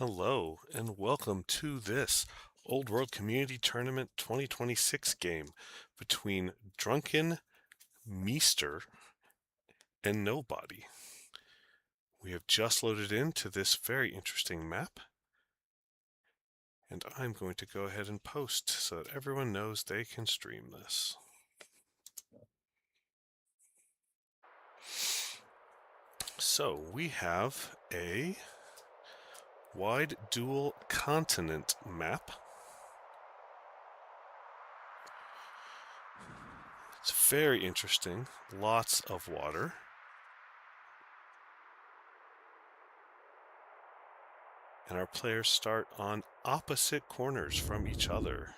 Hello, and welcome to this Old World Community Tournament 2026 game between Drunken Meester and Nobody. We have just loaded into this very interesting map, and I'm going to go ahead and post so that everyone knows they can stream this. So we have a wide dual continent map. It's very interesting, lots of water. And our players start on opposite corners from each other.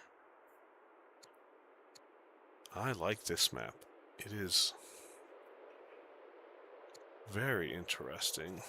I like this map. It is very interesting.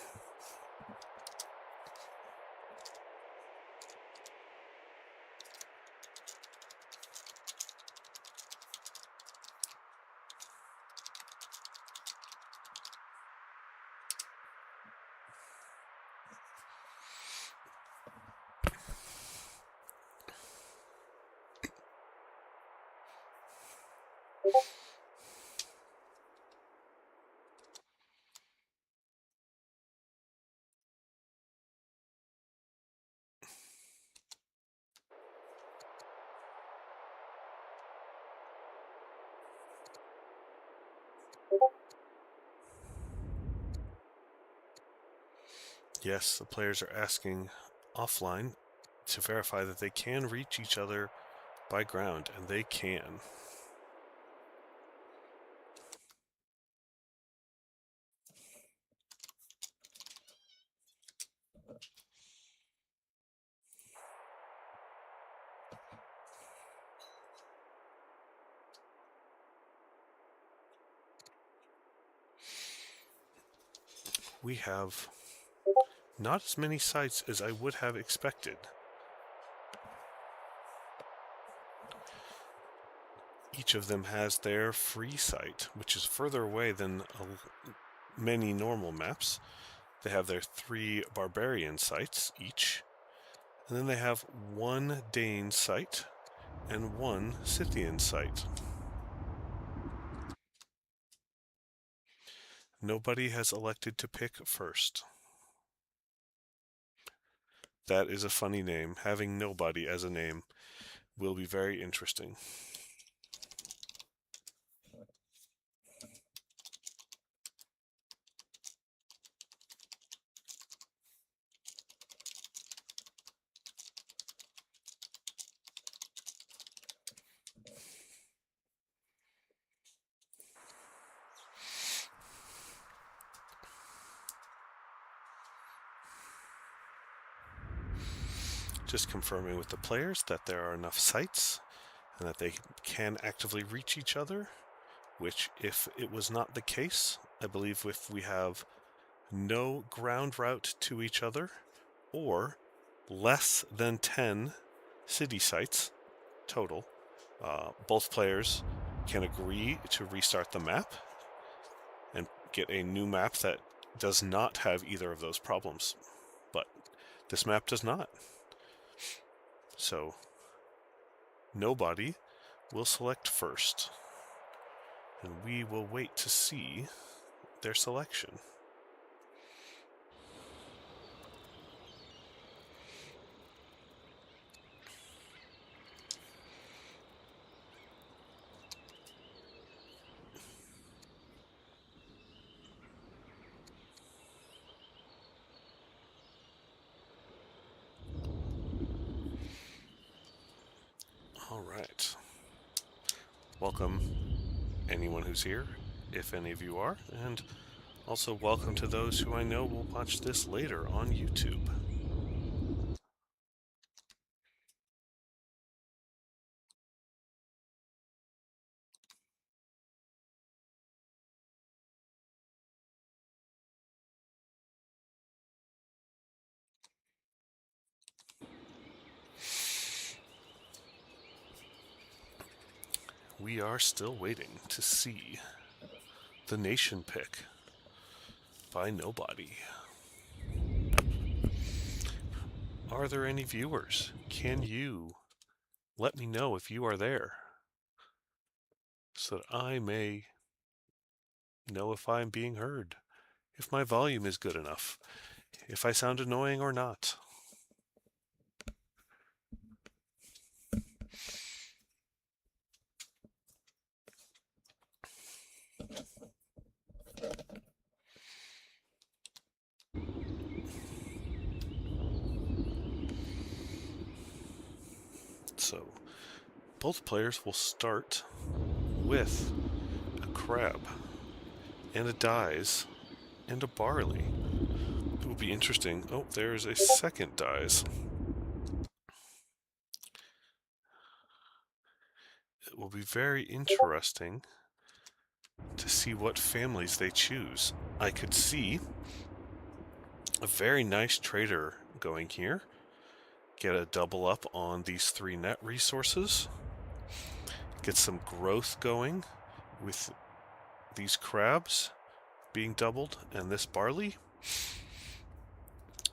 Yes, the players are asking offline to verify that they can reach each other by ground, and they can. We have not as many sites as I would have expected. Each of them has their free site, which is further away than many normal maps. They have their 3 barbarian sites each, and then they have 1 Dane site and 1 Scythian site. Nobody has elected to pick first. That is a funny name. Having Nobody as a name will be very interesting. Just confirming with the players that there are enough sites and that they can actively reach each other, which if it was not the case, I believe if we have no ground route to each other or less than 10 city sites total, both players can agree to restart the map and get a new map that does not have either of those problems. But this map does not. So Nobody will select first, and we will wait to see their selection. All right. Welcome anyone who's here, if any of you are, and also welcome to those who I know will watch this later on YouTube. We are still waiting to see the nation pick by Nobody. Are there any viewers? Can you let me know if you are there so that I may know if I'm being heard, if my volume is good enough, if I sound annoying or not. So, both players will start with a crab and a dies and a barley. It will be interesting. Oh, there's a second dies. It will be very interesting to see what families they choose. I could see a very nice trader going here. Get a double up on these 3 net resources. Get some growth going with these crabs being doubled and this barley.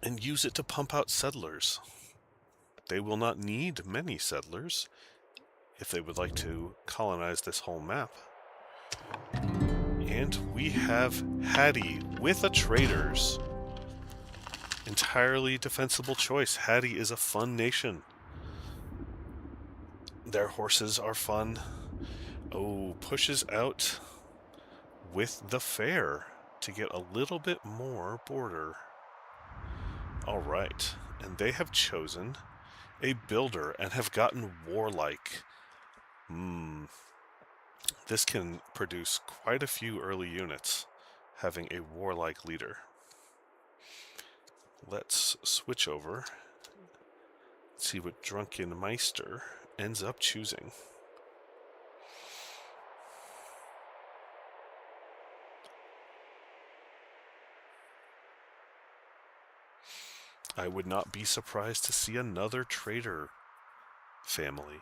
And use it to pump out settlers. They will not need many settlers if they would like to colonize this whole map. And we have Hattie with a traders. Entirely defensible choice. Hattie is a fun nation. Their horses are fun. Oh, pushes out with the fair to get a little bit more border. All right, and they have chosen a builder and have gotten warlike. This can produce quite a few early units, having a warlike leader. Let's switch over, see what DrunkenMeister ends up choosing. I would not be surprised to see another trader family.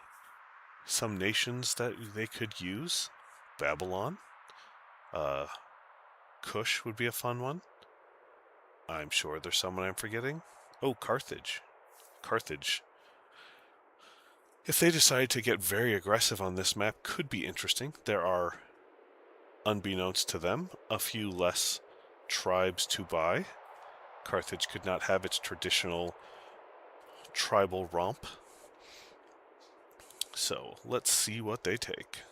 Some nations that they could use. Babylon. Kush would be a fun one. I'm sure there's someone I'm forgetting. Oh, Carthage. Carthage. If they decide to get very aggressive on this map, could be interesting. There are, unbeknownst to them, a few less tribes to buy. Carthage could not have its traditional tribal romp. So let's see what they take.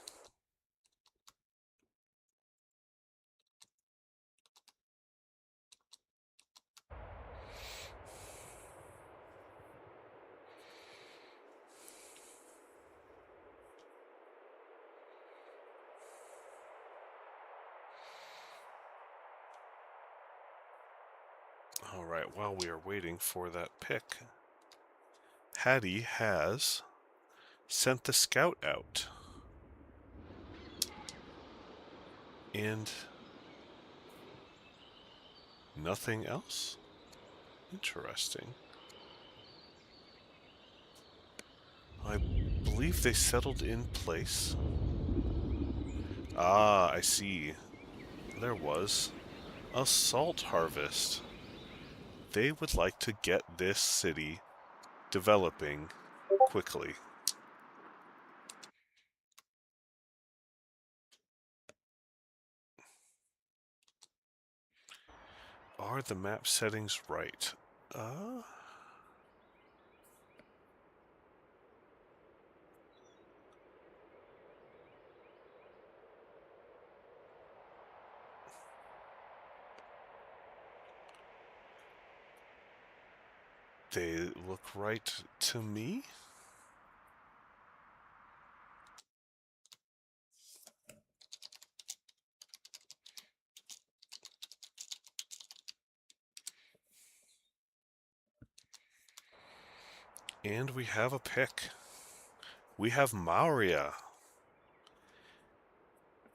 All right, while we are waiting for that pick, Hattie has sent the scout out. And nothing else? Interesting. I believe they settled in place. Ah, I see. There was a salt harvest. They would like to get this city developing quickly. Are the map settings right? They look right to me. And we have a pick. We have Mauria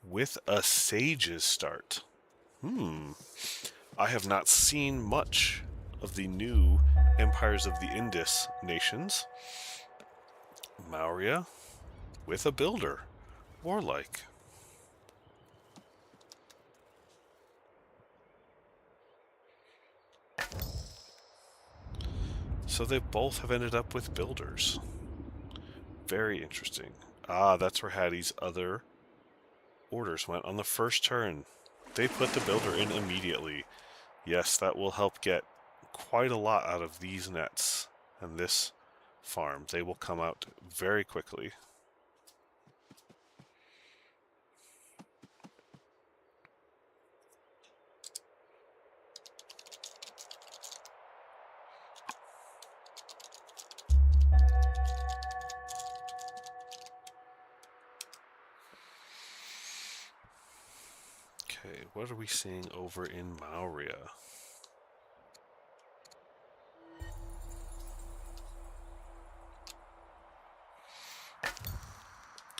with a Sage's start. I have not seen much of the new Empires of the Indus nations. Mauria with a builder, warlike. So they both have ended up with builders. Very interesting. Ah, that's where Hattie's other orders went on the first turn. They put the builder in immediately. Yes, that will help get quite a lot out of these nets and this farm. They will come out very quickly. Okay, what are we seeing over in Mauria?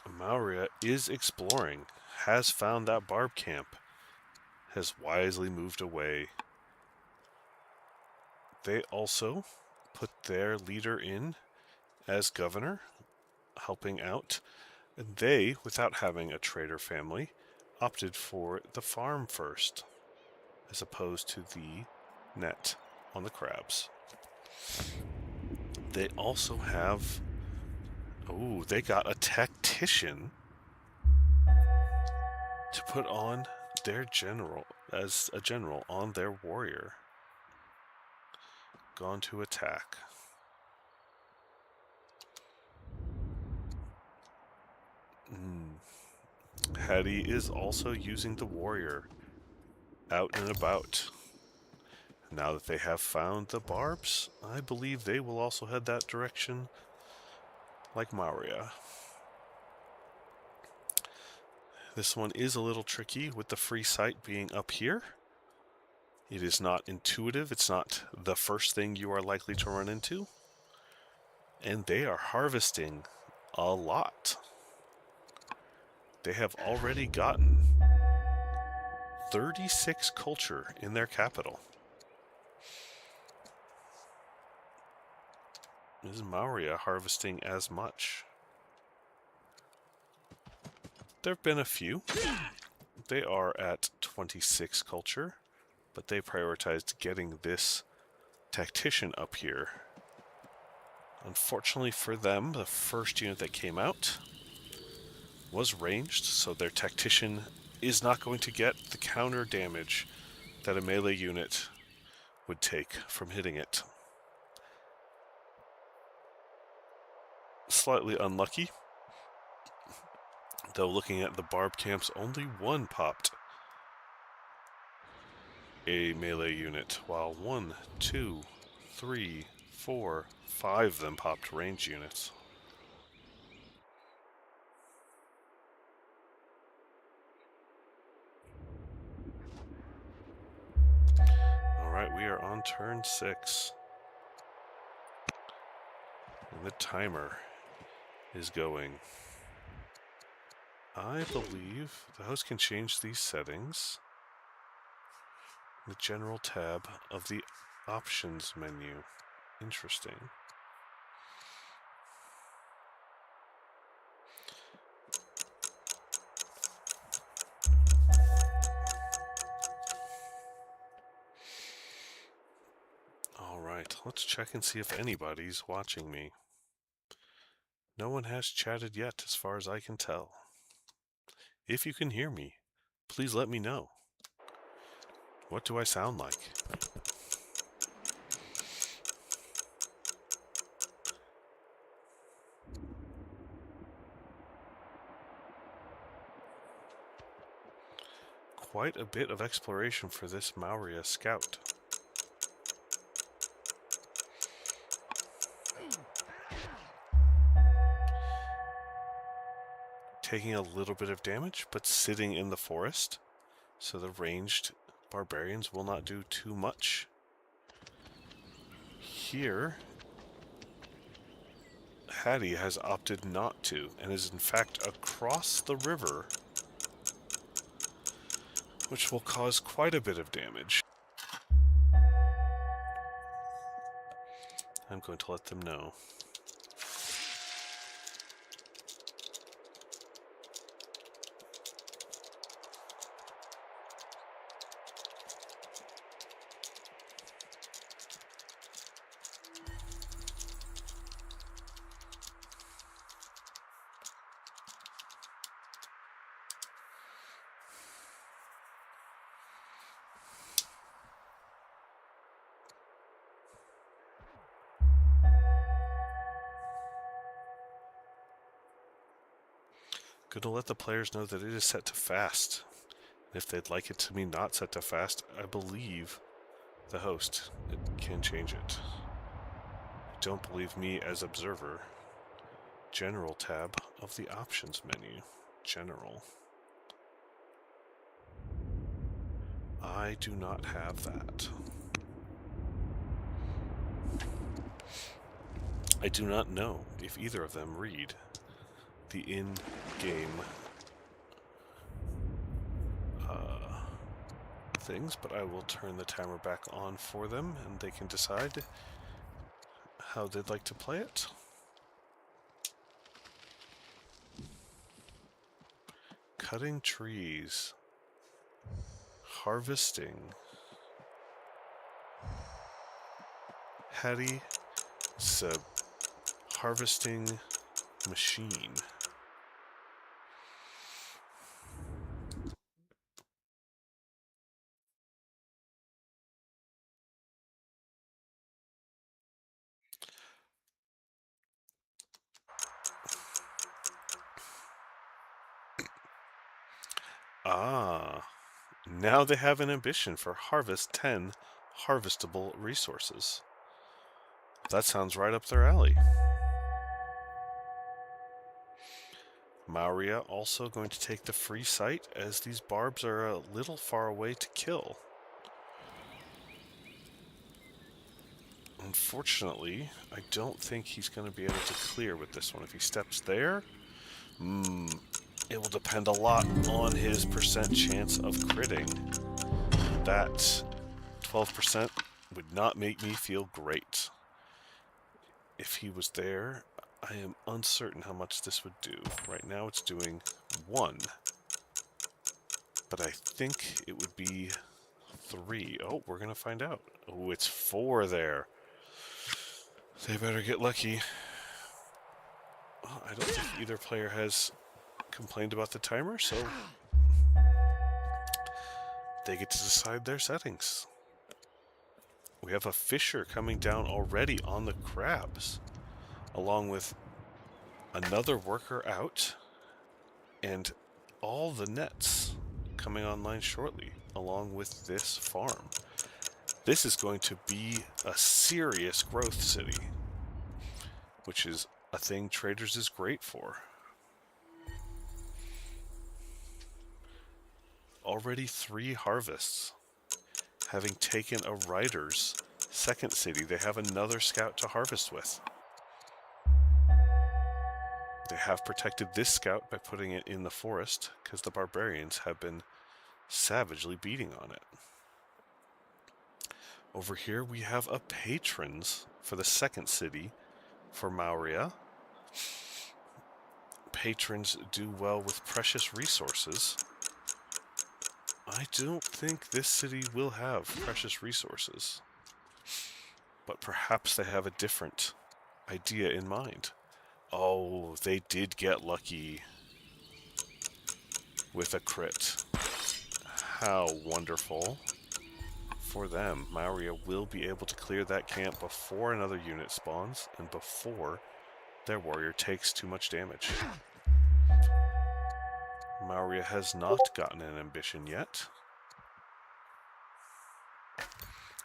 Mauria is exploring, has found that barb camp, has wisely moved away. They also put their leader in as governor, helping out. And they, without having a trader family, opted for the farm first, as opposed to the net on the crabs. They also have... Oh, they got a tactician to put on their general, as a general on their warrior. Gone to attack. Hattie is also using the warrior out and about. Now that they have found the barbs, I believe they will also head that direction like Mauria. This one is a little tricky with the free site being up here. It is not intuitive. It's not the first thing you are likely to run into. And they are harvesting a lot. They have already gotten 36 culture in their capital. Is Mauria harvesting as much? There have been a few. They are at 26 culture, but they prioritized getting this tactician up here. Unfortunately for them, the first unit that came out was ranged, so their tactician is not going to get the counter damage that a melee unit would take from hitting it. Slightly unlucky, though looking at the barb camps, only one popped a melee unit, while 1, 2, 3, 4, 5 of them popped range units. Alright, we are on turn 6. And the timer is going. I believe the host can change these settings. The general tab of the options menu. Interesting. Alright, let's check and see if anybody's watching me. No one has chatted yet, as far as I can tell. If you can hear me, please let me know. What do I sound like? Quite a bit of exploration for this Mauria scout. Taking a little bit of damage, but sitting in the forest, so the ranged barbarians will not do too much. Here, Hattie has opted not to, and is in fact across the river, which will cause quite a bit of damage. I'm going to let them know. Gonna let the players know that it is set to fast. If they'd like it to be not set to fast, I believe the host can change it. Don't believe me as observer. General tab of the options menu. General. I do not have that. I do not know if either of them read the in-game things, but I will turn the timer back on for them and they can decide how they'd like to play it. Cutting trees. Harvesting. Hattie is a harvesting machine. Ah, now they have an ambition for harvest 10 harvestable resources. That sounds right up their alley. Mauria also going to take the free site as these barbs are a little far away to kill. Unfortunately, I don't think he's going to be able to clear with this one. If he steps there, it will depend a lot on his percent chance of critting. That 12% would not make me feel great. If he was there, I am uncertain how much this would do. Right now it's doing 1. But I think it would be 3. Oh, we're going to find out. Oh, it's 4 there. They better get lucky. I don't think either player has complained about the timer, so they get to decide their settings. We have a fisher coming down already on the crabs, along with another worker out, and all the nets coming online shortly, along with this farm. This is going to be a serious growth city, which is a thing Traders is great for. Already 3 harvests. Having taken a rider's second city, they have another scout to harvest with. They have protected this scout by putting it in the forest, because the barbarians have been savagely beating on it. Over here we have a patrons for the second city for Mauria. Patrons do well with precious resources. I don't think this city will have precious resources, but perhaps they have a different idea in mind. Oh, they did get lucky with a crit. How wonderful for them. Mauria will be able to clear that camp before another unit spawns and before their warrior takes too much damage. Mauria has not gotten an ambition yet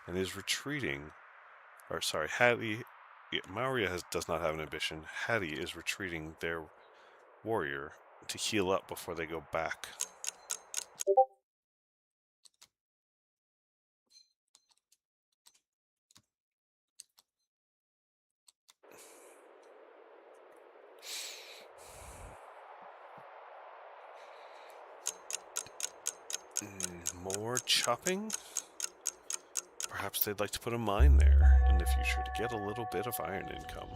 and is retreating. Or sorry, Hattie. Mauria does not have an ambition. Hattie is retreating their warrior to heal up before they go back. More chopping? Perhaps they'd like to put a mine there in the future to get a little bit of iron income.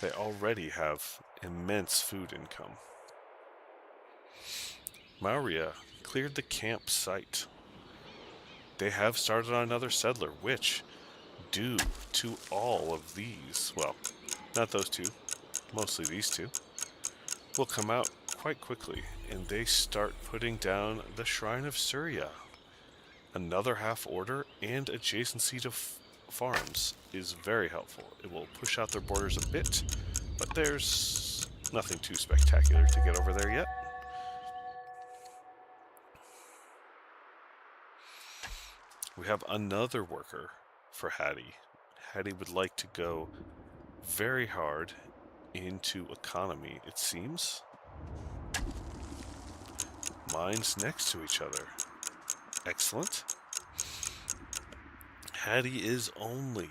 They already have immense food income. Mauria cleared the campsite. They have started on another settler, which, due to all of these, well, not those two, mostly these two, will come out quite quickly, and they start putting down the Shrine of Surya. Another half order and adjacency to farms is very helpful. It will push out their borders a bit, but there's Nothing too spectacular to get over there yet. We have another worker for Hattie. Hattie would like to go very hard into economy, it seems. Mines next to each other. Excellent. Hattie is only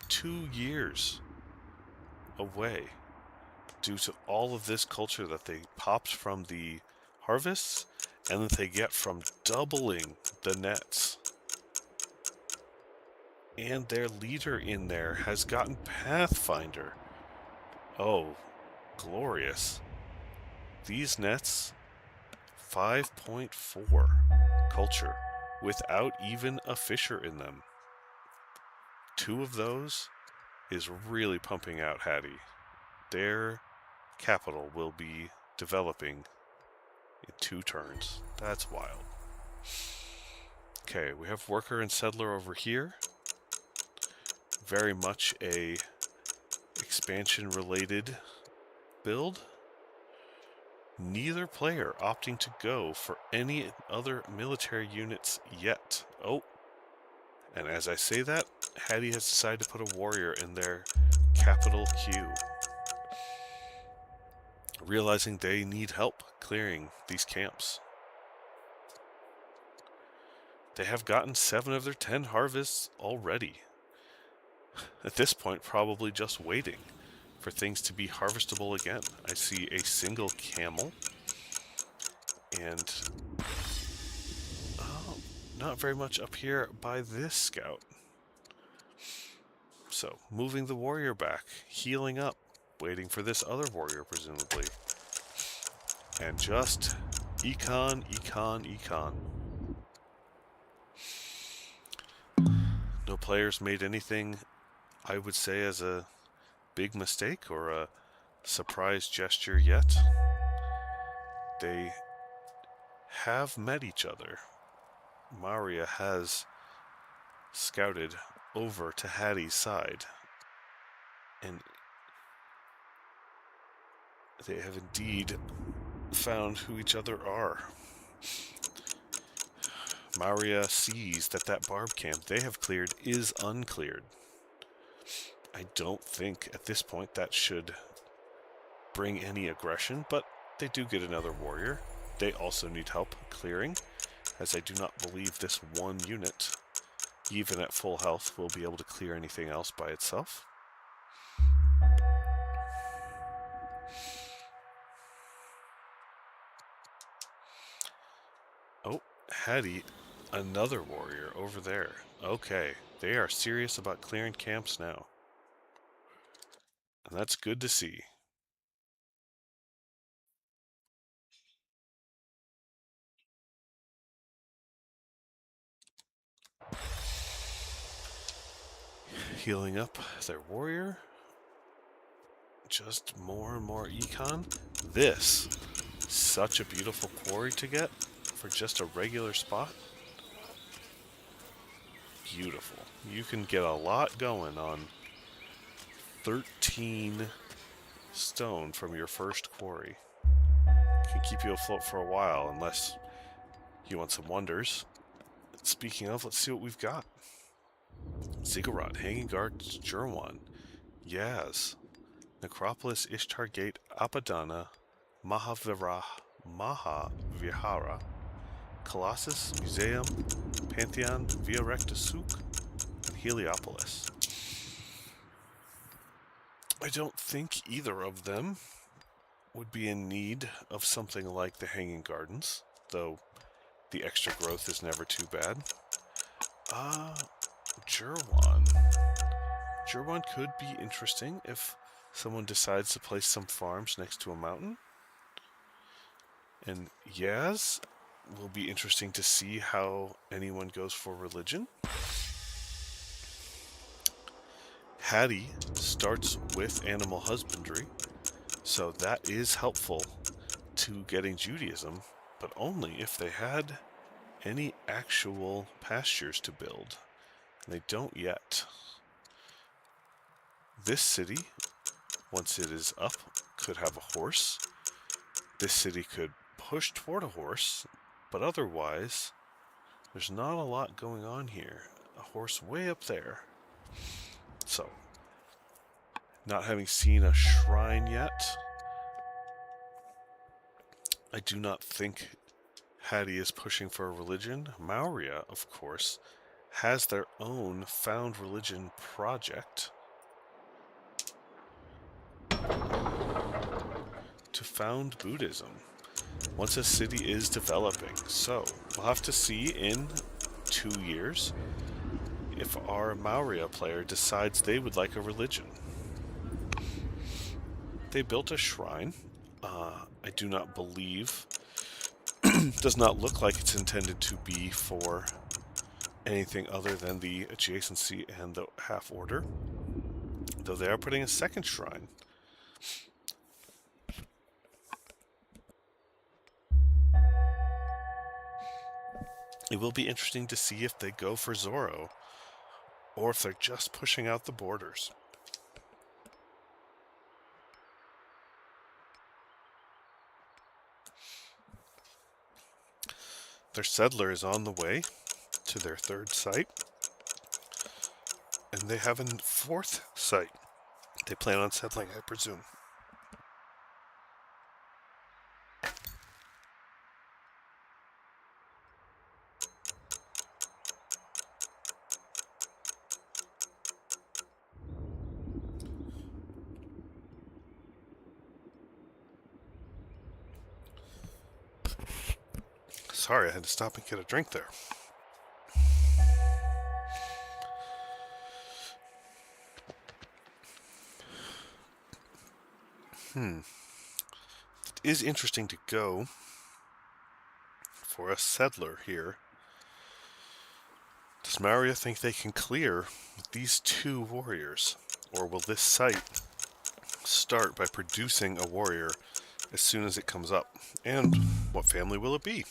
2 years away due to all of this culture that they popped from the harvests and that they get from doubling the nets. And their leader in there has gotten Pathfinder. Oh, glorious. These nets, 5.4 culture, without even a fisher in them. 2 of those is really pumping out Hattie. Their capital will be developing in 2 turns. That's wild. Okay, we have worker and settler over here. Very much a expansion related build. Neither player opting to go for any other military units yet. Oh, and as I say that, Hattie has decided to put a warrior in their capital queue, realizing they need help clearing these camps. They have gotten 7 of their 10 harvests already. At this point, probably just waiting for things to be harvestable again. I see a single camel and not very much up here by this scout. So, moving the warrior back, healing up, waiting for this other warrior, presumably. And just econ. No players made anything, I would say, as a big mistake or a surprise gesture yet. They have met each other. Maria has scouted over to Hattie's side, and they have indeed found who each other are. Maria sees that that barb camp they have cleared is uncleared. I don't think at this point that should bring any aggression, but they do get another warrior. They also need help clearing, as I do not believe this one unit, even at full health, will be able to clear anything else by itself. Oh, Hattie, another warrior over there. Okay, they are serious about clearing camps now. And that's good to see. Healing up their warrior. Just more and more econ. This, such a beautiful quarry to get for just a regular spot. Beautiful. You can get a lot going on 13 stone from your first quarry. Can keep you afloat for a while unless you want some wonders. Speaking of, let's see what we've got. Ziggurat, Hanging Gardens, Jerwan, Yaz, Necropolis, Ishtar Gate, Apadana, Mahavihara, Colossus, Museum, Pantheon, Via Recta Souk, and Heliopolis. I don't think either of them would be in need of something like the Hanging Gardens, though the extra growth is never too bad. Jerwan. Jerwan could be interesting if someone decides to place some farms next to a mountain. And Yaz will be interesting to see how anyone goes for religion. Hattie starts with animal husbandry, so that is helpful to getting Judaism, but only if they had any actual pastures to build. They don't yet. This city, once it is up, could have a horse. This city could push toward a horse, but otherwise, there's not a lot going on here. A horse way up there. So, not having seen a shrine yet, I do not think Hattie is pushing for a religion. Mauria, of course, has their own found religion project to found Buddhism once a city is developing. So, we'll have to see in 2 years if our Mauria player decides they would like a religion. They built a shrine. I do not believe, does not look like it's intended to be for anything other than the adjacency and the half order, though they are putting a second shrine. It will be interesting to see if they go for Zoro or if they're just pushing out the borders. Their settler is on the way to their third site, and they have a fourth site they plan on settling, I presume. Sorry, I had to stop and get a drink there. It is interesting to go for a settler here. Does Mauria think they can clear with these 2 warriors? Or will this site start by producing a warrior as soon as it comes up? And what family will it be?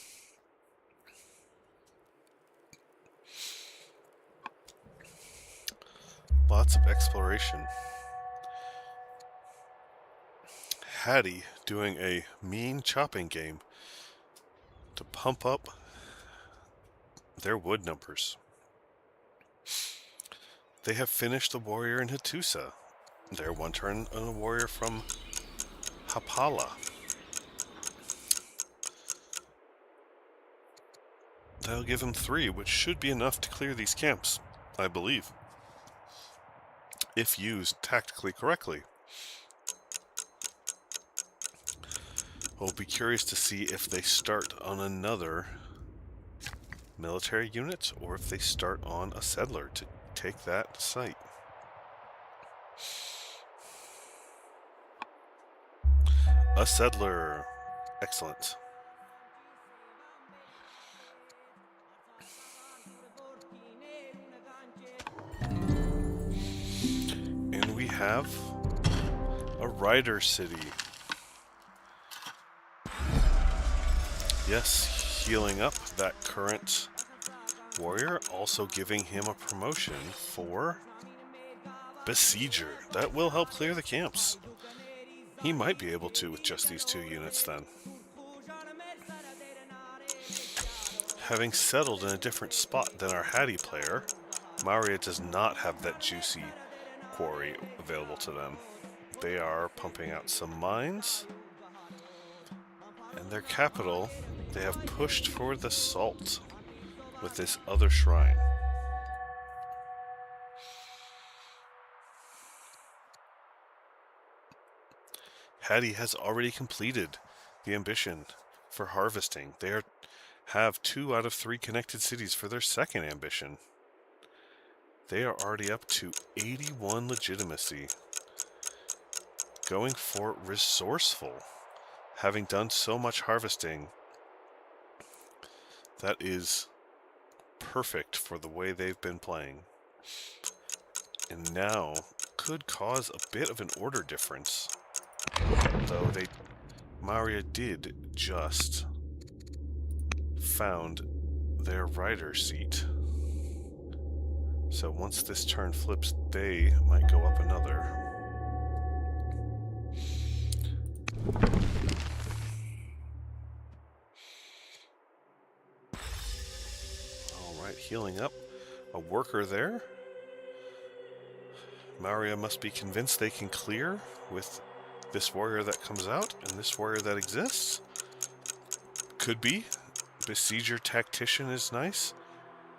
Lots of exploration. Hattie doing a mean chopping game to pump up their wood numbers. They have finished the warrior in Hattusa. They're 1 turn on a warrior from Hapala. That'll give him 3, which should be enough to clear these camps, I believe, if used tactically correctly. We'll be curious to see if they start on another military unit or if they start on a settler to take that site. A settler. Excellent. And we have a rider city. Yes, healing up that current warrior, also giving him a promotion for Besieger. That will help clear the camps. He might be able to with just these 2 units then. Having settled in a different spot than our Hattie player, Mauria does not have that juicy quarry available to them. They are pumping out some mines. And their capital, they have pushed for the salt with this other shrine. Hattie has already completed the ambition for harvesting. They have 2 out of 3 connected cities for their second ambition. They are already up to 81 legitimacy. Going for resourceful. Having done so much harvesting, that is perfect for the way they've been playing. And now could cause a bit of an order difference. Though Mauria did just found their rider seat. So once this turn flips, they might go up another. Alright, healing up. A worker there. Maria must be convinced they can clear with this warrior that comes out and this warrior that exists. Could be. Besieger Tactician is nice.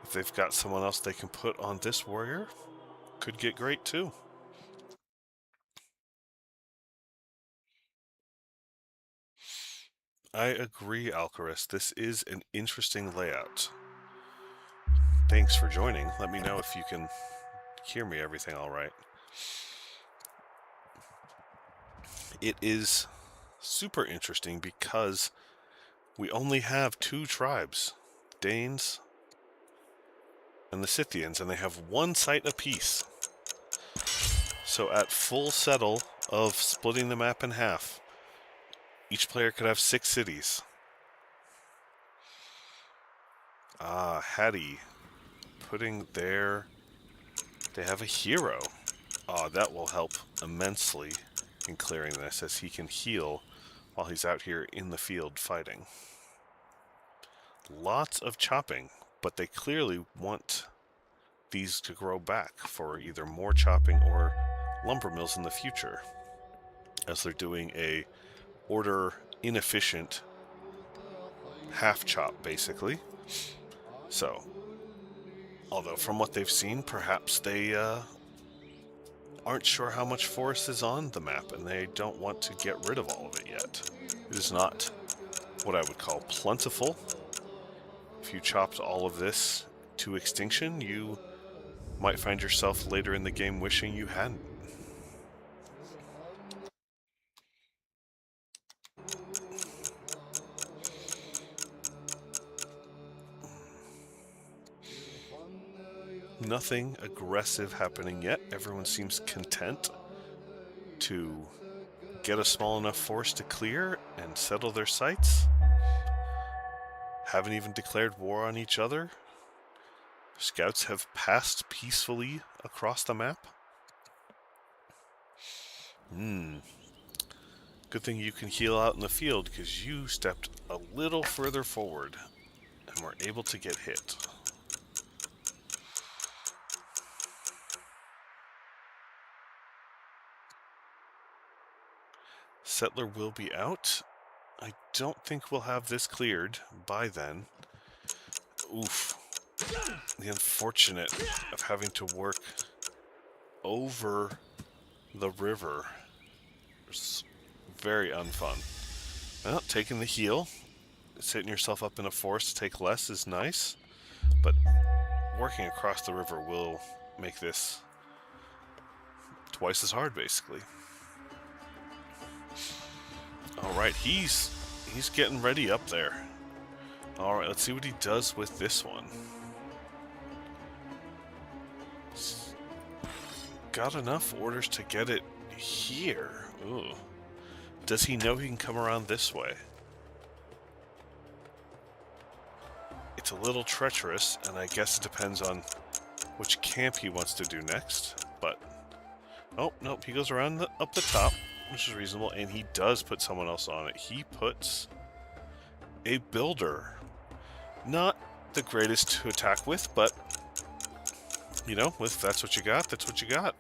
If they've got someone else they can put on this warrior, could get great too. I agree, Alcaris. This is an interesting layout. Thanks for joining. Let me know if you can hear me, everything all right. It is super interesting because we only have two tribes, Danes and the Scythians, and they have one site apiece. So at full settle of splitting the map in half, each player could have 6 cities. Hattie putting their... They have a hero. That will help immensely in clearing this, as he can heal while he's out here in the field fighting. Lots of chopping, but they clearly want these to grow back for either more chopping or lumber mills in the future, as they're doing a order inefficient half chop basically. So, although from what they've seen, perhaps they aren't sure how much forest is on the map and they don't want to get rid of all of it yet. It is not what I would call plentiful. If you chopped all of this to extinction, you might find yourself later in the game wishing you hadn't. Nothing aggressive happening yet. Everyone seems content to get a small enough force to clear and settle their sights. Haven't even declared war on each other. Scouts have passed peacefully across the map. Good thing you can heal out in the field, because you stepped a little further forward and were able to get hit. Settler will be out. I don't think we'll have this cleared by then. Oof. The unfortunate of having to work over the river. It's very unfun. Well, taking the heal, setting yourself up in a forest to take less is nice, but working across the river will make this twice as hard, basically. Alright, he's getting ready up there. Alright, let's see what he does with this one. Got enough orders to get it here. Ooh. Does he know he can come around this way? It's a little treacherous, and I guess it depends on which camp he wants to do next, but... Oh, nope, he goes around up the top, which is reasonable, and he does put someone else on it. He puts a builder. Not the greatest to attack with, but, you know, if that's what you got, that's what you got.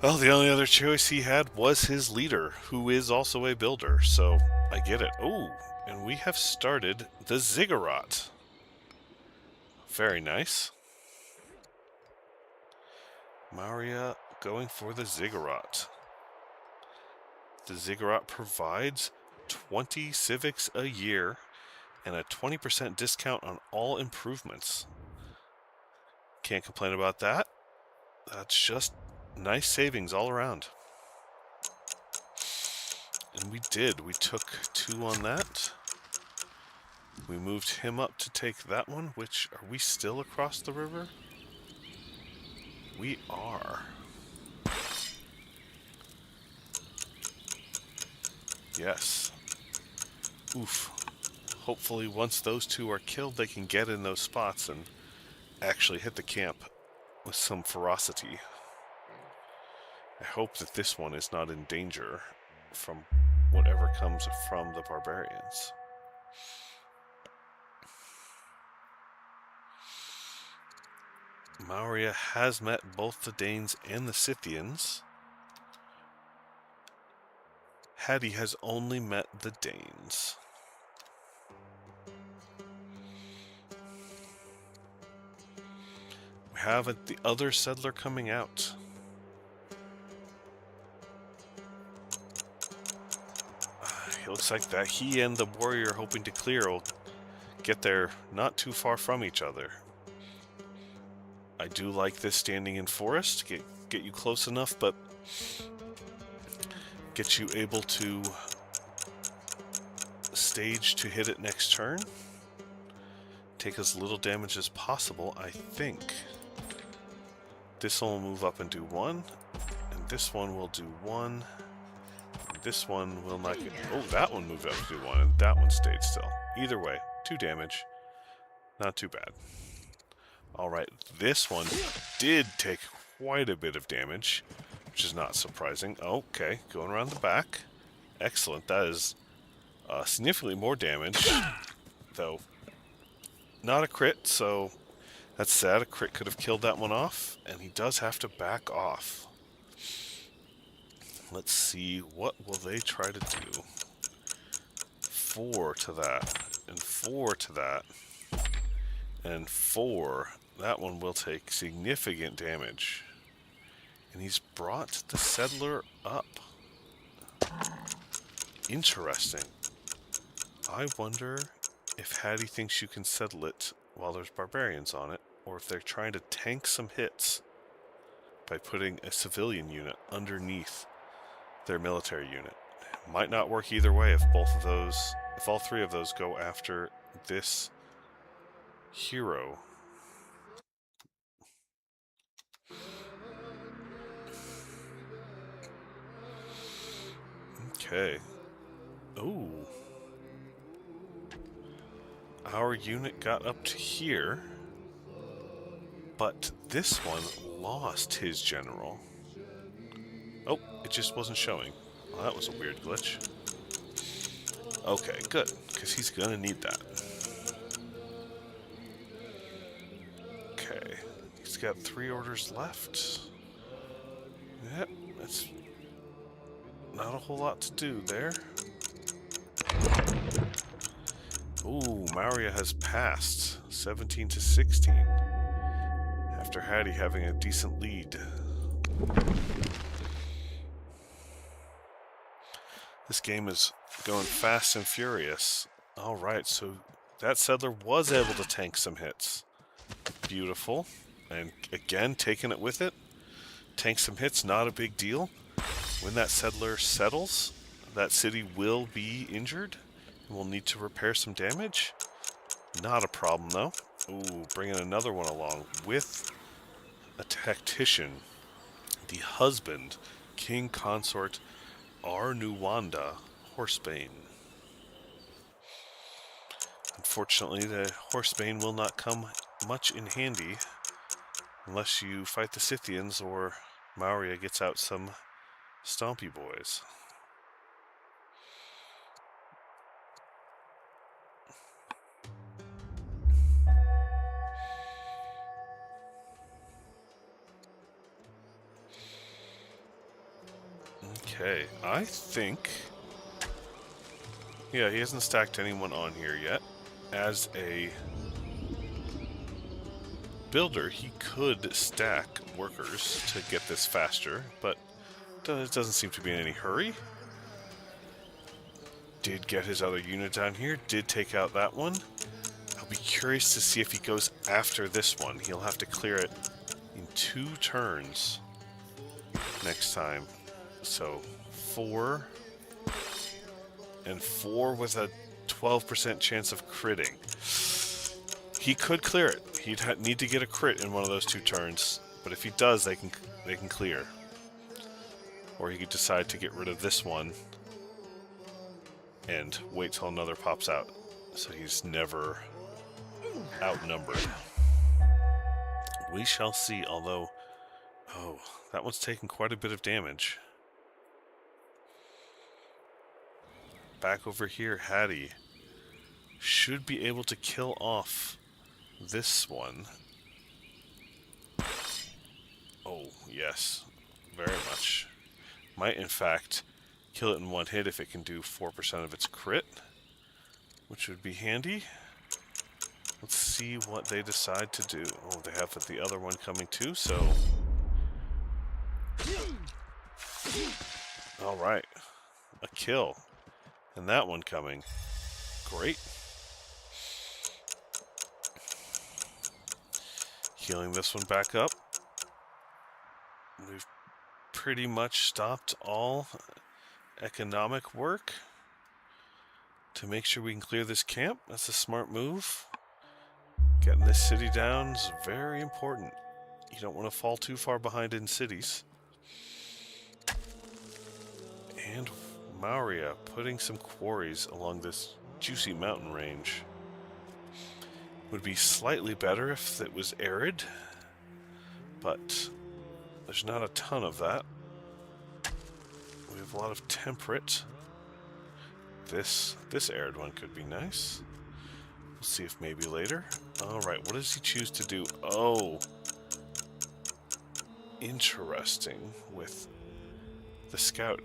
Well, the only other choice he had was his leader, who is also a builder, so I get it. Oh, and we have started the Ziggurat. Very nice. Maria going for the Ziggurat. The Ziggurat provides 20 civics a year and a 20% discount on all improvements. Can't complain about that. That's just nice savings all around. And we did. We took 2 on that. We moved him up to take that one, which, are we still across the river? We are. Yes. Oof. Hopefully once those 2 are killed, they can get in those spots and actually hit the camp with some ferocity. I hope that this one is not in danger from whatever comes from the barbarians. Mauria has met both the Danes and the Scythians. Hattie has only met the Danes. We have the other settler coming out. It looks like that he and the warrior hoping to clear will get there not too far from each other. I do like this standing in forest, get you close enough, but get you able to stage to hit it next turn. Take as little damage as possible, I think. This one will move up and do 1, and this one will do 1. This one will not get... Oh, that one moved up to do 1, and that one stayed still. Either way, 2 damage. Not too bad. Alright, this one did take quite a bit of damage, which is not surprising. Okay, going around the back. Excellent, that is significantly more damage, though not a crit, so that's sad. A crit could have killed that one off, and he does have to back off. Let's see, what will they try to do? 4 to that, and 4 to that, and 4. That one will take significant damage. And he's brought the settler up. Interesting. I wonder if Hattie thinks you can settle it while there's barbarians on it, or if they're trying to tank some hits by putting a civilian unit underneath their military unit. Might not work either way if if all 3 of those go after this hero. Okay. Oh. Our unit got up to here, but this one lost his general. Oh, it just wasn't showing. Well, that was a weird glitch. Okay, good, because he's gonna need that. Okay, he's got 3 orders left. Yep, that's not a whole lot to do there. Ooh, Mauria has passed 17 to 16 after Hattie having a decent lead. This game is going fast and furious. Alright, so that settler was able to tank some hits. Beautiful. And again, taking it with it. Tank some hits, not a big deal. When that settler settles, that city will be injured. We'll need to repair some damage. Not a problem, though. Ooh, bringing another one along with a tactician. The husband, King Consort Arnuwanda Horsebane. Unfortunately, the Horsebane will not come much in handy unless you fight the Scythians or Mauria gets out some stompy boys. Okay, I think... Yeah, he hasn't stacked anyone on here yet. As a builder, he could stack workers to get this faster, but it doesn't seem to be in any hurry. Did get his other unit down here, did take out that one. I'll be curious to see if he goes after this one. He'll have to clear it in 2 turns next time. So 4 and 4 with a 12% chance of critting. He could clear it. He'd need to get a crit in one of those 2 turns, but if he does, they can clear. Or he could decide to get rid of this one and wait till another pops out, so he's never outnumbered. We shall see, although... Oh, that one's taken quite a bit of damage. Back over here, Hattie should be able to kill off this one. Oh, yes. Very much. Might, in fact, kill it in one hit if it can do 4% of its crit, which would be handy. Let's see what they decide to do. Oh, they have the other one coming too, so... Alright. A kill. And that one coming. Great. Healing this one back up. We've pretty much stopped all economic work to make sure we can clear this camp. That's a smart move. Getting this city down is very important. You don't want to fall too far behind in cities. And Mauria putting some quarries along this juicy mountain range. Would be slightly better if it was arid, but there's not a ton of that. We have a lot of temperate. This arid one could be nice. We'll see if maybe later. Alright, what does he choose to do? Oh! Interesting, with the scout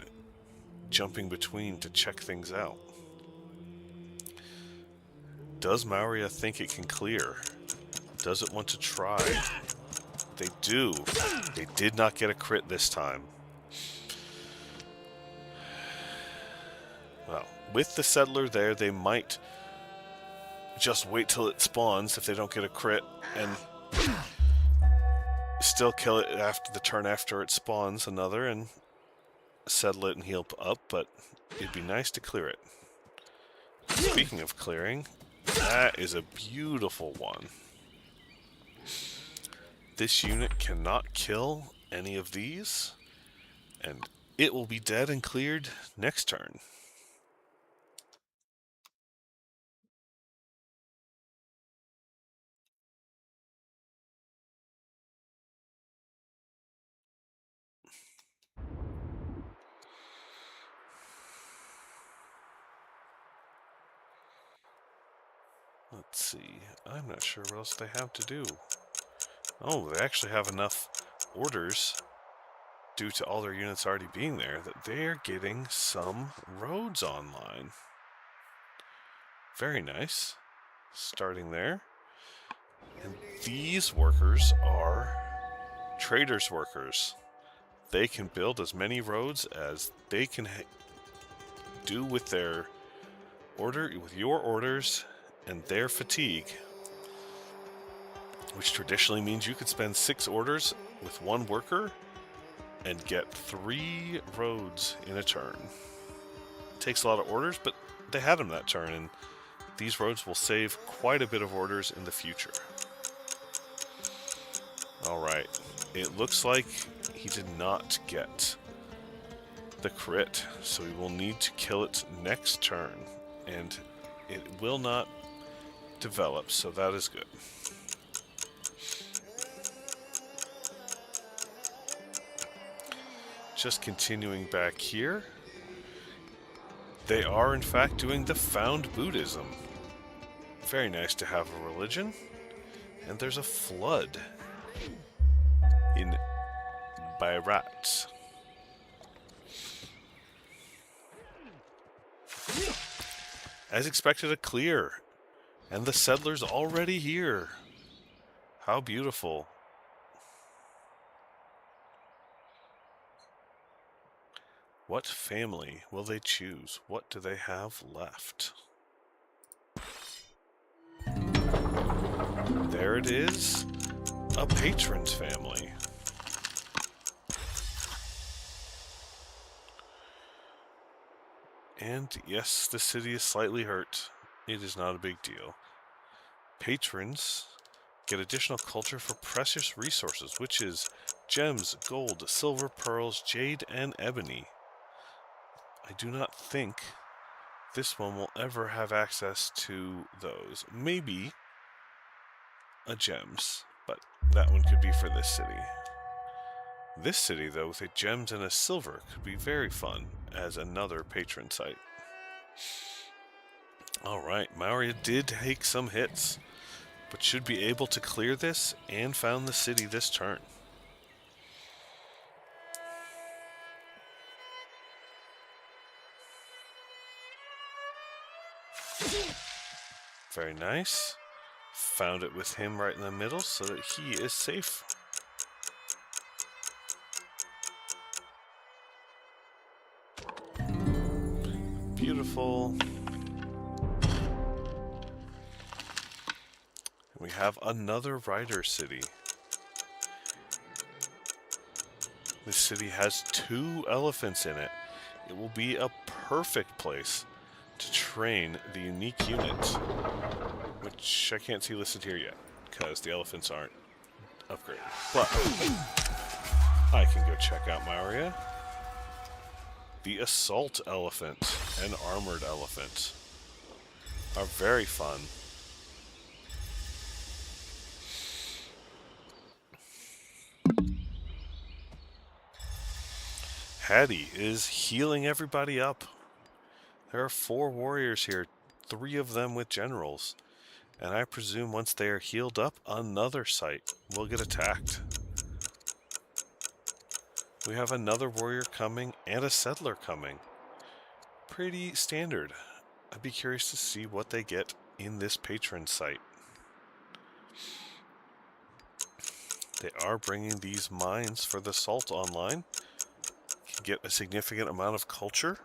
jumping between to check things out. Does Mauria think it can clear? Does it want to try? They do. They did not get a crit this time. Well, with the settler there, they might just wait till it spawns if they don't get a crit and still kill it after the turn after it spawns another and settle it and heal up, but it'd be nice to clear it. Speaking of clearing, that is a beautiful one. This unit cannot kill any of these, and it will be dead and cleared next turn. Let's see. I'm not sure what else they have to do. Oh, they actually have enough orders due to all their units already being there that they're getting some roads online. Very nice. Starting there. And these workers are traders' workers. They can build as many roads as they can do with their with your orders and their fatigue, which traditionally means you could spend 6 orders with 1 worker and get 3 roads in a turn. It takes a lot of orders, but they had them that turn, and these roads will save quite a bit of orders in the future. Alright, it looks like he did not get the crit, so we will need to kill it next turn, and it will not develop, so that is good. Just continuing back here, they are in fact doing the found Buddhism. Very nice to have a religion. And there's a flood in Bairat. As expected, a clear. And the settlers already here. How beautiful. What family will they choose? What do they have left? There it is. A patron's family. And yes, the city is slightly hurt. It is not a big deal. Patrons get additional culture for precious resources, which is gems, gold, silver, pearls, jade, and ebony. I do not think this one will ever have access to those. Maybe a gems, but that one could be for this city. This city, though, with a gems and a silver, could be very fun as another patron site. Alright, Maurya did take some hits, but should be able to clear this and found the city this turn. Very nice. Found it with him right in the middle so that he is safe. Beautiful. We have another rider city. This city has 2 elephants in it. It will be a perfect place to train the unique unit, which I can't see listed here yet because the elephants aren't upgraded. But I can go check out Maurya. The assault elephant and armored elephant are very fun. Hattie is healing everybody up. There are 4 warriors here, 3 of them with generals. And I presume once they are healed up, another site will get attacked. We have another warrior coming and a settler coming. Pretty standard. I'd be curious to see what they get in this patron site. They are bringing these mines for the salt online. Can get a significant amount of culture.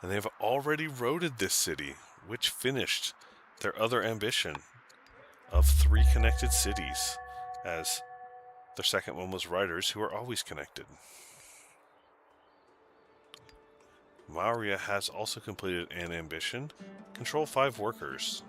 And they've already roaded this city, which finished their other ambition of 3 connected cities, as their second one was riders who are always connected. Maurya has also completed an ambition, control 5 workers.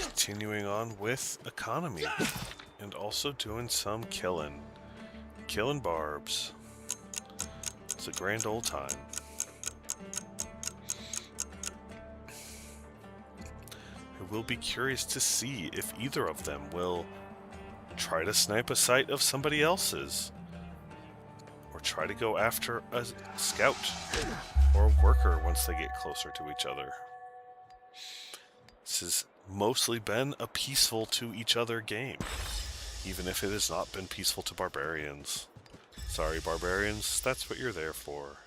Continuing on with economy and also doing some killing barbs. It's a grand old time. I will be curious to see if either of them will try to snipe a site of somebody else's, or try to go after a scout or a worker once they get closer to each other. This has mostly been a peaceful to each other game, even if it has not been peaceful to barbarians. Sorry, barbarians, that's what you're there for.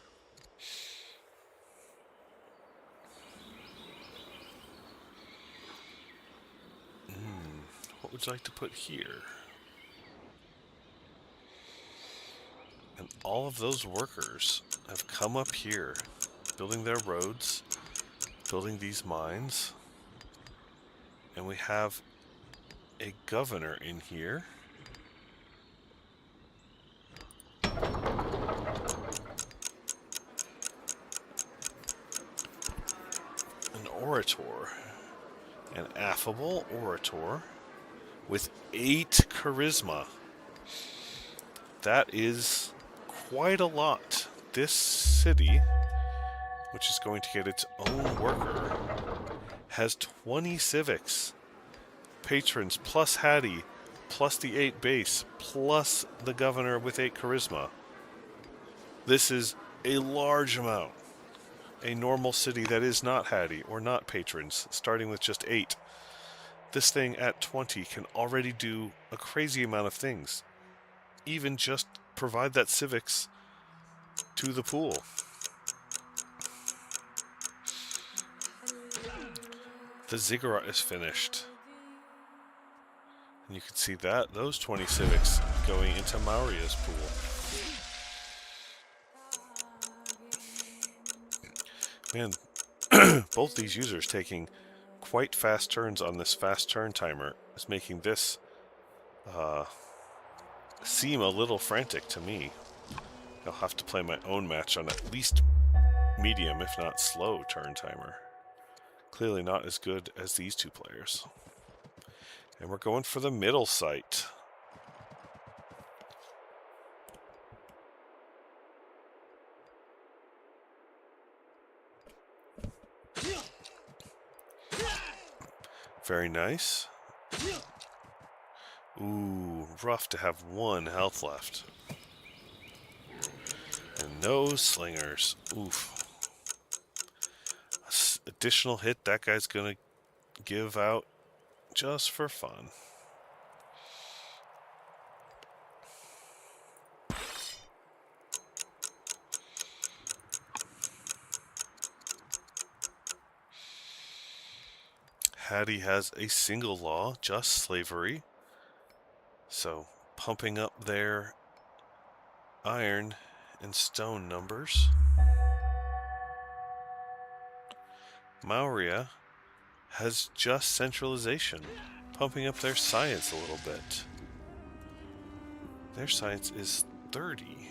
What would you like to put here? And all of those workers have come up here, building their roads, building these mines. And we have a governor in here. An orator. An affable orator with 8 charisma. That is quite a lot. This city, which is going to get its own worker, has 20 civics. Patrons plus Hattie, plus the 8 base, plus the governor with 8 charisma. This is a large amount. A normal city that is not Hattie or not patrons, starting with just 8. This thing at 20 can already do a crazy amount of things. Even just provide that civics to the pool. The ziggurat is finished. And you can see that, those 20 civics going into Maurya's pool. Man, both these users taking quite fast turns on this fast turn timer is making this seem a little frantic to me. I'll have to play my own match on at least medium, if not slow, turn timer. Clearly not as good as these two players. And we're going for the middle site. Very nice. Ooh, rough to have 1 health left. And no slingers. Oof. Additional hit that guy's gonna give out just for fun. Hattie has a single law, just slavery. So pumping up their iron and stone numbers. Mauria has just centralization, pumping up their science a little bit. Their science is 30.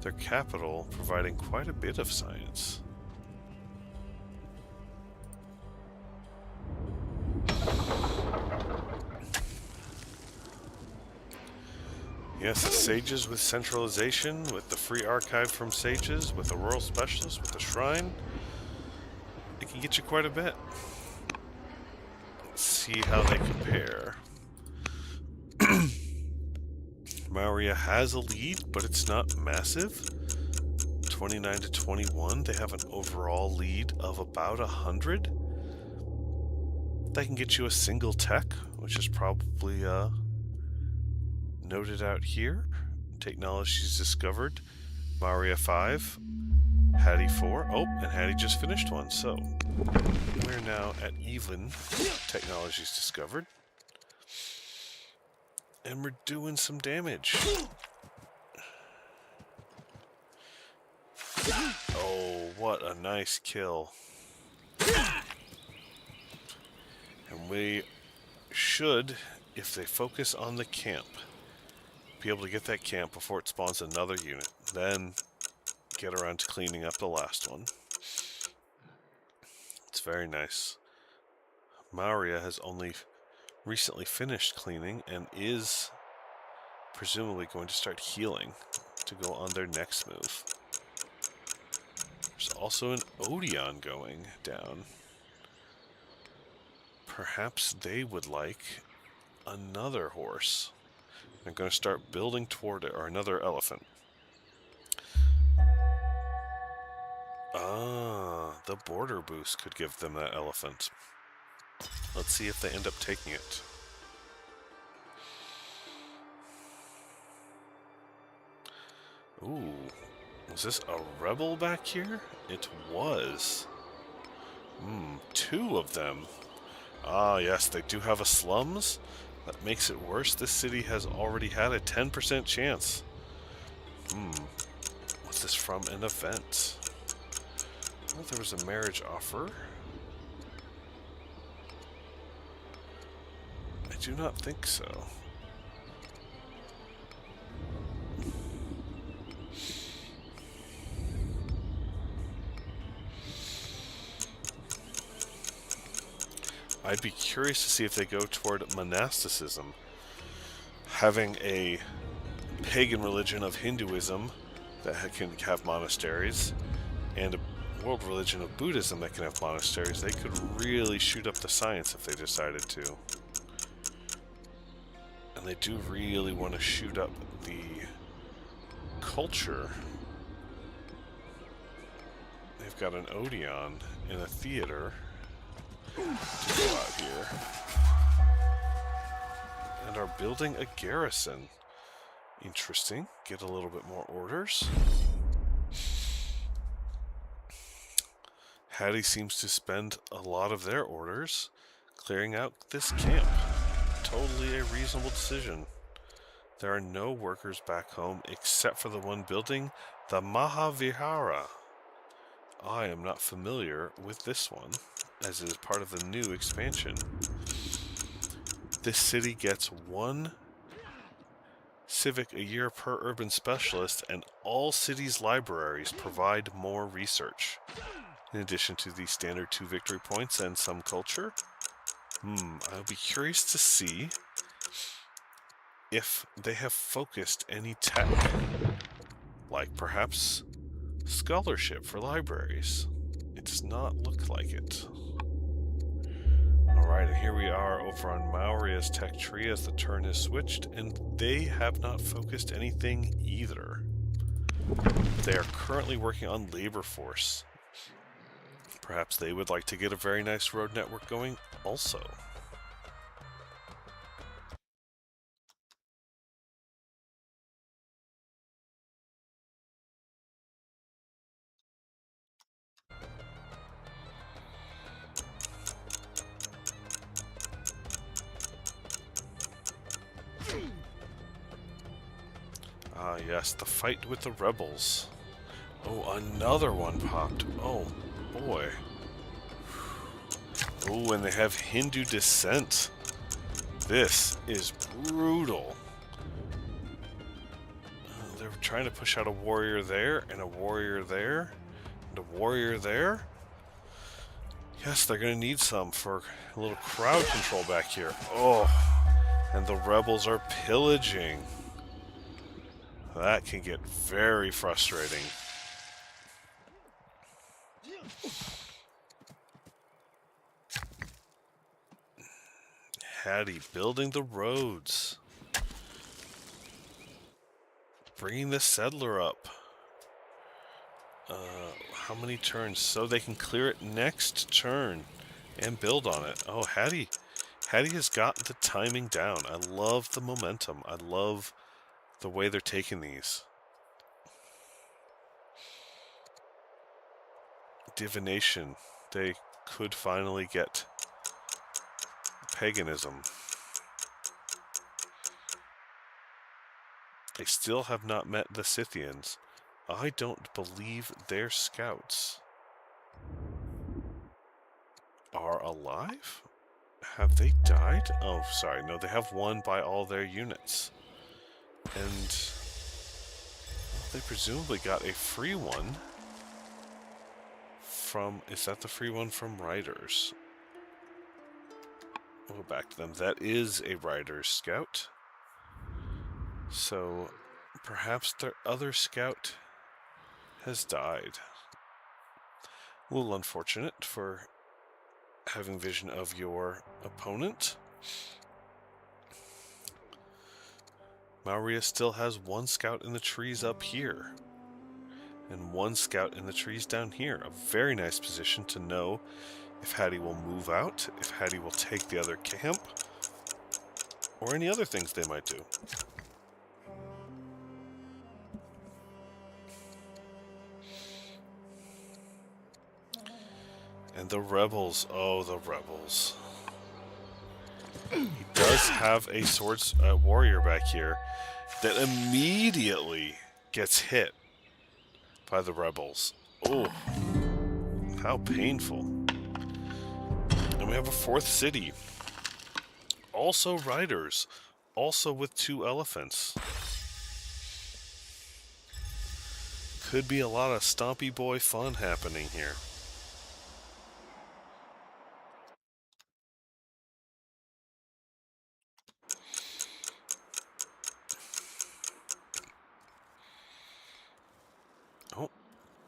Their capital providing quite a bit of science. Yes, the sages with centralization, with the free archive from sages, with a rural specialist, with the shrine. It can get you quite a bit. Let's see how they compare. Mauria has a lead, but it's not massive. 29 to 21. They have an overall lead of about 100. That can get you a single tech, which is probably noted out here. Technologies discovered. Mauria 5. Hattie 4. Oh, and Hattie just finished one, so we're now at even technologies discovered. And we're doing some damage. Oh, what a nice kill. And we should, if they focus on the camp, be able to get that camp before it spawns another unit. Then get around to cleaning up the last one. It's very nice. Mauria has only recently finished cleaning and is presumably going to start healing to go on their next move. There's also an Odeon going down. Perhaps they would like another horse. They're going to start building toward it, or another elephant. Ah, the border boost could give them that elephant. Let's see if they end up taking it. Ooh, was this a rebel back here? It was. 2 of them. Ah, yes, they do have a slums. That makes it worse. This city has already had a 10% chance. What's this from? An event. Well, there was a marriage offer. I do not think so. I'd be curious to see if they go toward monasticism. Having a pagan religion of Hinduism that can have monasteries, and a world religion of Buddhism that can have monasteries, they could really shoot up the science if they decided to. And they do really want to shoot up the culture. They've got an Odeon in a theater to go out here. And are building a garrison. Interesting. Get a little bit more orders. Hattie seems to spend a lot of their orders clearing out this camp. Totally a reasonable decision. There are no workers back home except for the one building the Mahavihara. I am not familiar with this one, as it is part of the new expansion. This city gets 1 Civic a year per urban specialist, and all cities' libraries provide more research. In addition to the standard 2 victory points and some culture. I'll be curious to see if they have focused any tech, like perhaps scholarship for libraries. It does not look like it. Alright, and here we are over on Mauria's tech tree as the turn has switched, and they have not focused anything either. They are currently working on labor force. Perhaps they would like to get a very nice road network going also. Ah, yes, the fight with the rebels. Oh, another one popped. Oh, boy. Oh, and they have Hindu descent. This is brutal. They're trying to push out a warrior there, and a warrior there, and a warrior there. Yes, they're going to need some for a little crowd control back here. Oh, and the rebels are pillaging. That can get very frustrating. Hattie building the roads. Bringing the settler up. How many turns? So they can clear it next turn and build on it. Oh, Hattie has got the timing down. I love the momentum. I love the way they're taking these. Divination. They could finally get paganism. They still have not met the Scythians. I don't believe their scouts are alive? Have they died? Oh, sorry. No, they have won by all their units. And they presumably got a free one from... Is that the free one from Riders? We'll go back to them. That is a Riders scout. So perhaps their other scout has died. A little unfortunate for having vision of your opponent. Mauria still has one scout in the trees up here, and one scout in the trees down here. A very nice position to know if Hattie will move out, if Hattie will take the other camp, or any other things they might do. And the rebels, oh, the rebels. He does have a swords warrior back here that immediately gets hit by the rebels. Oh, how painful. And we have a fourth city. Also riders, also with 2 elephants. Could be a lot of stompy boy fun happening here. Oh,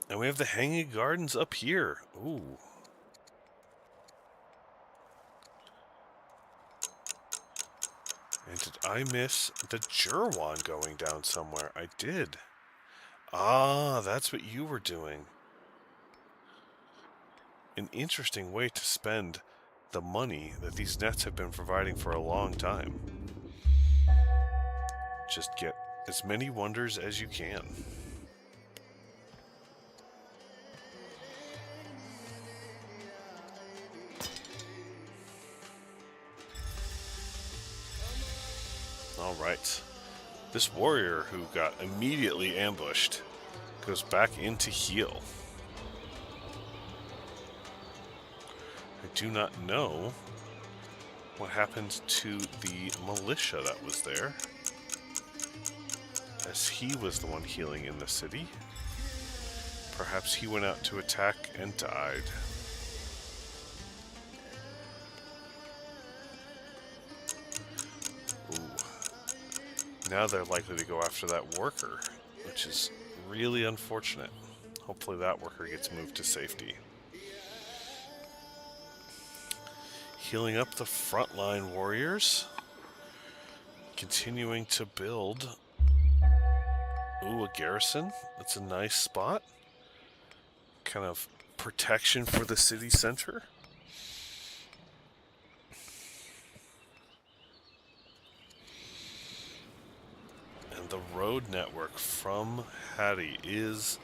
and we have the Hanging Gardens up here. Ooh. And did I miss the Jurwan going down somewhere? I did. Ah, that's what you were doing. An interesting way to spend the money that these nets have been providing for a long time. Just get as many wonders as you can. Alright. This warrior who got immediately ambushed goes back into heal. I do not know what happened to the militia that was there. as he was the one healing in the city. Perhaps he went out to attack and died. Ooh. Now they're likely to go after that worker, which is really unfortunate. Hopefully that worker gets moved to safety. Healing up the frontline warriors. Continuing to build. Ooh, a garrison. That's a nice spot. Kind of protection for the city center. And the road network from Hattie is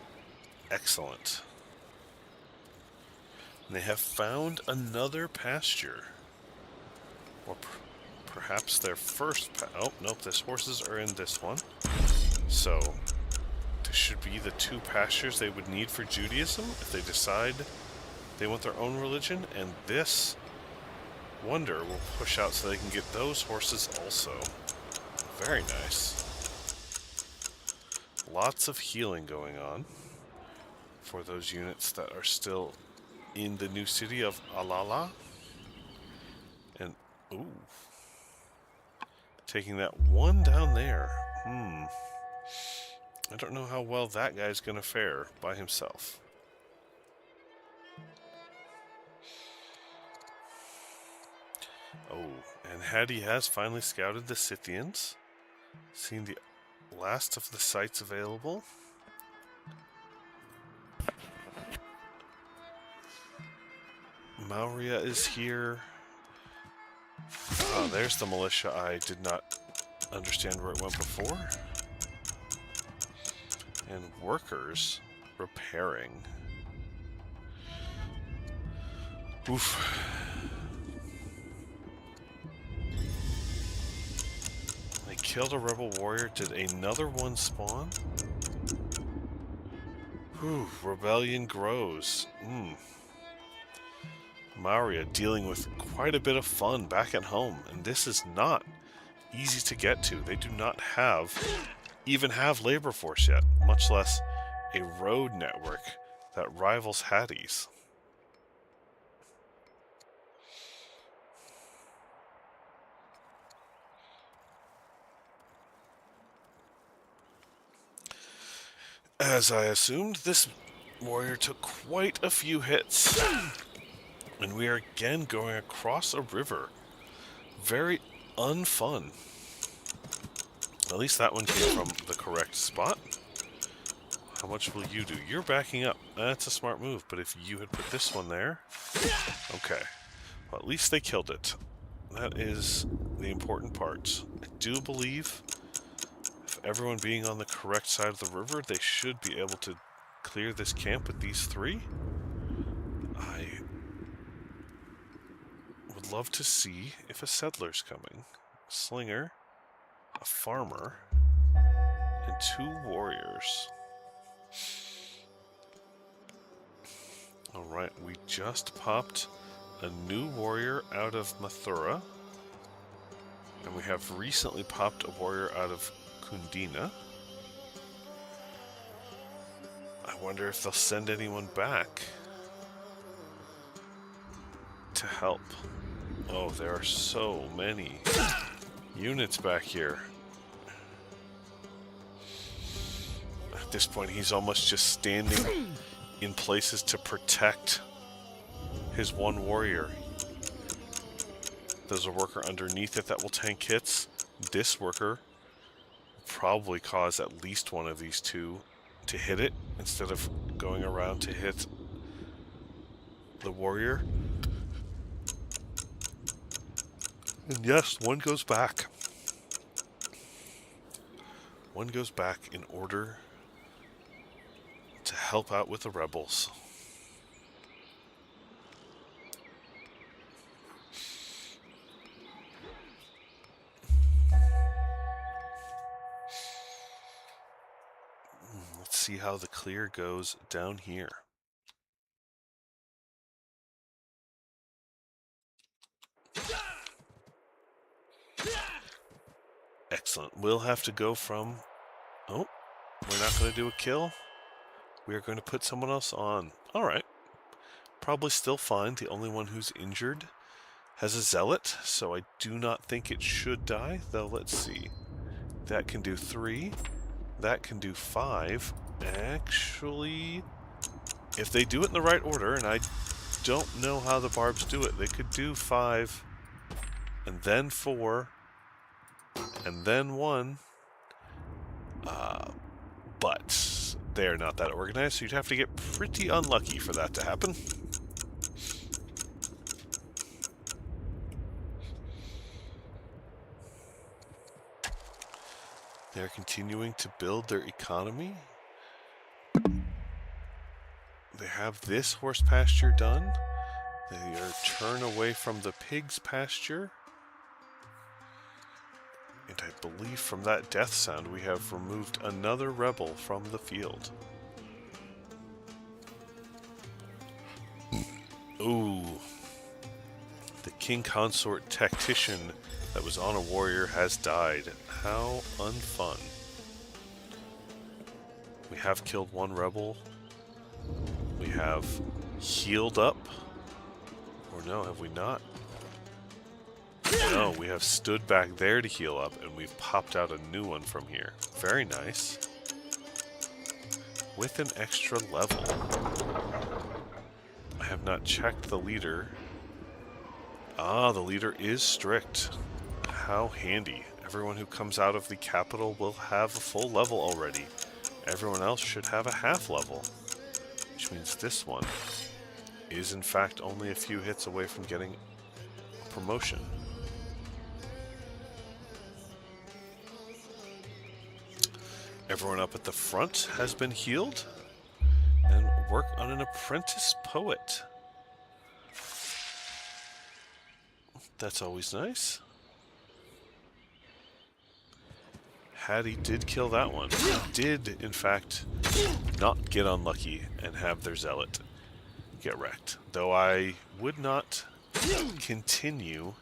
excellent. And they have found another pasture. Or perhaps their first oh, nope, there's horses are in this one. So, this should be the two pastures they would need for Judaism if they decide they want their own religion. And this wonder will push out so they can get those horses also. Very nice. Lots of healing going on for those units that are still in the new city of Alala. And, ooh. Taking that one down there. I don't know how well that guy's gonna fare by himself. Oh, and Hattie has finally scouted the Scythians. Seen the last of the sites available. Mauria is here. Oh, there's the militia. I did not understand where it went before. And workers repairing. Oof. They killed a rebel warrior. Did another one spawn? Whew, rebellion grows. Mauria dealing with quite a bit of fun back at home, and this is not easy to get to. They do not even have labor force yet, much less a road network that rivals Hattie's. As I assumed, this warrior took quite a few hits. And we are again going across a river. Very unfun. At least that one came from the correct spot. How much will you do? You're backing up. That's a smart move, but if you had put this one there... Okay. Well, at least they killed it. That is the important part. I do believe if everyone being on the correct side of the river, they should be able to clear this camp with these three. I would love to see if a settler's coming. Slinger, a farmer, and two warriors. Alright, we just popped a new warrior out of Mathura. And we have recently popped a warrior out of Kundina. I wonder if they'll send anyone back to help. Oh, there are so many units back here. At this point, he's almost just standing in places to protect his one warrior. There's a worker underneath it that will tank hits. This worker will probably cause at least one of these two to hit it instead of going around to hit the warrior. And yes, one goes back. One goes back in order to help out with the rebels. Let's see how the clear goes down here. Excellent. We'll have to go from Oh, we're not going to do a kill. We are going to put someone else on. All right. Probably still fine. The only one who's injured has a zealot, so I do not think it should die, though let's see. That can do 3. That can do 5. Actually, if they do it in the right order, and I don't know how the barbs do it, they could do 5, and then 4, and then 1. But they're not that organized, so you'd have to get pretty unlucky for that to happen. They're continuing to build their economy. They have this horse pasture done. They are turned away from the pig's pasture. And I believe from that death sound we have removed another rebel from the field. Ooh. The king consort tactician that was on a warrior has died. How unfun. We have killed one rebel. We have healed up. Or no, have we not? No, we have stood back there to heal up, and we've popped out a new one from here. Very nice. With an extra level. I have not checked the leader. Ah, the leader is strict. How handy. Everyone who comes out of the capital will have a full level already. Everyone else should have a half level. Which means this one is in fact only a few hits away from getting a promotion. Everyone up at the front has been healed. And work on an apprentice poet. That's always nice. Hattie did kill that one. They did, in fact, not get unlucky and have their zealot get wrecked. Though I would not continue.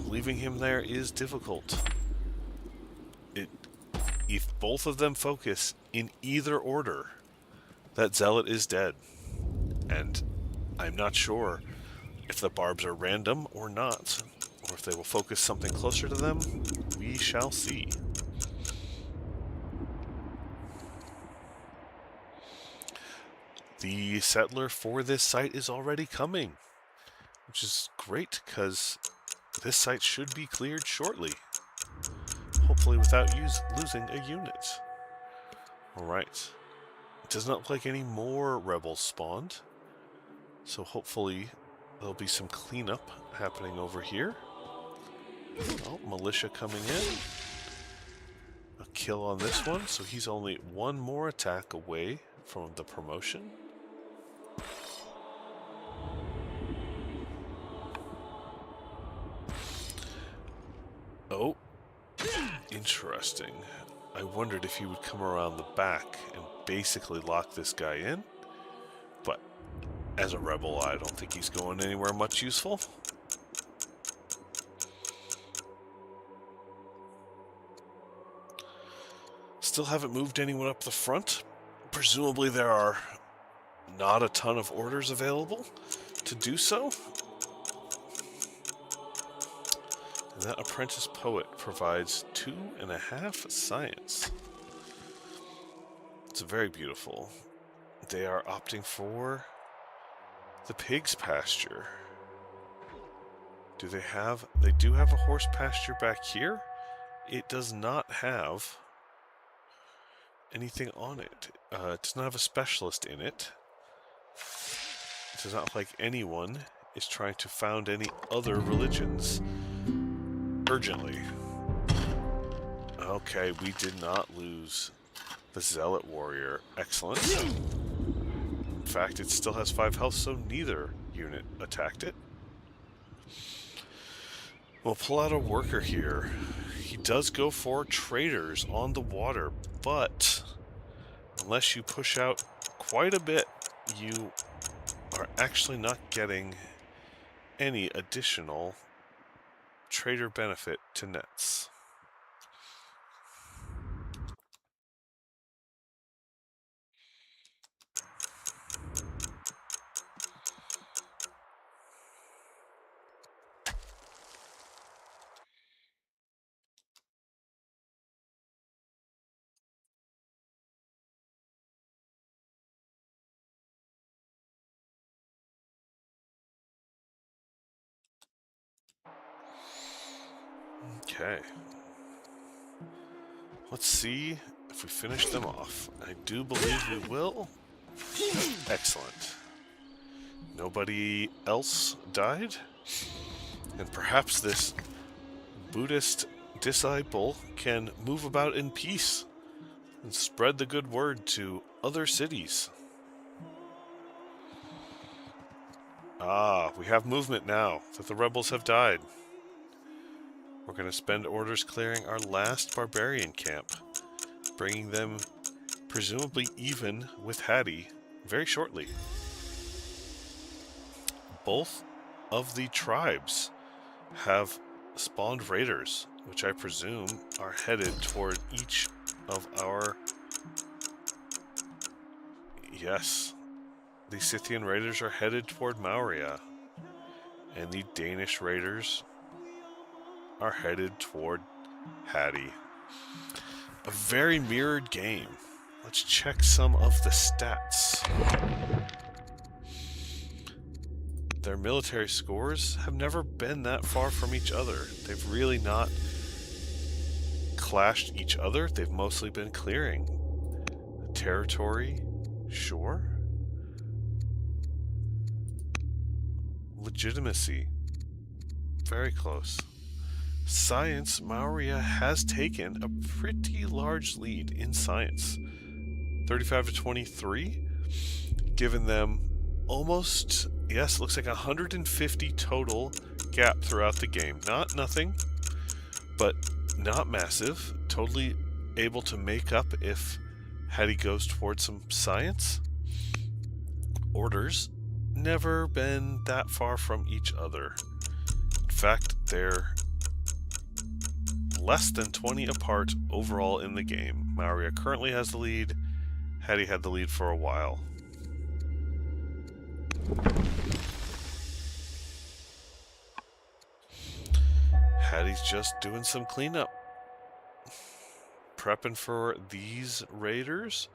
Leaving him there is difficult. If both of them focus in either order, that zealot is dead. And I'm not sure if the barbs are random or not, or if they will focus something closer to them. We shall see. The settler for this site is already coming, which is great because this site should be cleared shortly. Hopefully without losing a unit. Alright. It does not look like any more rebels spawned. So hopefully there'll be some cleanup happening over here. Oh, militia coming in. A kill on this one, so he's only one more attack away from the promotion. Oh, interesting. I wondered if he would come around the back and basically lock this guy in. But as a rebel, I don't think he's going anywhere much useful. Still haven't moved anyone up the front. Presumably there are not a ton of orders available to do so. And that apprentice poet provides 2.5 science. It's very beautiful. They are opting for the pig's pasture. They do have a horse pasture back here. It does not have anything on it. It does not have a specialist in it. It does not look like anyone is trying to found any other religions urgently. Okay, we did not lose the zealot warrior. Excellent. In fact, it still has 5 health, so neither unit attacked it. We'll pull out a worker here. He does go for traders on the water, but unless you push out quite a bit, you are actually not getting any additional trader benefit to nets. Okay. Let's see if we finish them off. I do believe we will. Excellent. Nobody else died? And perhaps this Buddhist disciple can move about in peace and spread the good word to other cities. Ah, we have movement now that the rebels have died. We're going to spend orders clearing our last barbarian camp, bringing them presumably even with Hattie very shortly. Both of the tribes have spawned raiders, which I presume are headed toward each of our... Yes, the Scythian raiders are headed toward Mauria, and the Danish raiders are headed toward Hattie. A very mirrored game. Let's check some of the stats. Their military scores have never been that far from each other. They've really not clashed each other. They've mostly been clearing territory. Sure. Legitimacy. Very close. Science, Mauria has taken a pretty large lead in science. 35 to 23, giving them almost, yes, looks like 150 total gap throughout the game. Not nothing, but not massive. Totally able to make up if Hattie goes towards some science. Orders, never been that far from each other. In fact, they're less than 20 apart overall in the game. Mauria currently has the lead. Hattie had the lead for a while. Hattie's just doing some cleanup. Prepping for these raiders.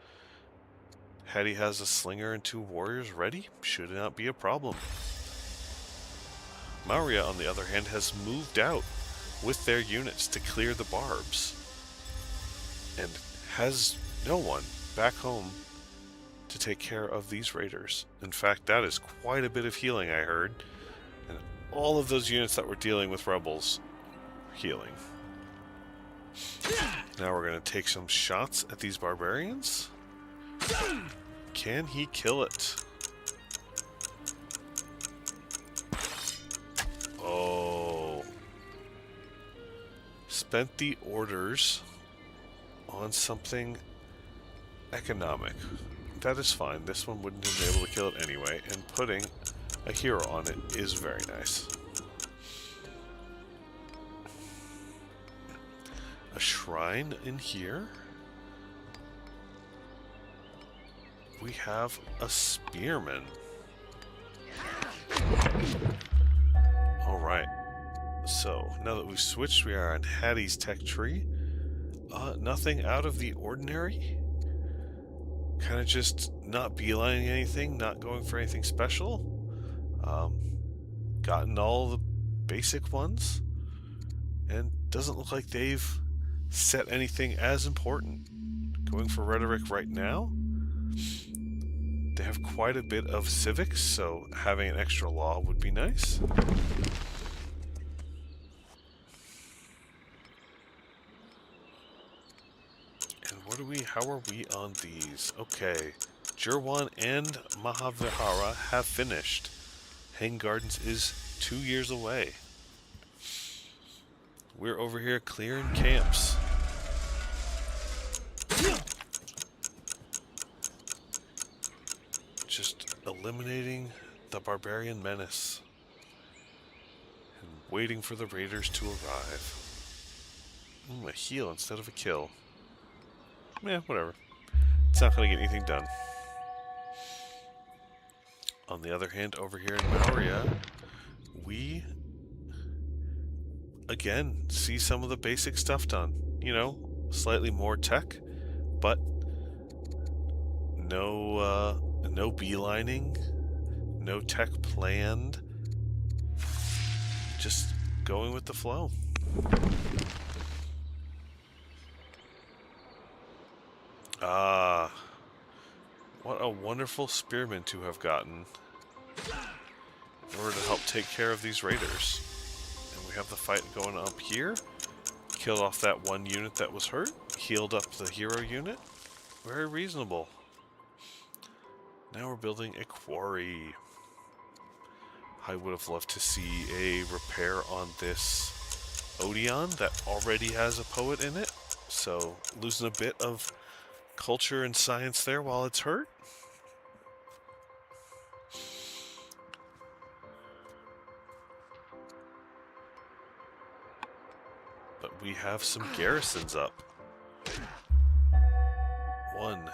Hattie has a slinger and 2 warriors ready. Should not be a problem. Mauria, on the other hand, has moved out with their units to clear the barbs. And has no one back home to take care of these raiders. In fact, that is quite a bit of healing, I heard. And all of those units that were dealing with rebels, healing. Now we're going to take some shots at these barbarians. Can he kill it? Oh. Spent the orders on something economic. That is fine. This one wouldn't have been able to kill it anyway, and putting a hero on it is very nice. A shrine in here. We have a spearman. Alright. So, now that we've switched, we are on Hattie's tech tree. Nothing out of the ordinary. Kind of just not beelining anything, not going for anything special. Gotten all the basic ones. And doesn't look like they've set anything as important. Going for rhetoric right now. They have quite a bit of civics, so having an extra law would be nice. And how are we on these? Okay, Jirwan and Mahavihara have finished. Hang Gardens is 2 years away. We're over here clearing camps. Just eliminating the barbarian menace and waiting for the raiders to arrive. A heal instead of a kill. Yeah, whatever. It's not going to get anything done. On the other hand, over here in Mauria, we again see some of the basic stuff done. You know, slightly more tech, but no beelining, no tech planned, just going with the flow. Ah, what a wonderful spearman to have gotten in order to help take care of these raiders. And we have the fight going up here. Killed off that one unit that was hurt. Healed up the hero unit. Very reasonable. Now we're building a quarry. I would have loved to see a repair on this Odeon that already has a poet in it. So losing a bit of culture and science there while it's hurt. But we have some garrisons up. 1,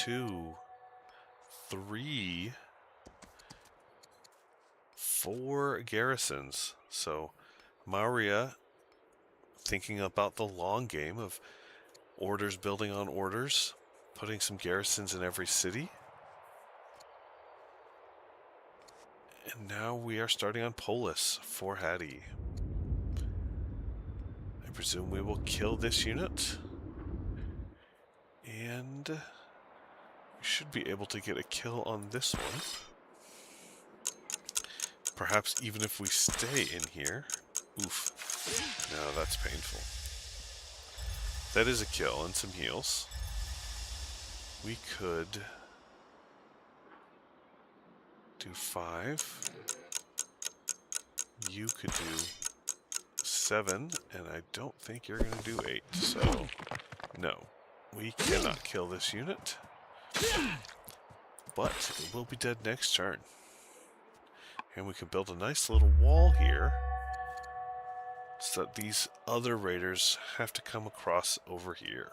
2, 3, 4 garrisons. So Maria, thinking about the long game of orders building on orders, putting some garrisons in every city. And now we are starting on Polis for Hattie. I presume we will kill this unit. And we should be able to get a kill on this one. Perhaps even if we stay in here. Oof. No, that's painful. That is a kill and some heals. We could do 5. You could do 7, and I don't think you're going to do 8. So, no. We cannot kill this unit. But it will be dead next turn. And we can build a nice little wall here so that these other raiders have to come across over here.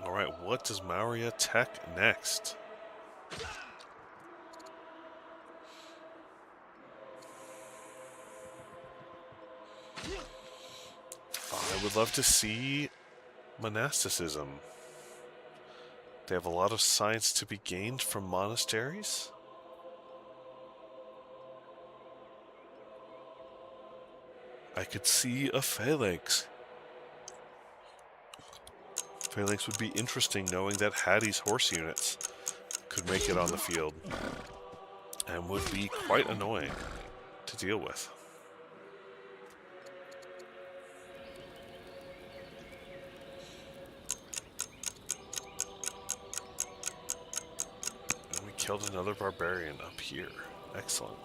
Alright, what does Maria tech next? I would love to see monasticism. They have a lot of science to be gained from monasteries. I could see a phalanx. Phalanx would be interesting knowing that Hattie's horse units could make it on the field. And would be quite annoying to deal with. And we killed another barbarian up here. Excellent.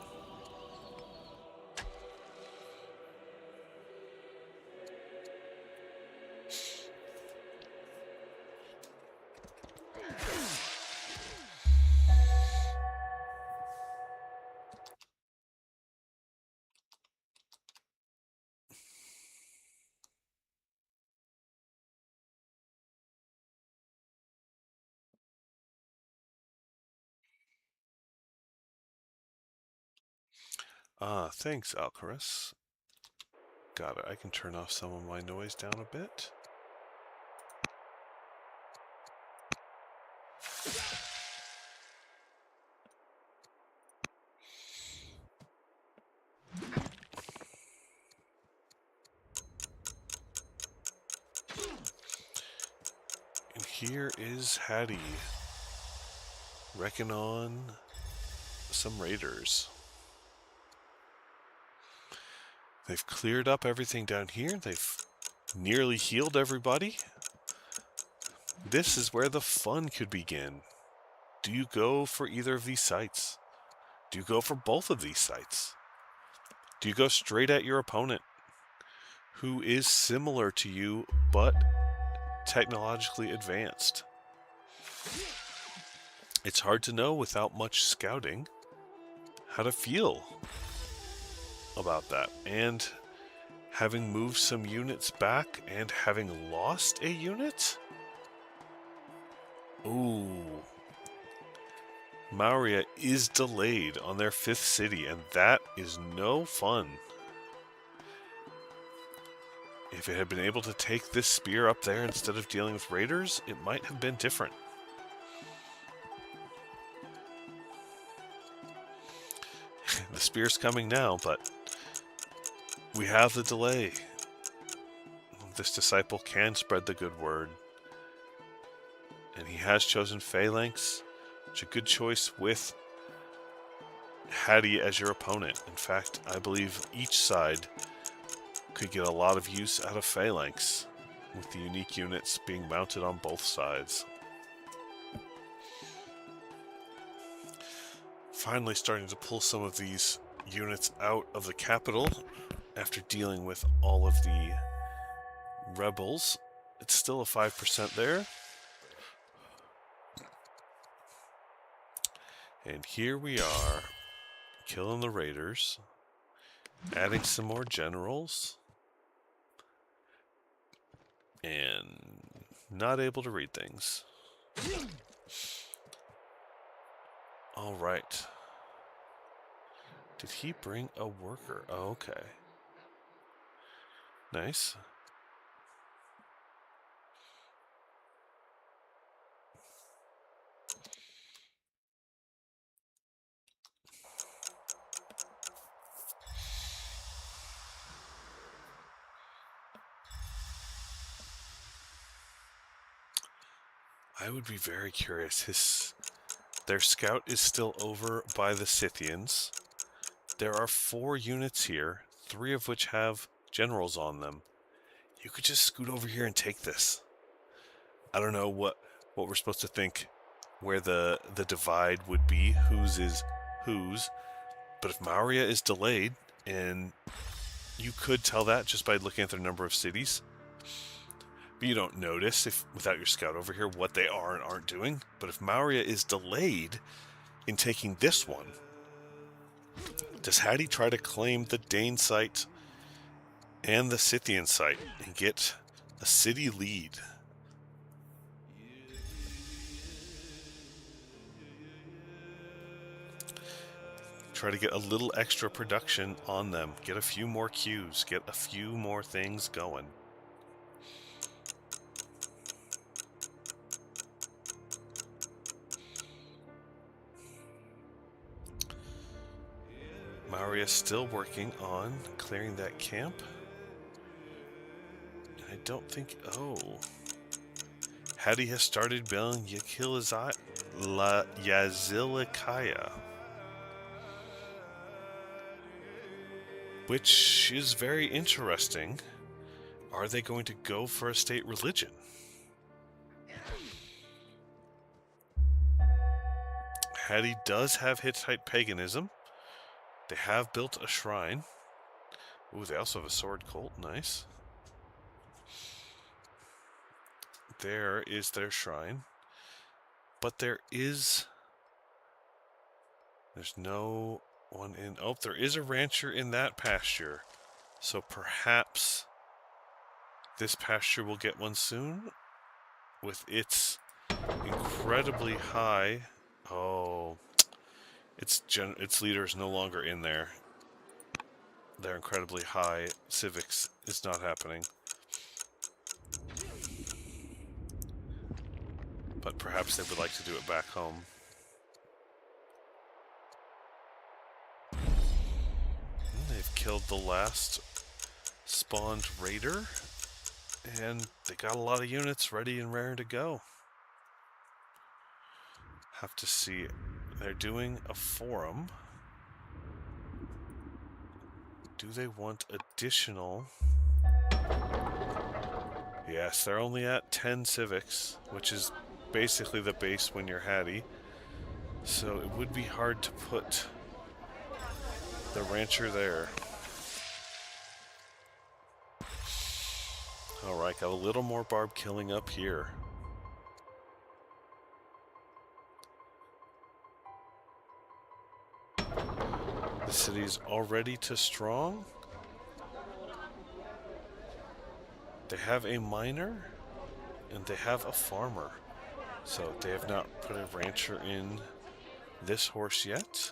Thanks, Alcaris. Got it. I can turn off some of my noise down a bit. And here is Hattie. Reckon on some raiders. They've cleared up everything down here. They've nearly healed everybody. This is where the fun could begin. Do you go for either of these sites? Do you go for both of these sites? Do you go straight at your opponent, who is similar to you, but technologically advanced? It's hard to know without much scouting how to feel about that. And having moved some units back and having lost a unit? Ooh. Maurya is delayed on their 5th city, and that is no fun. If it had been able to take this spear up there instead of dealing with raiders, it might have been different. The spear's coming now, but we have the delay. This disciple can spread the good word. And he has chosen Phalanx, which is a good choice with Hattie as your opponent. In fact, I believe each side could get a lot of use out of Phalanx, with the unique units being mounted on both sides. Finally starting to pull some of these units out of the capital after dealing with all of the rebels. It's still a 5% there. And here we are, killing the raiders, adding some more generals, and not able to read things. All right. Did he bring a worker? Oh, okay. Nice. I would be very curious. Their scout is still over by the Scythians. There are 4 units here, 3 of which have generals on them. You could just scoot over here and take this. I don't know what we're supposed to think where the divide would be, whose is whose. But if Mauria is delayed, and you could tell that just by looking at their number of cities. But you don't notice, if without your scout over here, what they are and aren't doing. But if Mauria is delayed in taking this one, does Hattie try to claim the Dane site and the Scythian site and get a city lead? Try to get a little extra production on them. Get a few more queues. Get a few more things going. Maria's still working on clearing that camp. I don't think... Oh. Hattie has started building Yazilikaya, which is very interesting. Are they going to go for a state religion? Hattie does have Hittite paganism. They have built a shrine. Ooh, they also have a sword cult. Nice. There is their shrine. But there's no one in... Oh, there is a rancher in that pasture. So perhaps this pasture will get one soon. With its incredibly high... Oh... Its leader is no longer in there. Their incredibly high civics is not happening. But perhaps they would like to do it back home. They've killed the last spawned raider, and they got a lot of units ready and raring to go. Have to see. They're doing a forum. Do they want additional? Yes, they're only at 10 civics, which is basically the base when you're Hattie. So it would be hard to put the rancher there. Alright, got a little more barb killing up here. The city's already too strong. They have a miner and they have a farmer. So they have not put a rancher in this horse yet.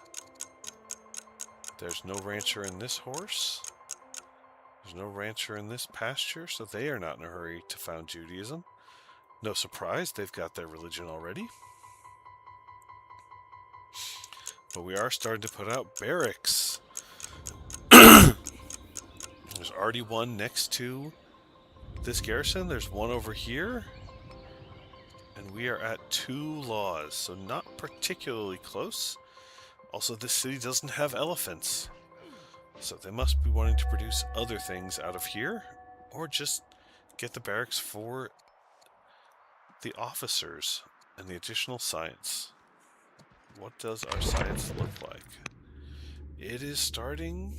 There's no rancher in this horse. There's no rancher in this pasture, so they are not in a hurry to found Judaism. No surprise, they've got their religion already. But we are starting to put out barracks. already one next to this garrison. There's one over here. And we are at 2 laws, so not particularly close. Also, this city doesn't have elephants. So they must be wanting to produce other things out of here, or just get the barracks for the officers and the additional science. What does our science look like? It is starting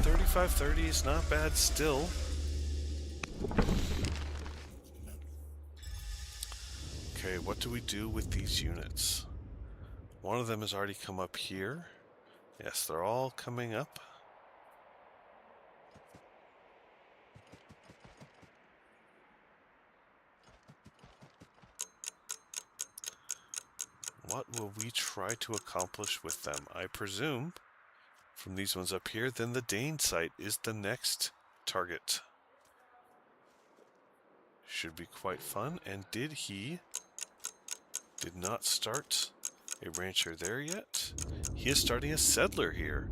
35-30 is not bad still. Okay, what do we do with these units? One of them has already come up here. Yes, they're all coming up. What will we try to accomplish with them? I presume, from these ones up here, then the Dane site is the next target. Should be quite fun. And did not start a rancher there yet? He is starting a settler here.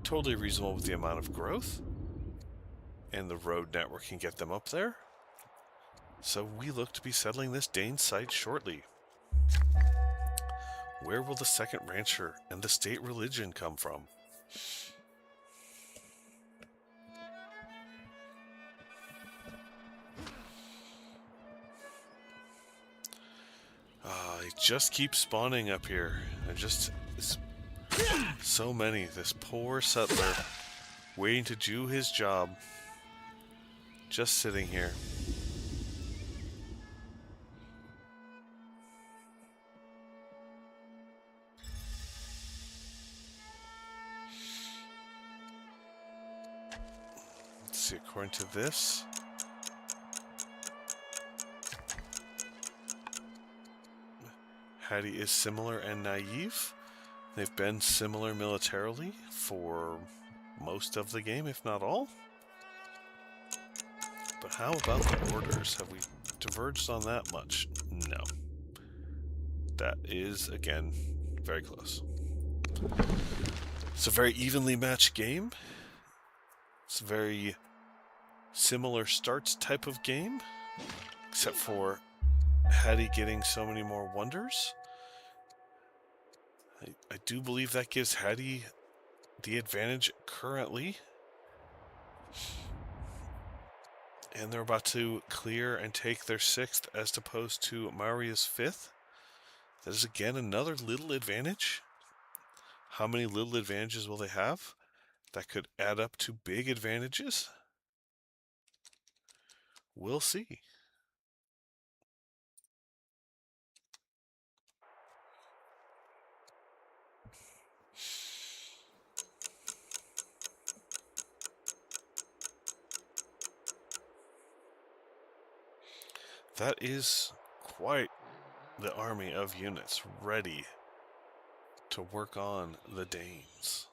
Totally reasonable with the amount of growth. And the road network can get them up there. So we look to be settling this Dane site shortly. Where will the second rancher and the state religion come from? They just keep spawning up here. So many. This poor settler waiting to do his job. Just sitting here. Let's see, according to this, Hattie is similar and naive. They've been similar militarily for most of the game, if not all. But how about the orders? Have we diverged on that much? No. That is, again, very close. It's a very evenly matched game. It's a very similar starts type of game, except for Hattie getting so many more wonders. I do believe that gives Hattie the advantage currently. And they're about to clear and take their 6th as opposed to Maria's 5th. That is again another little advantage. How many little advantages will they have? That could add up to big advantages. We'll see. That is quite the army of units ready to work on the Danes.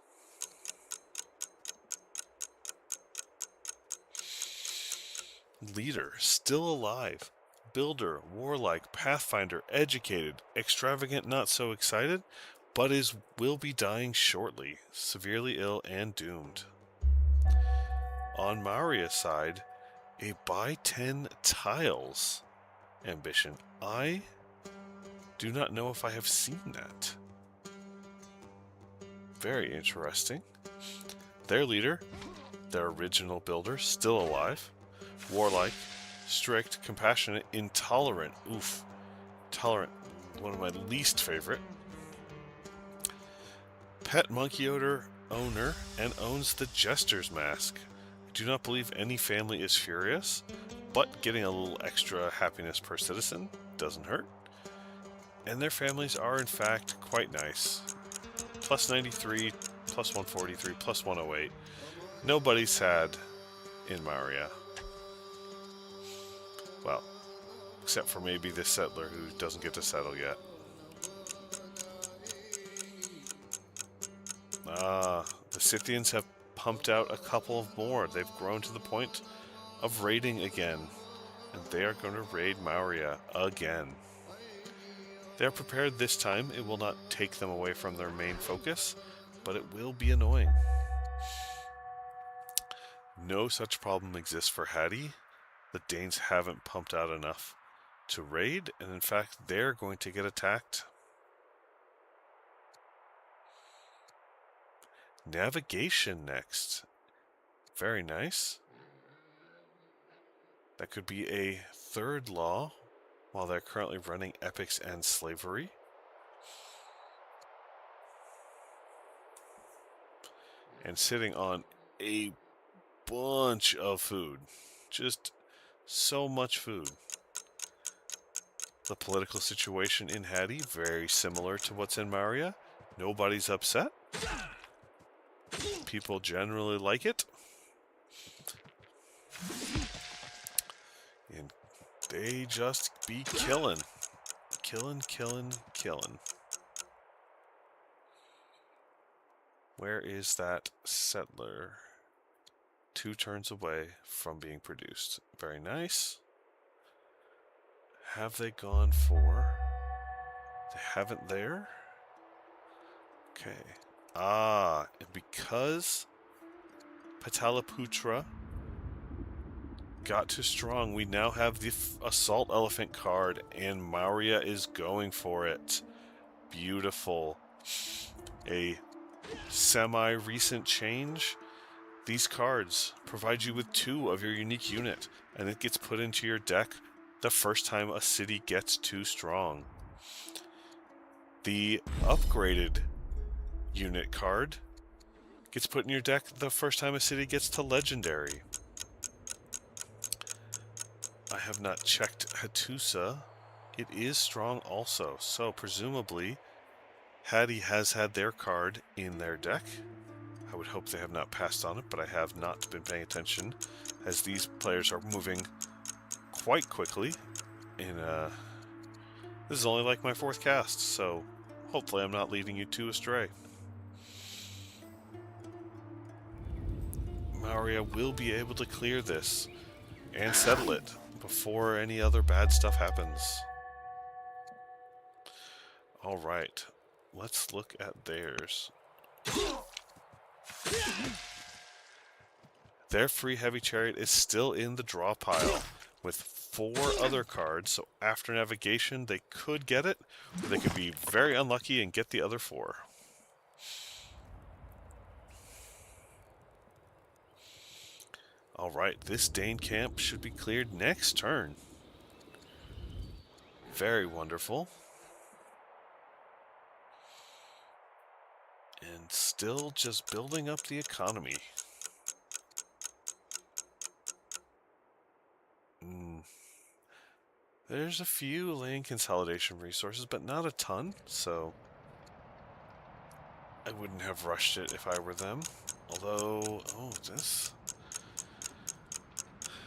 Leader, still alive. Builder, warlike, pathfinder, educated, extravagant, not so excited, but will be dying shortly, severely ill and doomed. On Maria's side, a buy 10 tiles ambition. I do not know if I have seen that. Very interesting. Their leader, their original builder, still alive. Warlike, strict, compassionate, intolerant. Oof. Tolerant, one of my least favorite. Pet monkey owner and owns the Jester's Mask. I do not believe any family is furious, but getting a little extra happiness per citizen doesn't hurt. And their families are in fact quite nice. Plus 93, plus 143, plus 108. Nobody's sad in Maria. Well, except for maybe this settler who doesn't get to settle yet. The Scythians have pumped out a couple of more. They've grown to the point of raiding again. And they are going to raid Mauria again. They are prepared this time. It will not take them away from their main focus, but it will be annoying. no such problem exists for Hattie. The Danes haven't pumped out enough to raid, and in fact, they're going to get attacked. Navigation next. Very nice. That could be a third law while they're currently running epics and slavery. And sitting on a bunch of food. Just so much food. The political situation in Hattie, very similar to what's in Maria. Nobody's upset. People generally like it. And they just be killing. Killing. Where is that settler? 2 turns away from being produced. Very nice. Have they gone for... They haven't there? Okay. Ah, and because Pataliputra got too strong, we now have the Assault Elephant card, and Maurya is going for it. Beautiful. A semi-recent change. These cards provide you with 2 of your unique unit, and it gets put into your deck the first time a city gets too strong. The upgraded unit card gets put in your deck the first time a city gets to legendary. I have not checked Hattusa. It is strong also, so presumably Hattie has had their card in their deck. I would hope they have not passed on it, but I have not been paying attention as these players are moving quite quickly. This is only like my 4th cast, so hopefully I'm not leading you too astray. Maurya will be able to clear this and settle it before any other bad stuff happens. Alright, let's look at theirs. Their free heavy chariot is still in the draw pile with 4 other cards, so after navigation they could get it, or they could be very unlucky and get the other 4. Alright, this Dane camp should be cleared next turn. Very wonderful. And still just building up the economy. There's a few land consolidation resources, but not a ton, so I wouldn't have rushed it if I were them. Although, this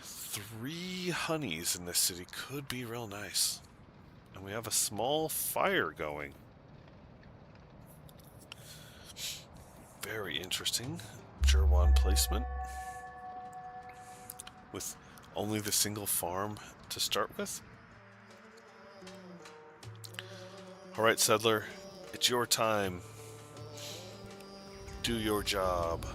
3 honeys in this city could be real nice. And we have a small fire going. Very interesting. Jerwan placement. With only the single farm to start with. Alright, settler, it's your time. Do your job.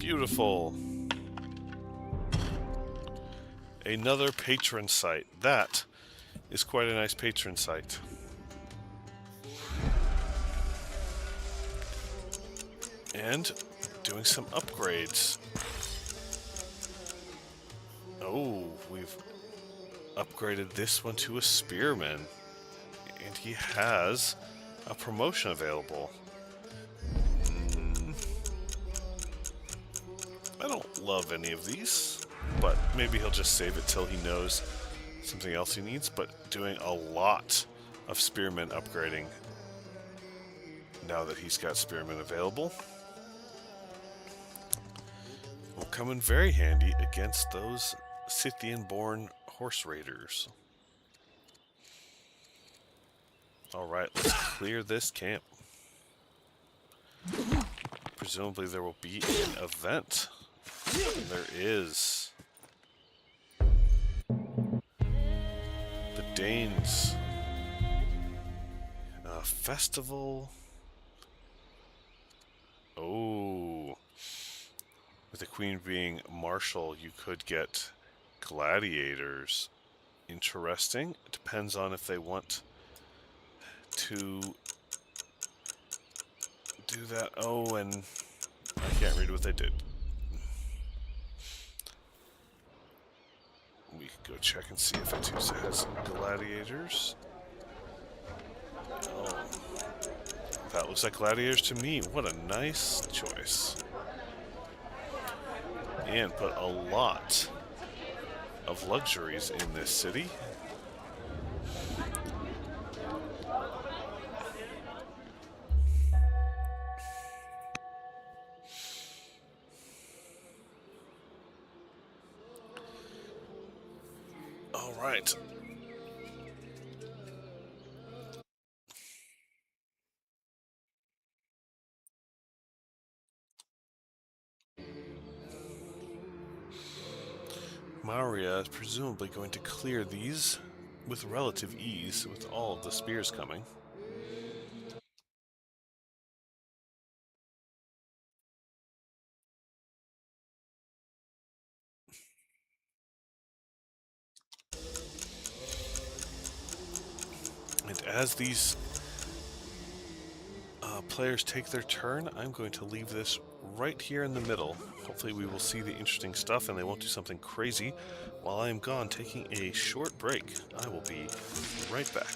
Beautiful. Another patron site. That is quite a nice patron site. And doing some upgrades. Oh, we've upgraded this one to a spearman. And he has a promotion available. I don't love any of these, but maybe he'll just save it till he knows something else he needs, but doing a lot of spearmen upgrading now that he's got spearmen available. Will come in very handy against those Scythian-born horse raiders. Alright, let's clear this camp. Presumably there will be an event. And there is. Danes. Festival. Oh. With the queen being martial, you could get gladiators. Interesting. It depends on if they want to do that. Oh, and I can't read what they did. We could go check and see if Atusa has gladiators. Oh, that looks like gladiators to me. What a nice choice. And put a lot of luxuries in this city. All right. Maria is presumably going to clear these with relative ease, with all of the spears coming. And as these players take their turn, I'm going to leave this right here in the middle. Hopefully we will see the interesting stuff and they won't do something crazy. While I am gone taking a short break, I will be right back.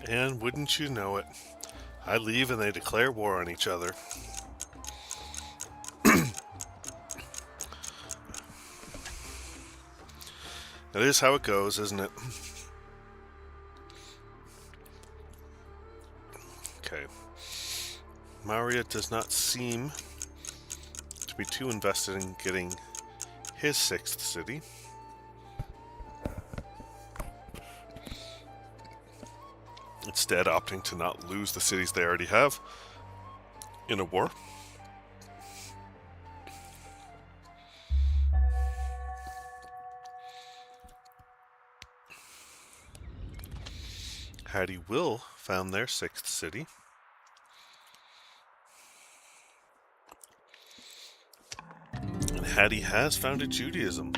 And wouldn't you know it, I leave and they declare war on each other. That is how it goes, isn't it? Okay. Maria does not seem to be too invested in getting his 6th city. Instead, opting to not lose the cities they already have in a war. Hattie will found their 6th city. And Hattie has founded Judaism.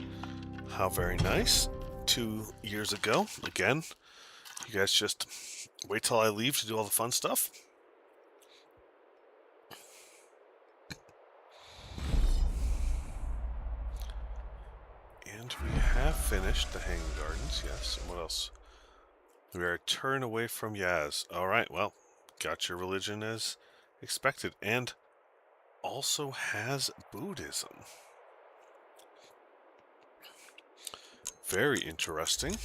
How very nice. 2 years ago. Again, you guys just wait till I leave to do all the fun stuff. And we have finished the Hanging Gardens, yes. And what else? We are a turn away from Yaz. Alright, well, got your religion as expected. And also has Buddhism. Very interesting.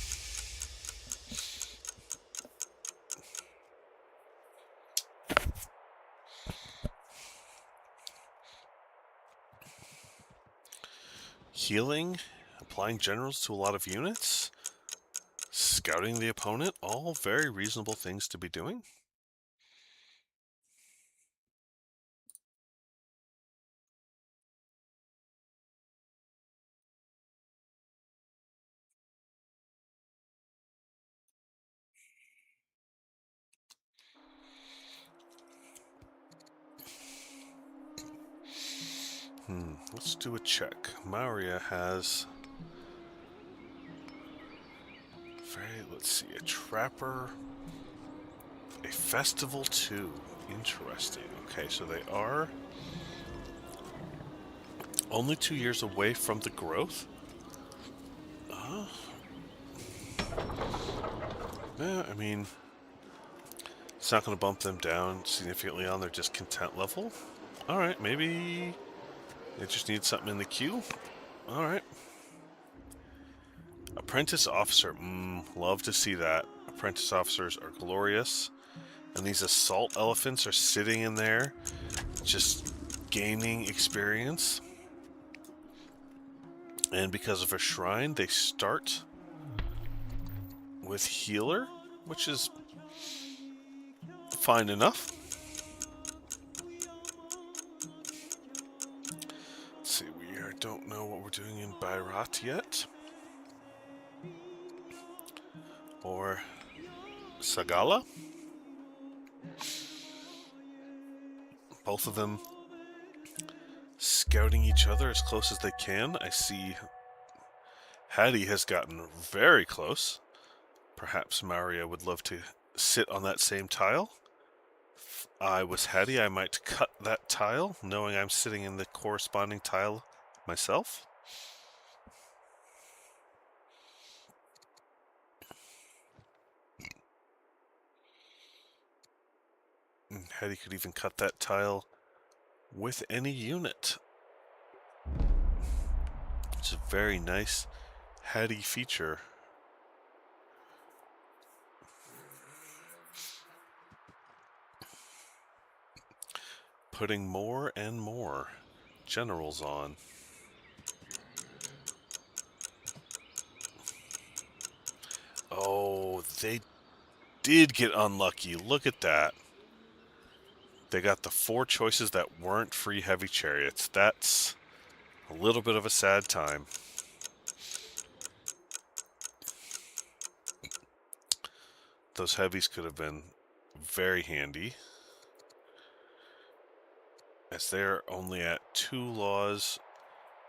Healing, applying generals to a lot of units, scouting the opponent, all very reasonable things to be doing. Let's do a check. Maria has let's see, a trapper, a festival too. Interesting. Okay, so they are only 2 years away from the growth. Yeah, I mean, it's not going to bump them down significantly on their discontent level. Alright, maybe they just need something in the queue. Alright. Apprentice officer. Love to see that. Apprentice officers are glorious. And these assault elephants are sitting in there, just gaining experience. And because of a shrine, they start with healer, which is fine enough. Let's see, we don't know what we're doing in Bairat yet. Or Sagala. Both of them scouting each other as close as they can. I see Hattie has gotten very close. Perhaps Maria would love to sit on that same tile. If I was Hattie, I might cut that tile, knowing I'm sitting in the corresponding tile myself. Hattie could even cut that tile with any unit. It's a very nice Hattie feature. Putting more and more generals on. Oh, they did get unlucky. Look at that. They got the 4 choices that weren't free heavy chariots. That's a little bit of a sad time. Those heavies could have been very handy, as they're only at 2 laws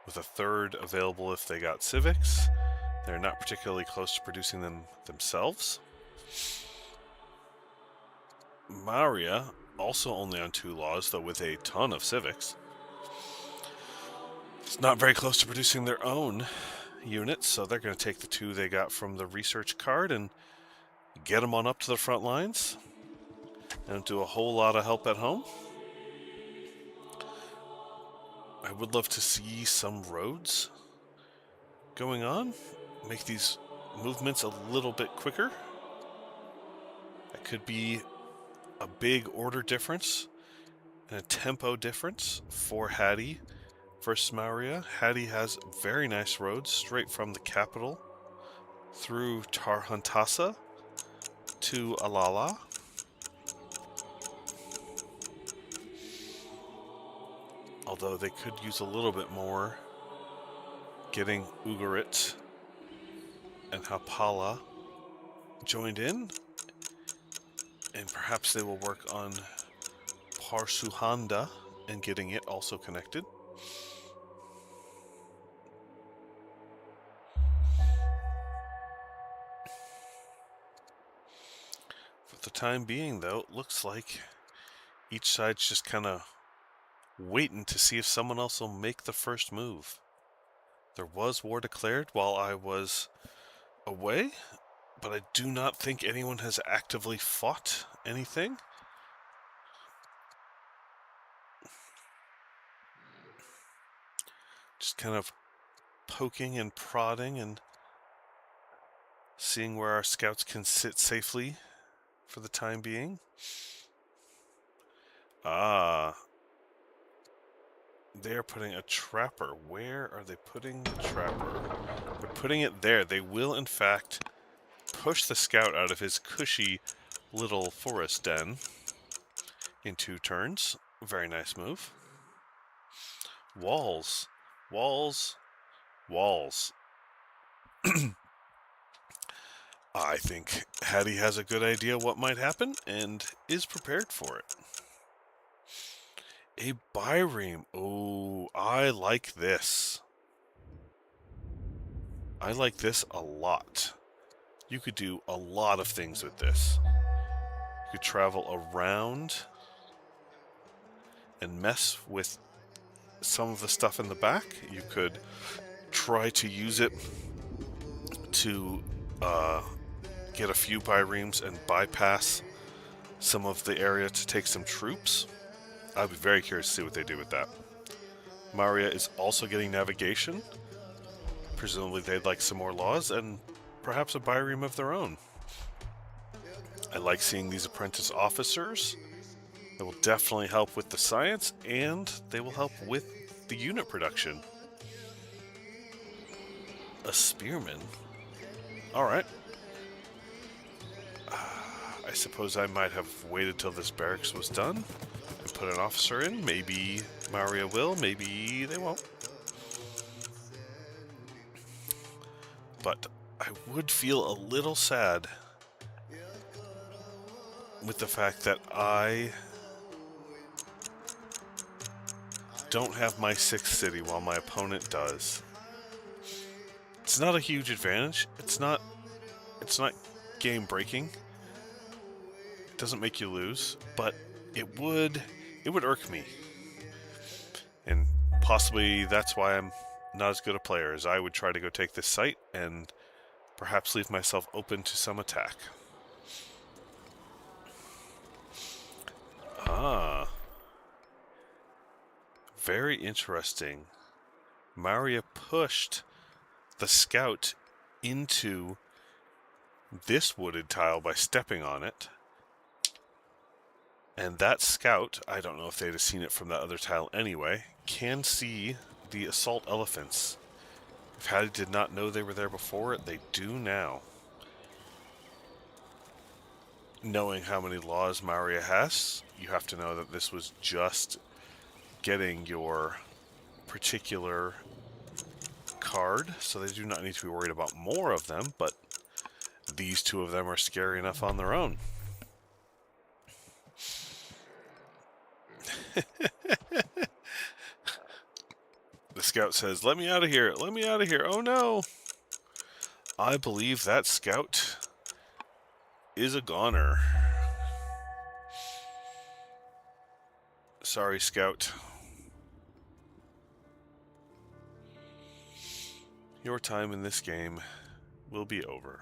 with a third available if they got civics. They're not particularly close to producing them themselves. Maria, also only on 2 laws, though with a ton of civics. It's not very close to producing their own units, so they're going to take the 2 they got from the research card and get them on up to the front lines and do a whole lot of help at home. I would love to see some roads going on. Make these movements a little bit quicker. That could be a big order difference and a tempo difference for Hattie versus Maria. Hattie has very nice roads straight from the capital through Tarhantasa to Alala. Although they could use a little bit more getting Ugarit and Hapala joined in. And perhaps they will work on Parsuhanda and getting it also connected. For the time being, though, it looks like each side's just kind of waiting to see if someone else will make the first move. There was war declared while I was away, but I do not think anyone has actively fought anything. Just kind of poking and prodding and seeing where our scouts can sit safely for the time being. Ah, they're putting a trapper. Where are they putting the trapper? They're putting it there. They will, in fact, push the scout out of his cushy little forest den in 2 turns. Very nice move. Walls. Walls. Walls. I think Hattie has a good idea what might happen and is prepared for it. A Byreme. Oh, I like this. I like this a lot. You could do a lot of things with this. You could travel around and mess with some of the stuff in the back. You could try to use it to get a few Byremes and bypass some of the area to take some troops. I'd be very curious to see what they do with that. Maria is also getting navigation. Presumably they'd like some more laws and perhaps a Byreme of their own. I like seeing these apprentice officers. They will definitely help with the science and they will help with the unit production. A spearman? Alright. I suppose I might have waited till this barracks was done and put an officer in. Maybe Maria will, maybe they won't. But I would feel a little sad with the fact that I don't have my 6th city while my opponent does. It's not a huge advantage. It's not game breaking. It doesn't make you lose, but it would irk me. And possibly that's why I'm not as good a player, as I would try to go take this site and perhaps leave myself open to some attack. Ah. Very interesting. Maria pushed the scout into this wooded tile by stepping on it. And that scout, I don't know if they'd have seen it from that other tile anyway, can see the assault elephants. If Hattie did not know they were there before, they do now. Knowing how many laws Maria has, you have to know that this was just getting your particular card, so they do not need to be worried about more of them, but these 2 of them are scary enough on their own. The scout says, "Let me out of here, let me out of here." Oh no! I believe that scout is a goner. Sorry, scout. Your time in this game will be over.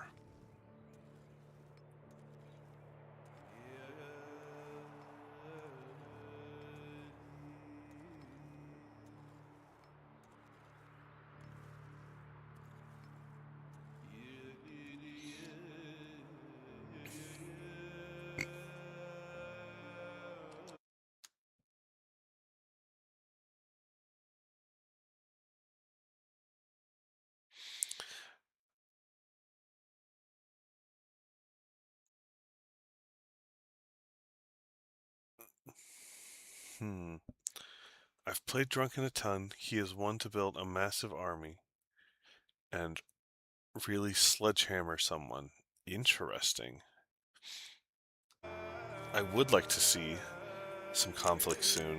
I've played Drunken a ton. He is one to build a massive army and really sledgehammer someone. Interesting. I would like to see some conflict soon.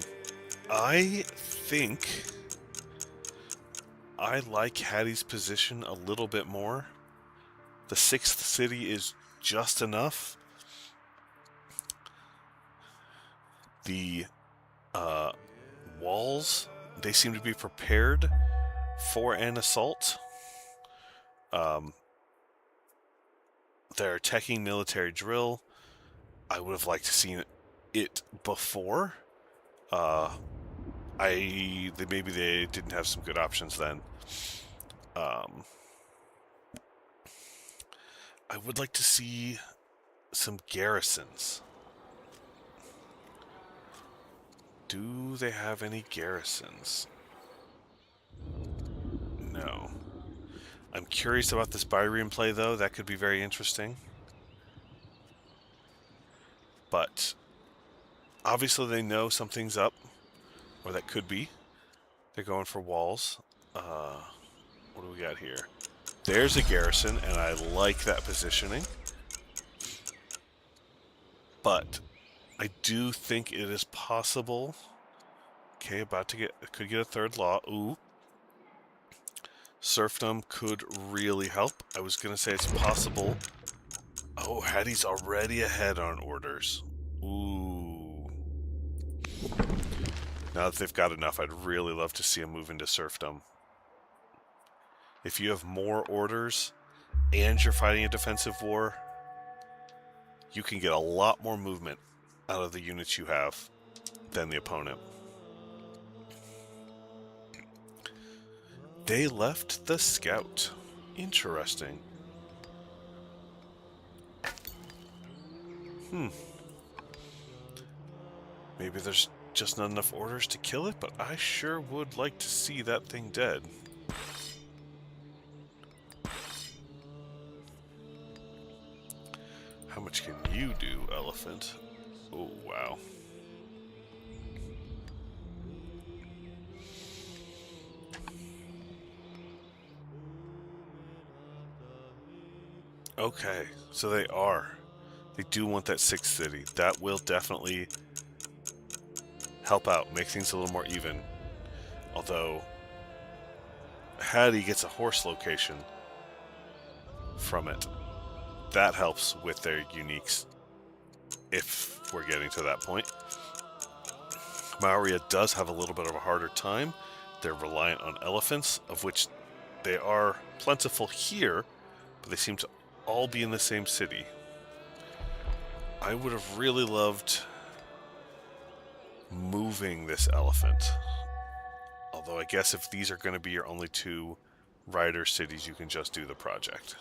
I think I like Hattie's position a little bit more. The 6th city is just enough. The walls, they seem to be prepared for an assault. Their attacking military drill, I would have liked to seen it before. Maybe they didn't have some good options then. I would like to see some garrisons. Do they have any garrisons? No. I'm curious about this Byrian play, though. That could be very interesting. But obviously they know something's up, or that could be. They're going for walls. What do we got here? There's a garrison, and I like that positioning. But I do think it is possible. Okay, could get a 3rd law. Ooh. Serfdom could really help. I was going to say it's possible. Oh, Hattie's already ahead on orders. Ooh. Now that they've got enough, I'd really love to see them move into serfdom. If you have more orders and you're fighting a defensive war, you can get a lot more movement out of the units you have than the opponent. They left the scout. Interesting. Maybe there's just not enough orders to kill it, but I sure would like to see that thing dead. How much can you do, elephant? Oh, wow. Okay, so they are. They do want that 6th city. That will definitely help out, make things a little more even. Although, Hattie gets a horse location from it. That helps with their uniques, if we're getting to that point. Maurya does have a little bit of a harder time. They're reliant on elephants, of which they are plentiful here, but they seem to all be in the same city. I would have really loved moving this elephant. Although I guess if these are going to be your only 2 rider cities, you can just do the project.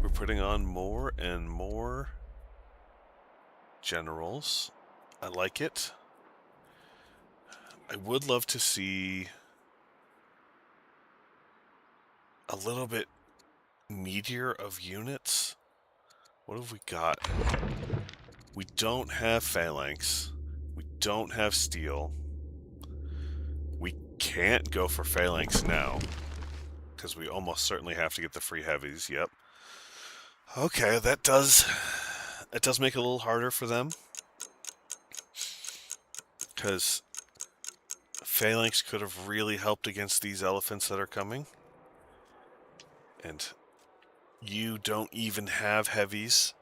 We're putting on more and more generals. I like it. I would love to see a little bit meatier of units. What have we got? We don't have phalanx. We don't have steel. We can't go for phalanx now, because we almost certainly have to get the free heavies. Yep. Okay, that does make it a little harder for them, because phalanx could have really helped against these elephants that are coming. And you don't even have heavies.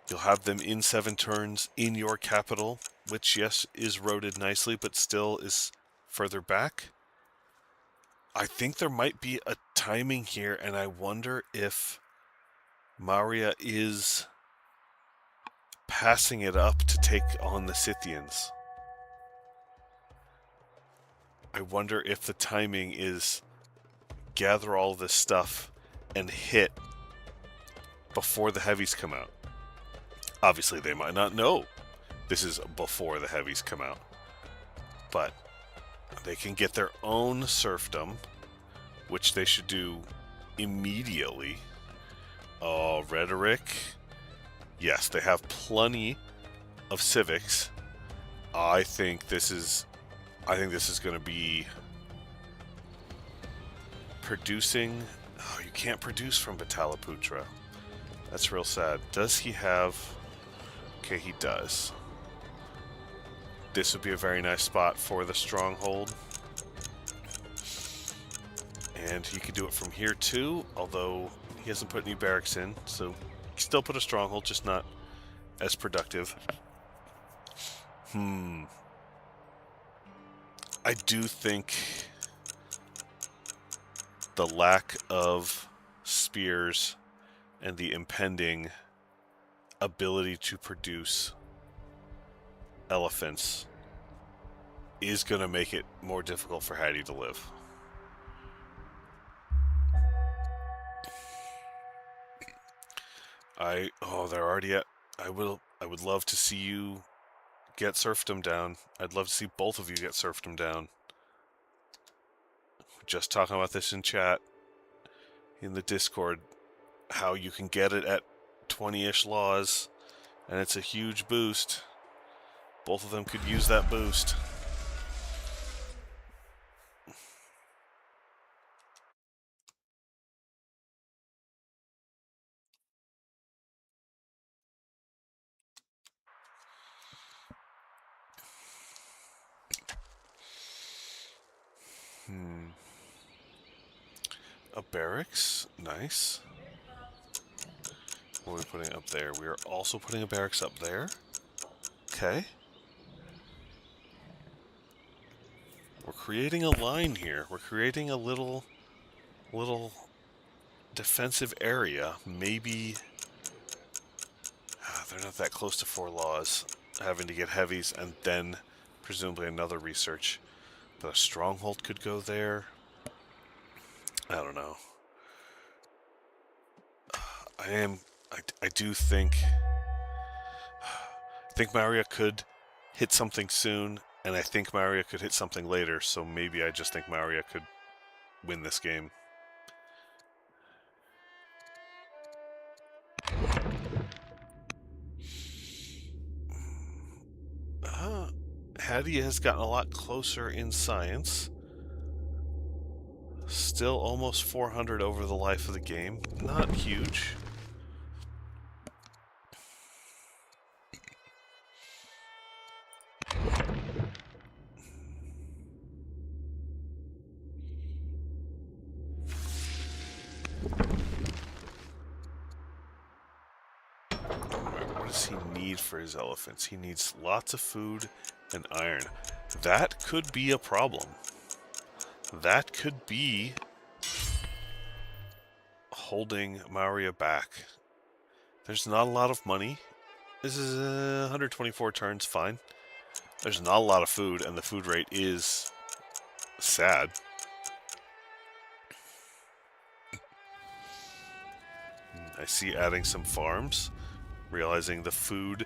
You'll have them in 7 turns in your capital, which, yes, is roaded nicely, but still is further back. I think there might be a timing here, and I wonder if Maurya is passing it up to take on the Scythians. I wonder if the timing is gather all this stuff and hit before the heavies come out. Obviously, they might not know this is before the heavies come out, but they can get their own serfdom, which they should do immediately. Oh, rhetoric. Yes, they have plenty of civics. I think this is going to be producing. Oh, you can't produce from Vitaliputra. That's real sad. Does he have... Okay, he does. This would be a very nice spot for the stronghold. And he could do it from here too, although he hasn't put any barracks in, so he can still put a stronghold, just not as productive. I do think the lack of spears and the impending ability to produce elephants is going to make it more difficult for Hattie to live. They're already at... I would love to see you get serfdom down. I'd love to see both of you get serfdom down. Just talking about this in chat, in the Discord, how you can get it at 20-ish laws, and it's a huge boost. Both of them could use that boost. A barracks? Nice. What are we putting up there? We are also putting a barracks up there. Okay. We're creating a line here. We're creating a little defensive area. Maybe... they're not that close to 4 laws. Having to get heavies and then presumably another research. But a stronghold could go there. I don't know. I do think Maria could hit something soon, and I think Maria could hit something later, so maybe I just think Maria could win this game. Hattie has gotten a lot closer in science. Still almost 400 over the life of the game. Not huge. What does he need for his elephants? He needs lots of food and iron. That could be a problem. That could be holding Maria back. There's not a lot of money. This is 124 turns, fine. There's not a lot of food, and the food rate is sad. I see adding some farms, realizing the food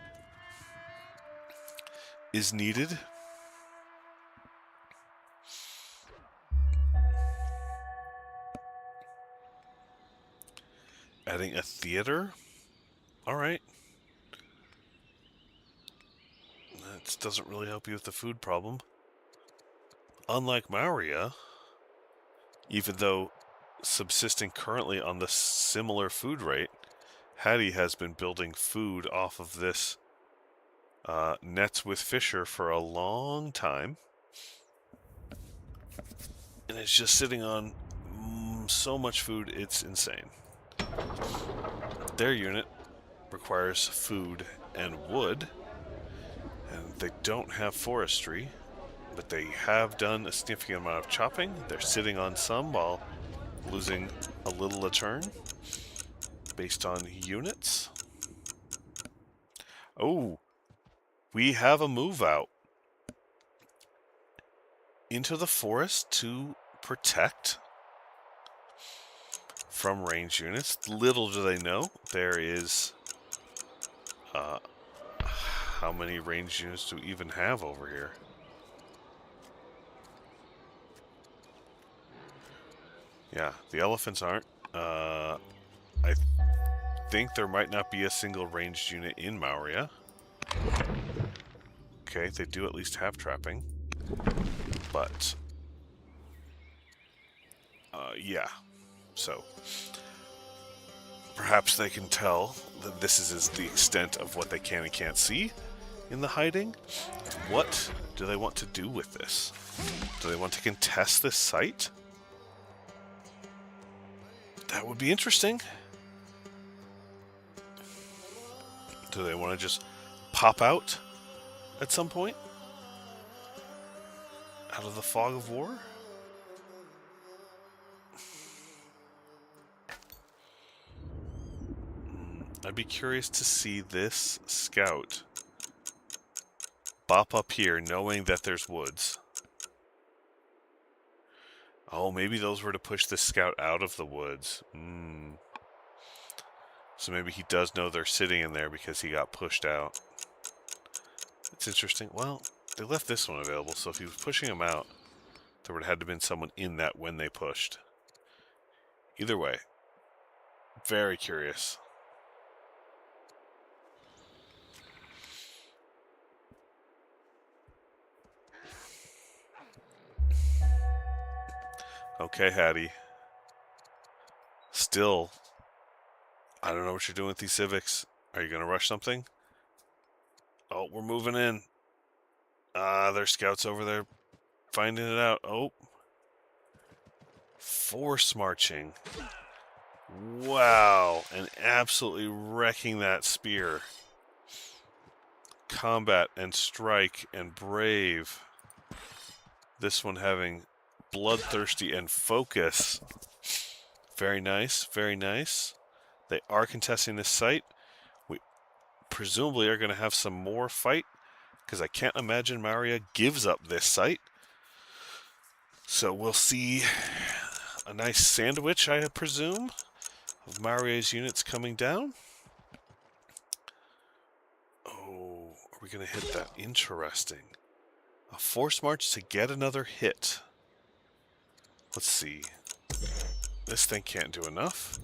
is needed. Adding a theater? Alright. That doesn't really help you with the food problem. Unlike Maria, even though subsisting currently on the similar food rate, Hattie has been building food off of this nets with Fisher for a long time. And it's just sitting on so much food, it's insane. Their unit requires food and wood, and they don't have forestry, but they have done a significant amount of chopping. They're sitting on some while losing a little a turn based on units. Oh, we have a move out into the forest to protect from range units. Little do they know, there is how many range units do we even have over here? Yeah, the elephants aren't. I think there might not be a single ranged unit in Mauria. Okay, they do at least have trapping. But, yeah. So, perhaps they can tell that this is the extent of what they can and can't see in the hiding. What do they want to do with this? Do they want to contest this site? That would be interesting. Do they want to just pop out at some point? Out of the fog of war? I'd be curious to see this scout bop up here knowing that there's woods. Oh, maybe those were to push this scout out of the woods. So maybe he does know they're sitting in there because he got pushed out. It's interesting. Well, they left this one available, so if he was pushing him out, there would have had to have been someone in that when they pushed. Either way, very curious. Okay, Hattie. Still, I don't know what you're doing with these civics. Are you going to rush something? Oh, we're moving in. There's scouts over there finding it out. Oh. Force marching. Wow. And absolutely wrecking that spear. Combat and strike and brave. This one having bloodthirsty and focus. Very nice, very nice. They are contesting this site. We presumably are going to have some more fight, because I can't imagine Mauria gives up this site. So we'll see a nice sandwich, I presume, of Mauria's units coming down. Oh, are we going to hit that? Interesting. A force march to get another hit. Let's see. This thing can't do enough.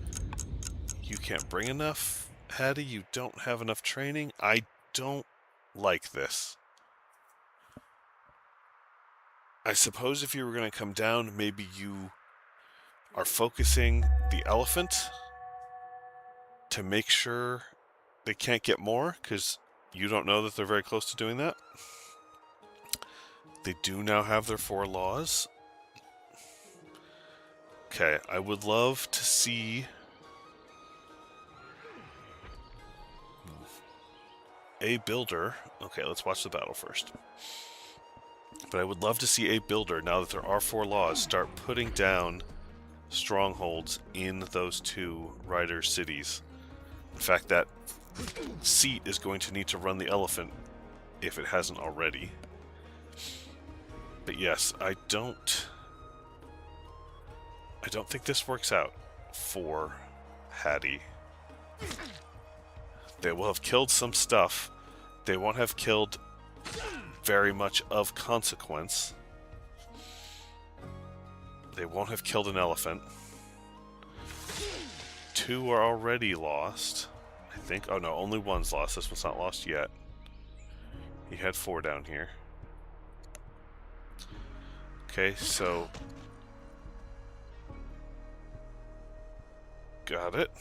You can't bring enough. Hattie, you don't have enough training. I don't like this. I suppose if you were going to come down, maybe you are focusing the elephant to make sure they can't get more, because you don't know that they're very close to doing that. They do now have their 4 laws. Okay, I would love to see a builder. Okay, let's watch the battle first. But I would love to see a builder, now that there are 4 laws, start putting down strongholds in those 2 rider cities. In fact, that seat is going to need to run the elephant if it hasn't already. But yes, I don't think this works out for Hattie. They will have killed some stuff. They won't have killed very much of consequence. They won't have killed an elephant. 2 are already lost, I think. Oh no, only 1's lost. This one's not lost yet. He had 4 down here. Okay, so got it.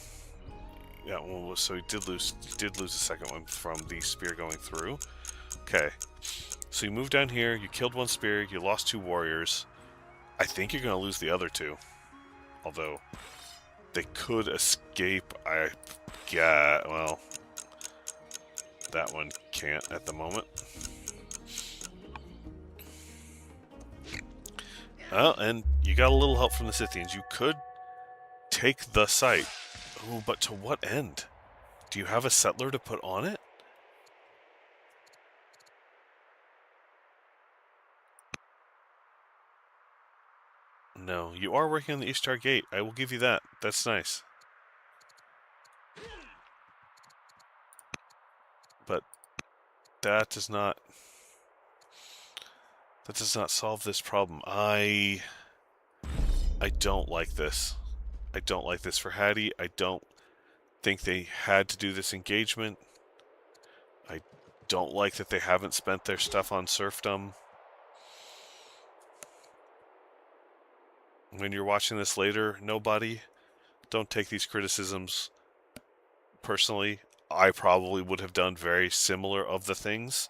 Yeah, well, so he did lose a second one from the spear going through. Okay, so you moved down here. You killed 1 spear. You lost 2 warriors. I think you're going to lose the other 2. Although they could escape. Well, that one can't at the moment. Well, and you got a little help from the Scythians. You could take the site. Ooh, but to what end? Do you have a settler to put on it? No, you are working on the Ishtar Gate. I will give you that. That's nice. But that does not solve this problem. I don't like this. I don't like this for Hattie. I don't think they had to do this engagement. I don't like that they haven't spent their stuff on serfdom. When you're watching this later, nobody, don't take these criticisms personally. I probably would have done very similar of the things.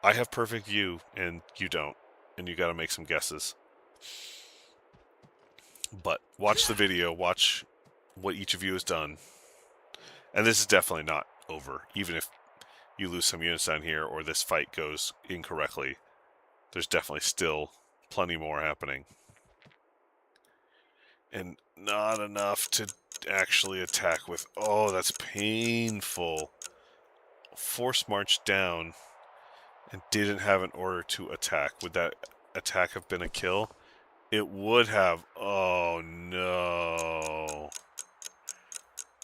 I have perfect view, and you don't. And you gotta make some guesses. But watch the video, watch what each of you has done. And this is definitely not over. Even if you lose some units down here or this fight goes incorrectly, there's definitely still plenty more happening. And not enough to actually attack with. Oh, that's painful. Force march down and didn't have an order to attack. Would that attack have been a kill? It would have. Oh, no.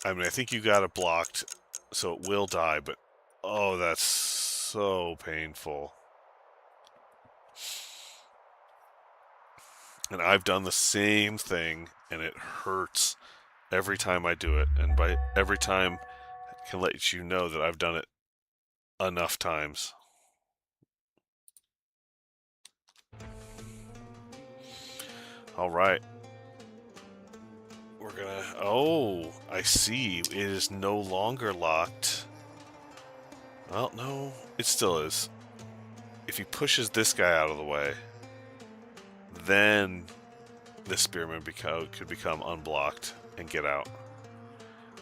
I mean, I think you got it blocked, so it will die, but oh, that's so painful. And I've done the same thing, and it hurts every time I do it. And by every time, I can let you know that I've done it enough times. All right. We're gonna... Oh, I see. It is no longer locked. Well, no, it still is. If he pushes this guy out of the way, then this spearman could become unblocked and get out,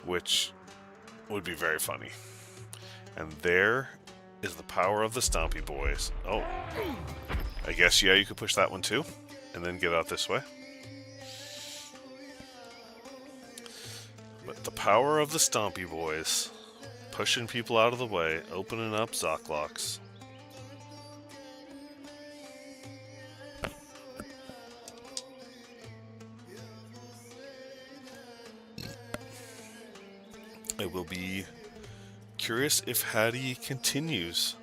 which would be very funny. And there is the power of the Stompy Boys. Oh, I guess, yeah, you could push that one too, and then get out this way. But the power of the Stompy Boys, pushing people out of the way, opening up Zoklocks. I will be curious if Hattie continues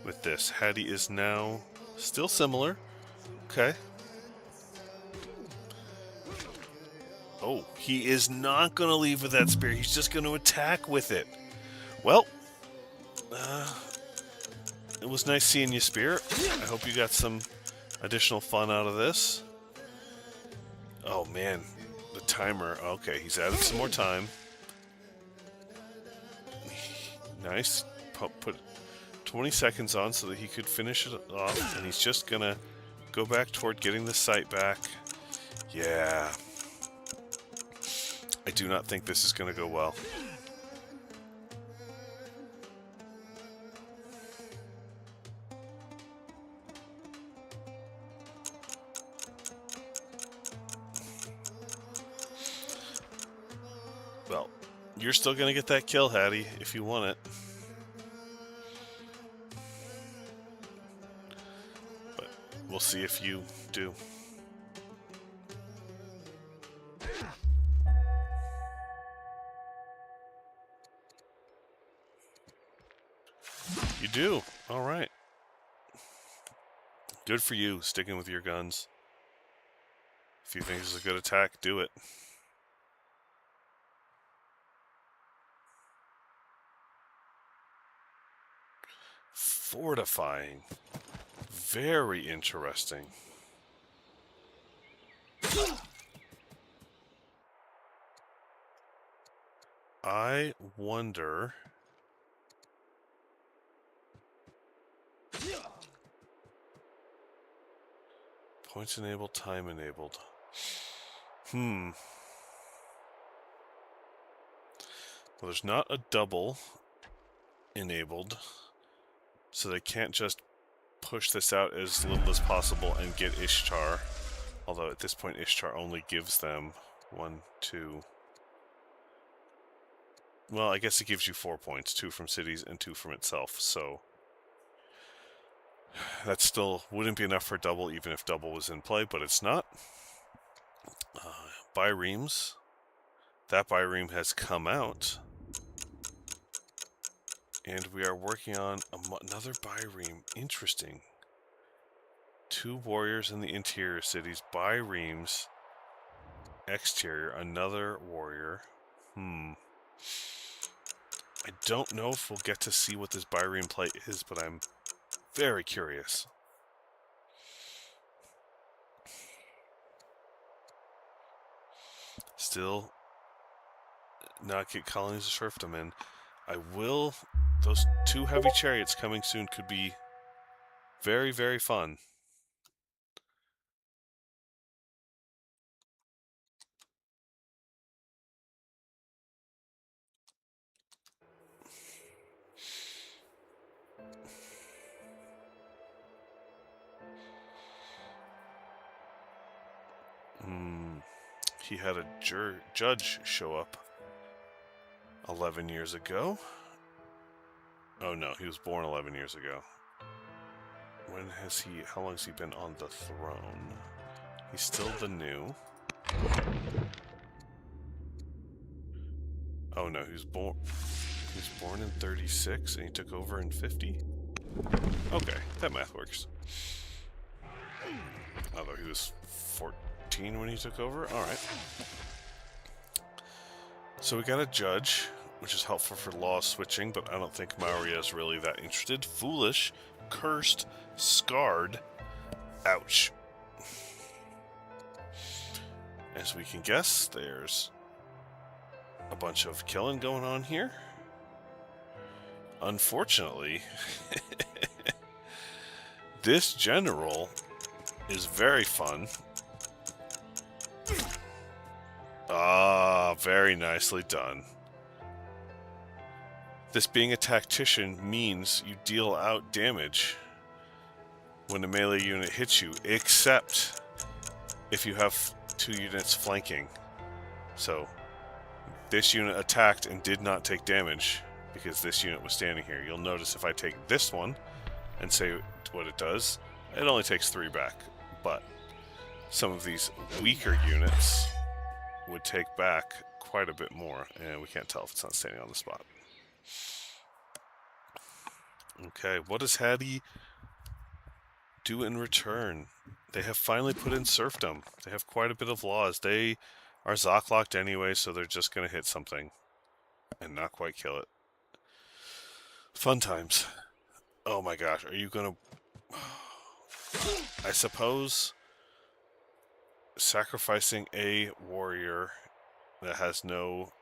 with this. Hattie is now still similar. Okay. Oh, he is not going to leave with that spear. He's just going to attack with it. Well, it was nice seeing you, Spear. I hope you got some additional fun out of this. Oh, man. The timer. Okay, he's added some more time. Nice. Put 20 seconds on so that he could finish it off. And he's just going to go back toward getting the sight back. Yeah. I do not think this is going to go well. Well, you're still going to get that kill, Hattie, if you want it. But we'll see if you do. You do. All right. Good for you, sticking with your guns. If you think this is a good attack, do it. Fortifying. Very interesting. I wonder... Points enabled, time enabled. Well, there's not a double enabled, so they can't just push this out as little as possible and get Ishtar. Although at this point Ishtar only gives them 1, 2... Well, I guess it gives you 4 points, 2 from cities and 2 from itself, so... That still wouldn't be enough for double, even if double was in play, but it's not. Biremes. That bireme has come out. And we are working on another bireme. Interesting. 2 warriors in the interior cities. Biremes. Exterior, another warrior. I don't know if we'll get to see what this Byrene plate is, but I'm very curious. Still not get colonies of serfdom in. I will... Those 2 heavy chariots coming soon could be very, very fun. He had a judge show up 11 years ago. Oh no, he was born 11 years ago. How long has he been on the throne? He's still the new. Oh no, he was born in 36 and he took over in 50? Okay, that math works. Although he was 14 when he took over? Alright. So we got a judge, which is helpful for law switching, but I don't think Maurya is really that interested. Foolish, cursed, scarred. Ouch. As we can guess, there's a bunch of killing going on here. Unfortunately, this general is very fun. Ah, very nicely done. This being a tactician means you deal out damage when a melee unit hits you, except if you have 2 units flanking. So, this unit attacked and did not take damage because this unit was standing here. You'll notice if I take this one and say what it does, it only takes 3 back. But some of these weaker units would take back quite a bit more, and we can't tell if it's not standing on the spot. Okay, what does Hattie do in return? They have finally put in serfdom. They have quite a bit of laws. They are Zoc-locked anyway, so they're just going to hit something and not quite kill it. Fun times. Oh my gosh, are you going to... I suppose sacrificing a warrior that has no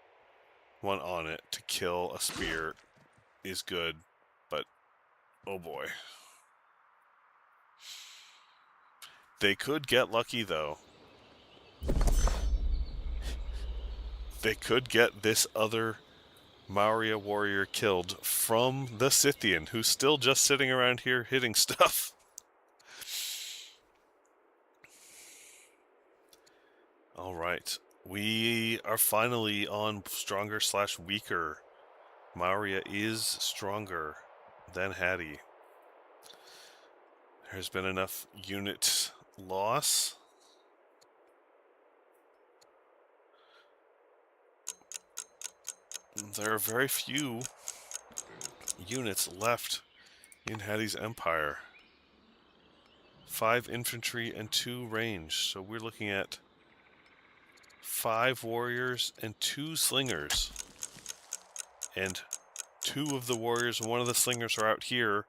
one on it to kill a spear is good, but oh boy. They could get lucky though. They could get this other Maurya warrior killed from the Scythian, who's still just sitting around here hitting stuff. Alright, we are finally on stronger/weaker. Maurya is stronger than Hattie. There's been enough unit loss. There are very few units left in Hattie's empire. 5 infantry and 2 range, so we're looking at 5 warriors and 2 slingers. And 2 of the warriors and 1 of the slingers are out here,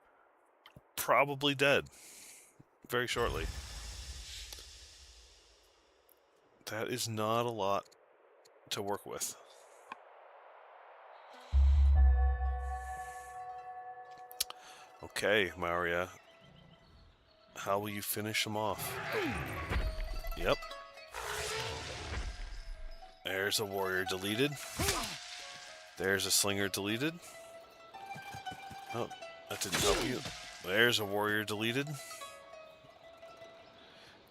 probably dead very shortly. That is not a lot to work with. Okay, Maurya. How will you finish them off? Yep. There's a warrior deleted. There's a slinger deleted. Oh, that didn't help you. There's a warrior deleted.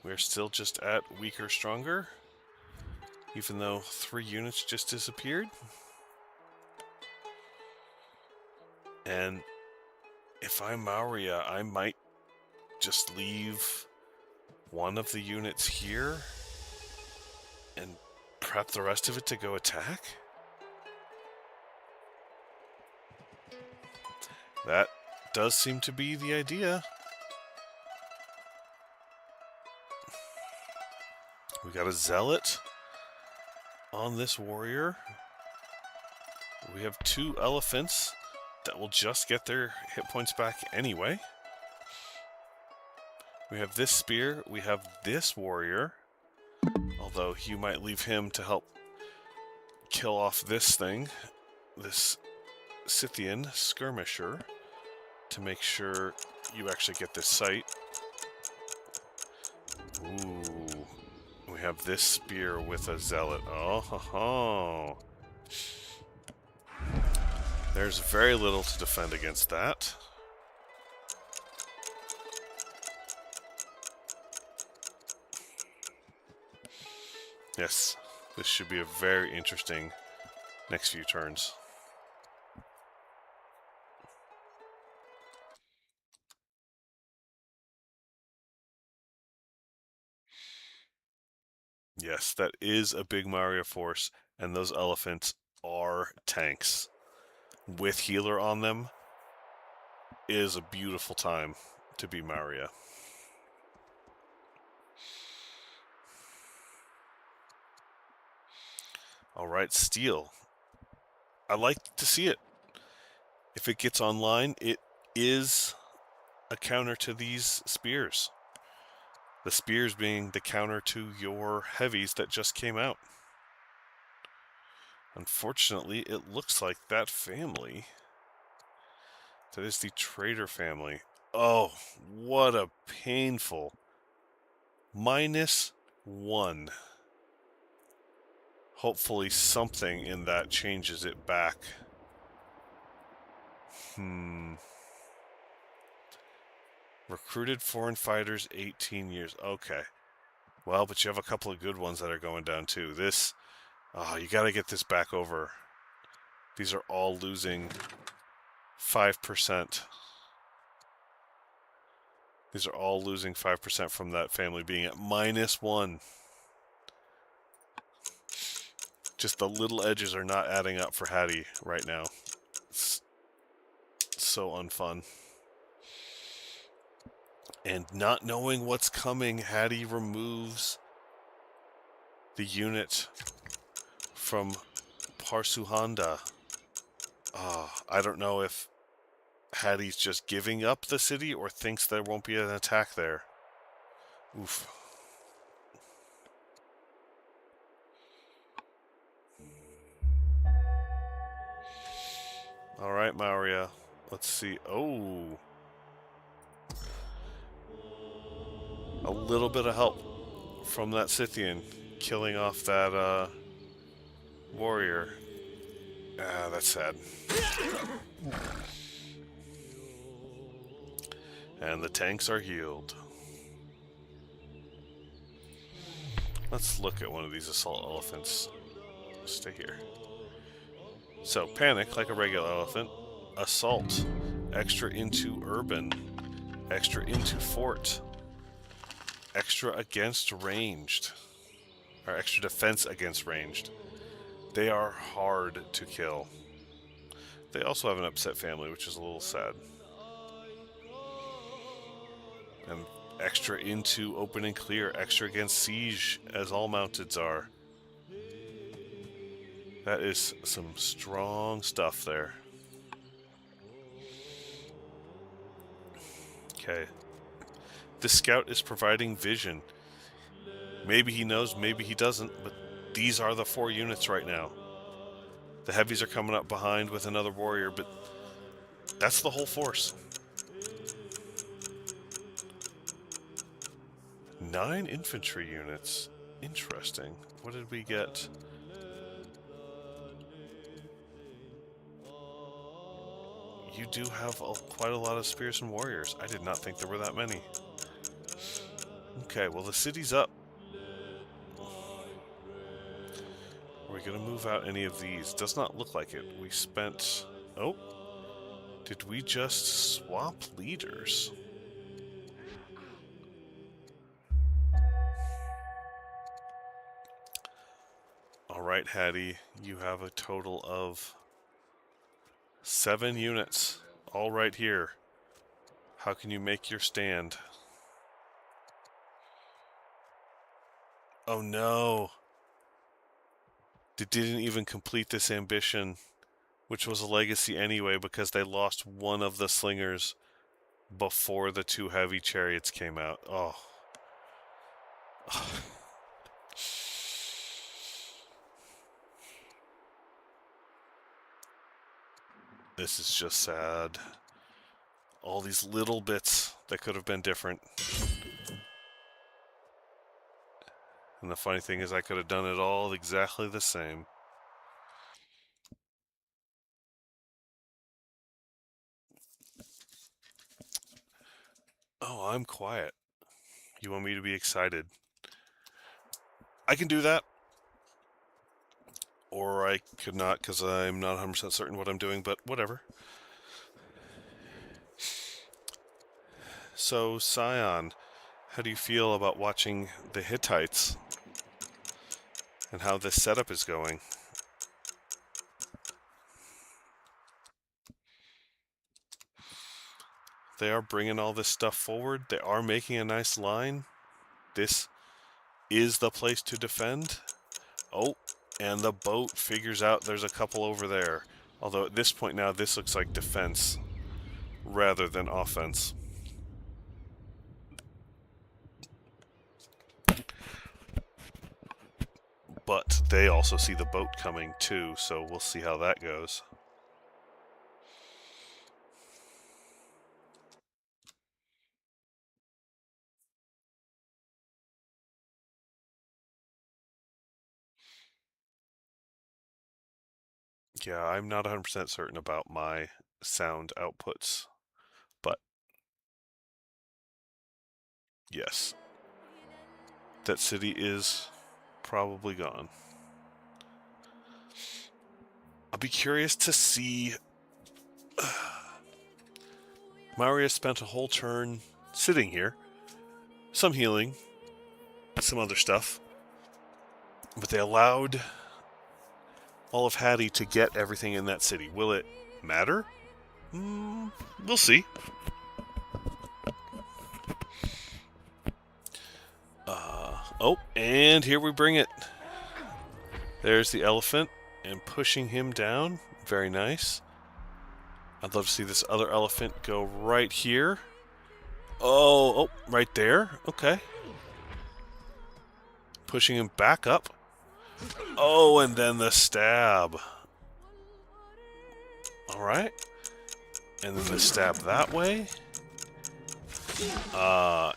We're still just at weaker, stronger, even though 3 units just disappeared. And if I'm Maurya, I might just leave 1 of the units here and prep the rest of it to go attack. That does seem to be the idea. We got a zealot on this warrior. We have 2 elephants that will just get their hit points back anyway. We have this spear. We have this warrior. Although you might leave him to help kill off this thing, this Scythian skirmisher, to make sure you actually get this site. Ooh. We have this spear with a zealot. Oh, ho, ho. There's very little to defend against that. Yes, this should be a very interesting next few turns. Yes, that is a big Maria force, and those elephants are tanks. With healer on them is a beautiful time to be Maria. Alright, steel. I like to see it. If it gets online, it is a counter to these spears. The spears being the counter to your heavies that just came out. Unfortunately, it looks like that family, that is the trader family. Oh, what a painful. -1. Hopefully something in that changes it back. Recruited foreign fighters, 18 years. Okay. Well, but you have a couple of good ones that are going down too. This, you got to get this back over. These are all losing 5%. These are all losing 5% from that family being at -1. Just the little edges are not adding up for Hattie right now. It's so unfun. And not knowing what's coming, Hattie removes the unit from Parsuhanda. I don't know if Hattie's just giving up the city or thinks there won't be an attack there. Oof. Alright, Maria. Let's see. Oh. A little bit of help from that Scythian killing off that warrior. That's sad. And the tanks are healed. Let's look at one of these assault elephants. Stay here. So, panic like a regular elephant. Assault. Extra into urban. Extra into fort. Extra against ranged. Or extra defense against ranged. They are hard to kill. They also have an upset family, which is a little sad. And extra into open and clear. Extra against siege, as all mounteds are. That is some strong stuff there. Okay. This scout is providing vision. Maybe he knows, maybe he doesn't, but these are the 4 units right now. The heavies are coming up behind with another warrior, but that's the whole force. 9 infantry units. Interesting. What did we get? You do have quite a lot of spears and warriors. I did not think there were that many. Okay, well the city's up. Are we going to move out any of these? Does not look like it. We spent... Oh. Did we just swap leaders? Alright, Hattie. You have a total of 7 units. All right here. How can you make your stand? Oh no. They didn't even complete this ambition, which was a legacy anyway, because they lost one of the slingers before the 2 heavy chariots came out. Oh. This is just sad. All these little bits that could have been different. And the funny thing is I could have done it all exactly the same. Oh, I'm quiet. You want me to be excited? I can do that. Or I could not, because I'm not 100% certain what I'm doing, but whatever. So, Scion, how do you feel about watching the Hittites and how this setup is going? They are bringing all this stuff forward. They are making a nice line. This is the place to defend. Oh, and the boat figures out there's a couple over there. Although at this point now, this looks like defense rather than offense. But they also see the boat coming too, so we'll see how that goes. Yeah, I'm not 100% certain about my sound outputs, but yes, that city is probably gone. I'll be curious to see. Maria spent a whole turn sitting here, some healing, some other stuff, but they allowed all of Hattie to get everything in that city. Will it matter? We'll see. Oh, and here we bring it. There's the elephant, and pushing him down. Very nice. I'd love to see this other elephant go right here. Oh, right there. Okay. Pushing him back up. Oh, and then the stab. All right. And then the stab that way.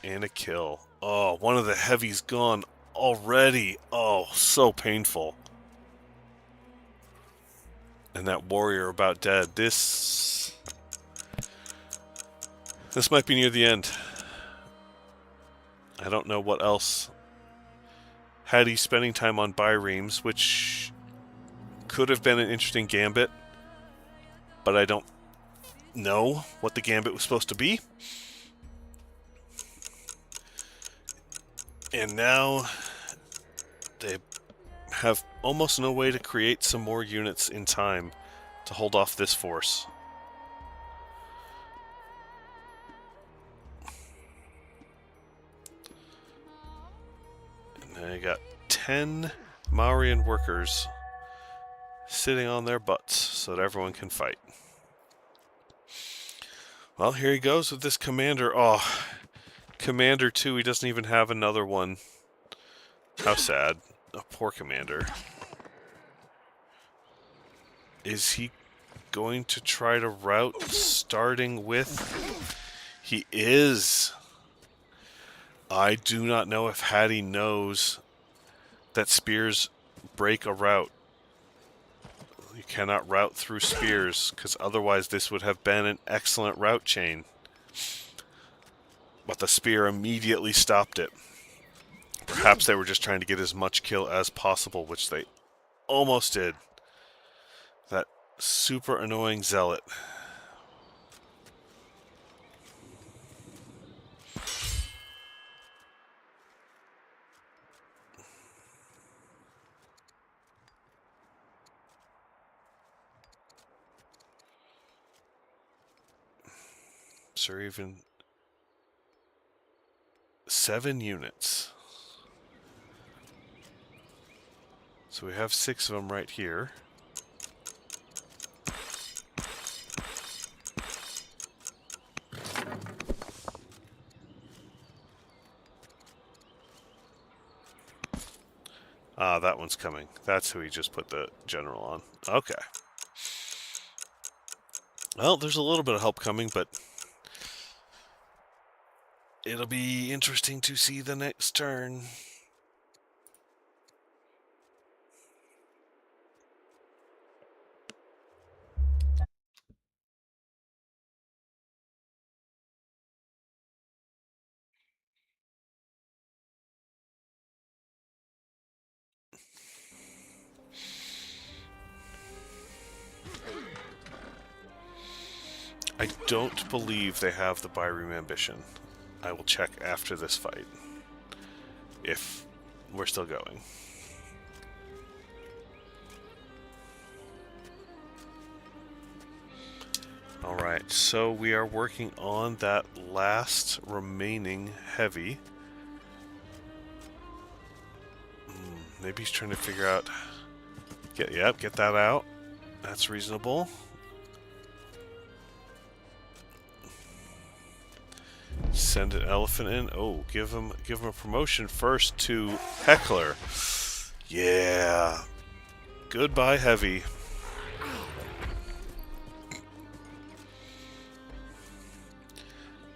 And a kill. Oh, one of the heavies gone already. Oh, so painful. And that warrior about dead. This might be near the end. I don't know what else. Hattie spending time on bireams, which could have been an interesting gambit, but I don't know what the gambit was supposed to be. And now they have almost no way to create some more units in time to hold off this force. And I got 10 Mauryan workers sitting on their butts so that everyone can fight. Well, here he goes with this commander. Oh, Commander 2, he doesn't even have another one. How sad. A poor commander. Is he going to try to route starting with? He is. I do not know if Hattie knows that spears break a route. You cannot route through spears, because otherwise this would have been an excellent route chain. But the spear immediately stopped it. Perhaps they were just trying to get as much kill as possible, which they almost did. That super annoying zealot. Sir, even 7 units. So we have 6 of them right here. Ah, that one's coming. That's who he just put the general on. Okay. Well, there's a little bit of help coming, but it'll be interesting to see the next turn. I don't believe they have the Byreme ambition. I will check after this fight. If we're still going. Alright, so we are working on that last remaining heavy. Maybe he's trying to figure out... get that out. That's reasonable. Send an elephant in. Oh, give him a promotion first to Heckler. Yeah. Goodbye, heavy.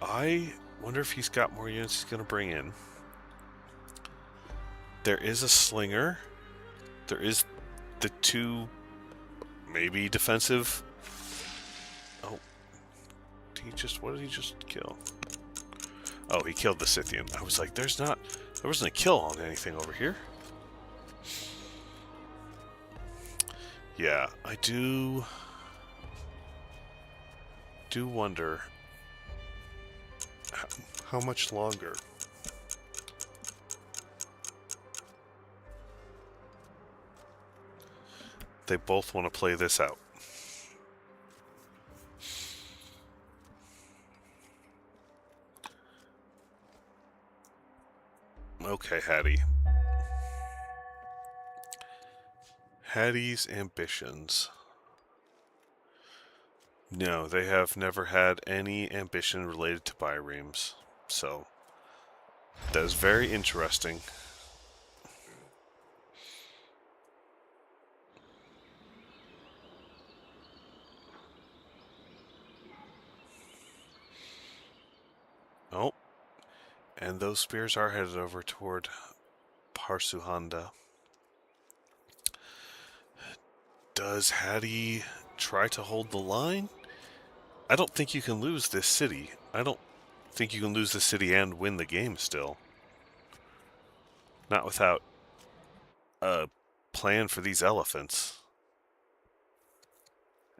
I wonder if he's got more units he's going to bring in. There is a slinger. There is the 2 maybe defensive. Oh. What did he just kill? Oh, he killed the Scythian. I was like, there wasn't a kill on anything over here. Yeah, I do wonder how much longer. They both want to play this out. Okay, Hattie. Hattie's ambitions. No, they have never had any ambition related to Byremes. So, that is very interesting. Oh. And those spears are headed over toward Parsuhanda. Does Hattie try to hold the line? I don't think you can lose this city. I don't think you can lose the city and win the game still. Not without a plan for these elephants.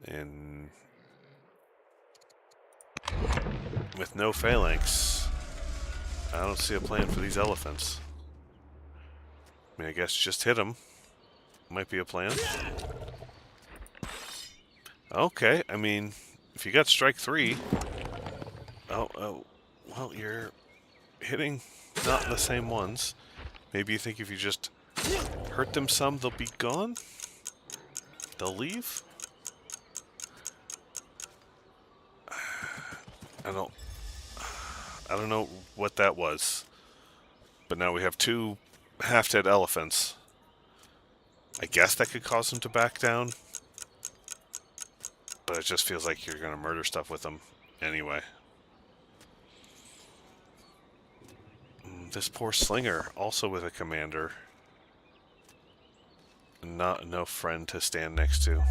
And with no phalanx, I don't see a plan for these elephants. I mean, I guess just hit them. Might be a plan. Okay, I mean, if you got strike 3... Oh, well, you're hitting not the same ones. Maybe you think if you just hurt them some, they'll be gone? They'll leave? I don't know what that was. But now we have 2 half-dead elephants. I guess that could cause them to back down. But it just feels like you're going to murder stuff with them anyway. This poor slinger, also with a commander. No friend to stand next to.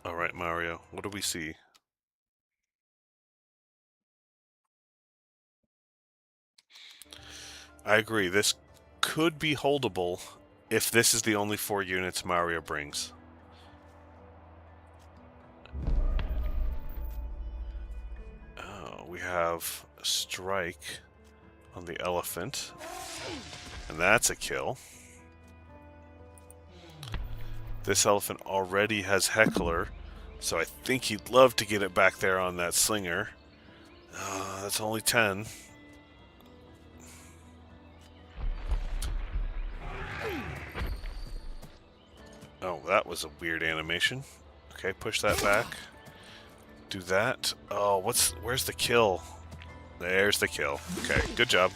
Alright, Mario, what do we see? I agree, this could be holdable if this is the only 4 units Mario brings. Oh, we have a strike on the elephant, and that's a kill. This elephant already has Heckler, So I think he'd love to get it back there on that slinger. That's only 10. Oh, that was a weird animation. Okay, push that back. Do that. Oh, where's the kill? There's the kill. Okay, good job.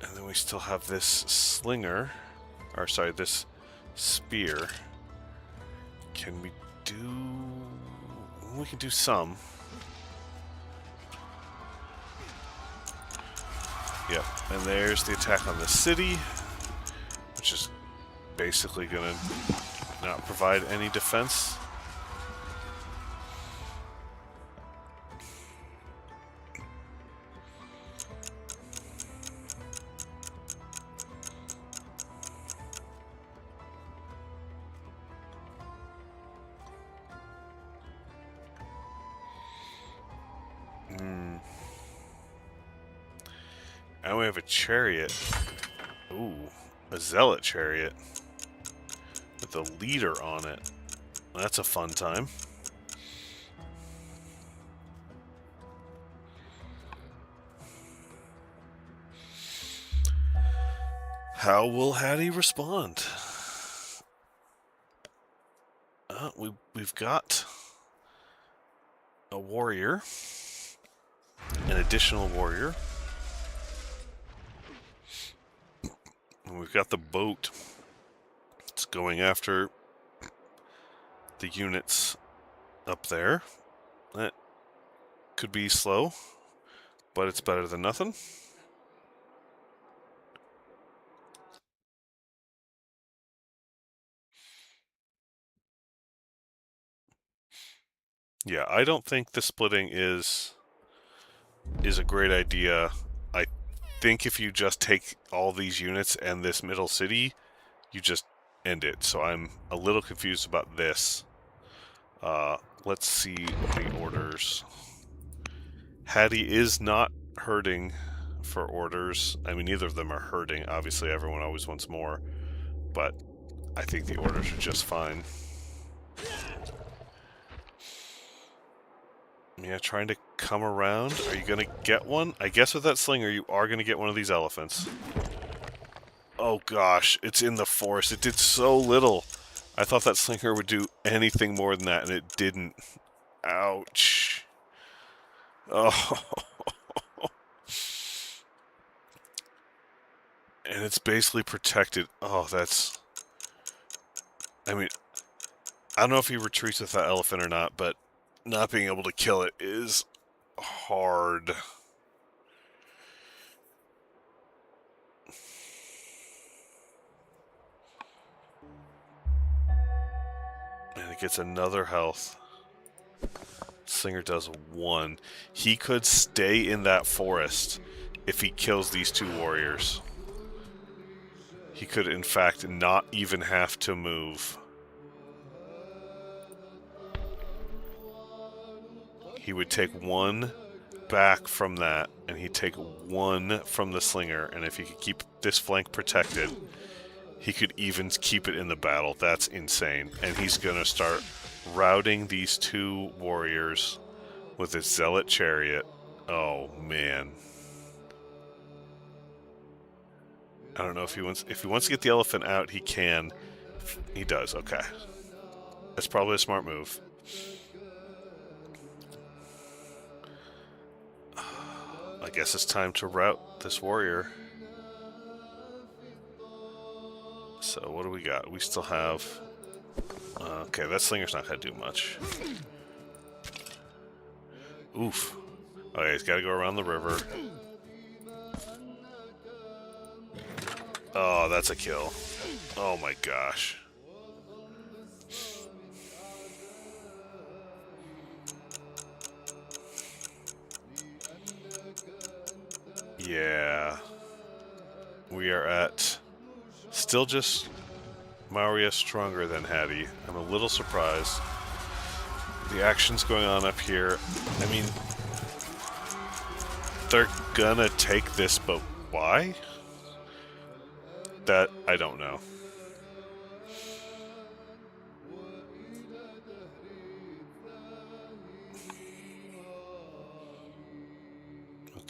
And then we still have this slinger. Or, sorry, this spear. Can we do... We can do some. Yep, and there's the attack on the city, which is basically gonna not provide any defense. And we have a chariot. Ooh, a zealot chariot with a leader on it. That's a fun time. How will Hattie respond? We've got a warrior, an additional warrior. And we've got the boat. It's going after the units up there. That could be slow, but it's better than nothing. Yeah, I don't think the splitting is a great idea. I think if you just take all these units and this middle city, you just end it. So I'm a little confused about this. Let's see the orders. Hattie is not hurting for orders. I mean, neither of them are hurting. Obviously, everyone always wants more. But I think the orders are just fine. Yeah, trying to come around. Are you going to get one? I guess with that slinger, you are going to get one of these elephants. Oh gosh, it's in the forest. It did so little. I thought that slinger would do anything more than that, and it didn't. Ouch. Oh. And it's basically protected. Oh, that's... I mean, I don't know if he retreats with that elephant or not, but not being able to kill it is hard. And it gets another health. Slinger does 1. He could stay in that forest if he kills these 2 warriors. He could, in fact, not even have to move. He would take 1 back from that, and he'd take 1 from the slinger, and if he could keep this flank protected, he could even keep it in the battle. That's insane. And he's going to start routing these 2 warriors with his zealot chariot. Oh, man. I don't know if he wants to get the elephant out, he can. He does, okay. That's probably a smart move. I guess it's time to rout this warrior. So what do we got? We still have... okay, that slinger's not going to do much. Oof. Okay, he's got to go around the river. Oh, that's a kill. Oh my gosh. Yeah. We are at... Still just Maria stronger than Hattie. I'm a little surprised. The action's going on up here. I mean, they're gonna take this, but why? That, I don't know.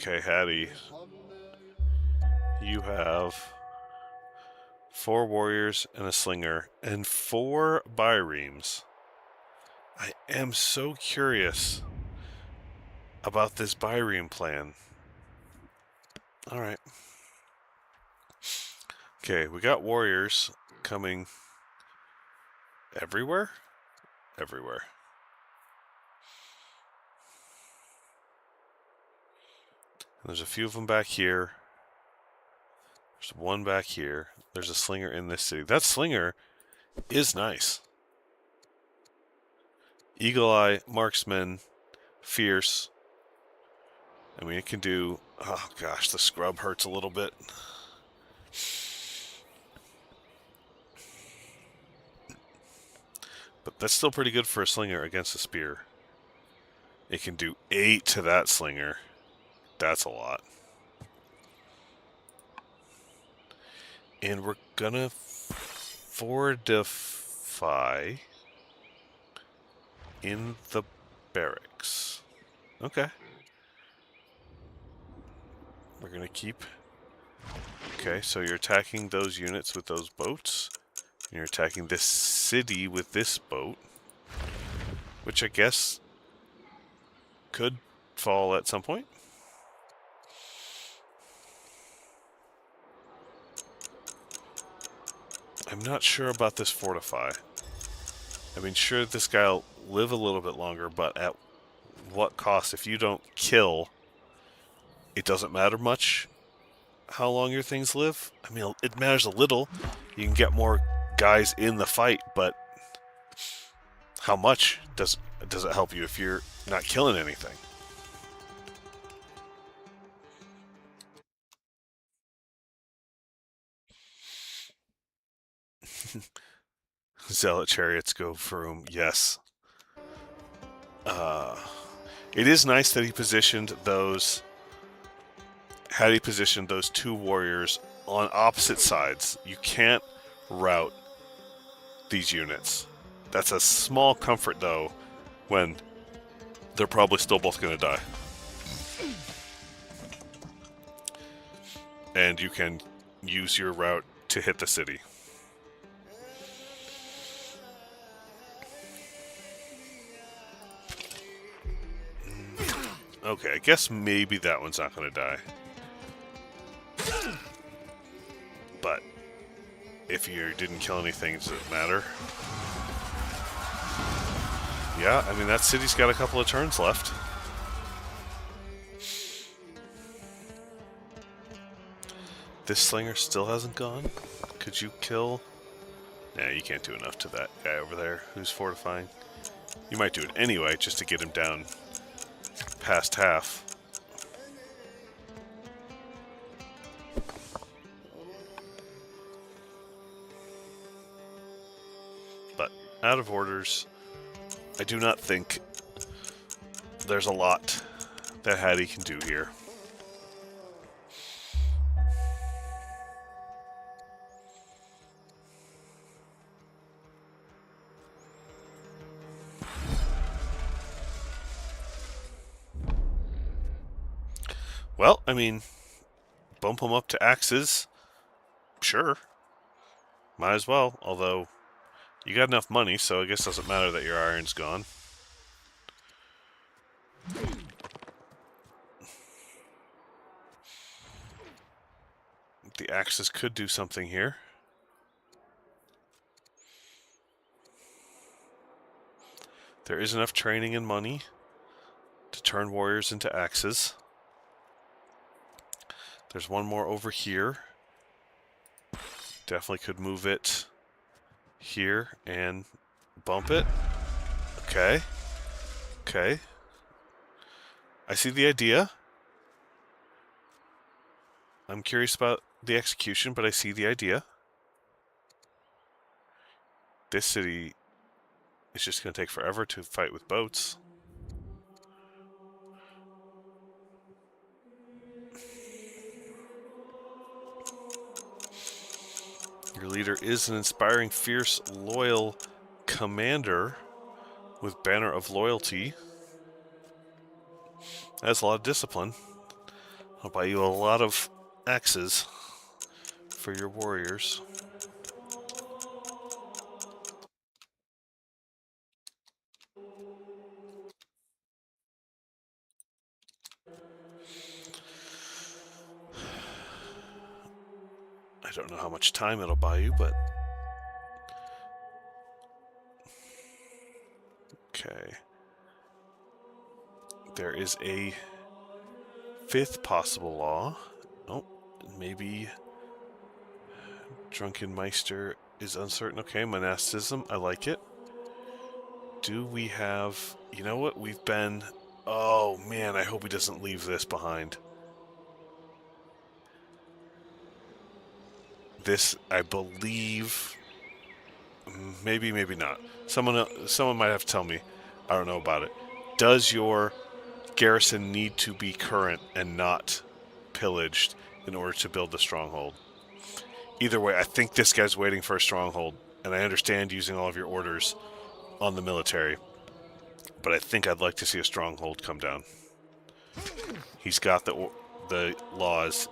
Okay, Hattie. You have 4 warriors and a slinger and 4 biremes. I am so curious about this bireme plan. Alright. Okay, we got warriors coming everywhere? Everywhere. And there's a few of them back here. There's one back here. There's a slinger in this city. That slinger is nice. Eagle Eye, Marksman, Fierce. I mean, it can do... Oh, gosh, the scrub hurts a little bit. But that's still pretty good for a slinger against a spear. It can do 8 to that slinger. That's a lot. And we're gonna fortify in the barracks. Okay. We're gonna keep... Okay, so you're attacking those units with those boats. And you're attacking this city with this boat. Which I guess could fall at some point. I'm not sure about this fortify. I mean, sure, this guy will live a little bit longer, but at what cost? If you don't kill, it doesn't matter much how long your things live. I mean, it matters a little. You can get more guys in the fight, but how much does it help you if you're not killing anything? Zealot chariots go vroom. Yes. It is nice that he positioned those... Had he positioned those 2 warriors on opposite sides. You can't rout these units. That's a small comfort, though, when they're probably still both going to die. And you can use your route to hit the city. Okay, I guess maybe that one's not going to die. But if you didn't kill anything, does it matter? Yeah, I mean, that city's got a couple of turns left. This slinger still hasn't gone? Could you kill... Nah, you can't do enough to that guy over there who's fortifying. You might do it anyway, just to get him down past half. But out of orders, I do not think there's a lot that Hattie can do here. Well, I mean, bump them up to axes. Sure. Might as well, although you got enough money, so I guess it doesn't matter that your iron's gone. The axes could do something here. There is enough training and money to turn warriors into axes. There's one more over here. Definitely could move it here and bump it. Okay. Okay. I see the idea. I'm curious about the execution, but I see the idea. This city is just going to take forever to fight with boats. Your leader is an inspiring, fierce, loyal commander with banner of loyalty. That's a lot of discipline. I'll buy you a lot of axes for your warriors. I don't know how much time it'll buy you, but... Okay. There is a 5th possible law. Oh, maybe DrunkenMeister is uncertain. Okay, monasticism, I like it. Do we have... You know what? We've been... Oh, man, I hope he doesn't leave this behind. This, I believe... Maybe, maybe not. Someone might have to tell me. I don't know about it. Does your garrison need to be current and not pillaged in order to build the stronghold? Either way, I think this guy's waiting for a stronghold, and I understand using all of your orders on the military, but I think I'd like to see a stronghold come down. He's got the laws.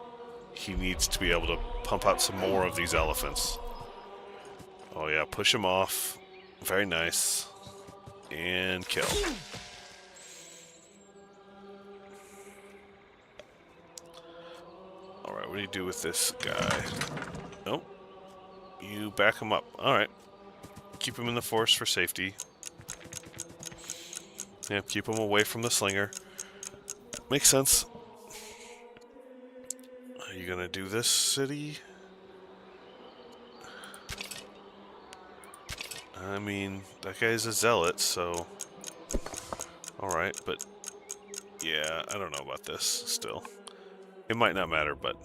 He needs to be able to pump out some more of these elephants. Oh yeah, push him off. Very nice. And kill. Alright, what do you do with this guy? Oh. You back him up. Alright. Keep him in the forest for safety. Yeah, keep him away from the slinger. Makes sense. Are you gonna do this city? I mean, that guy's a zealot, so... Alright, but... Yeah, I don't know about this, still. It might not matter, but...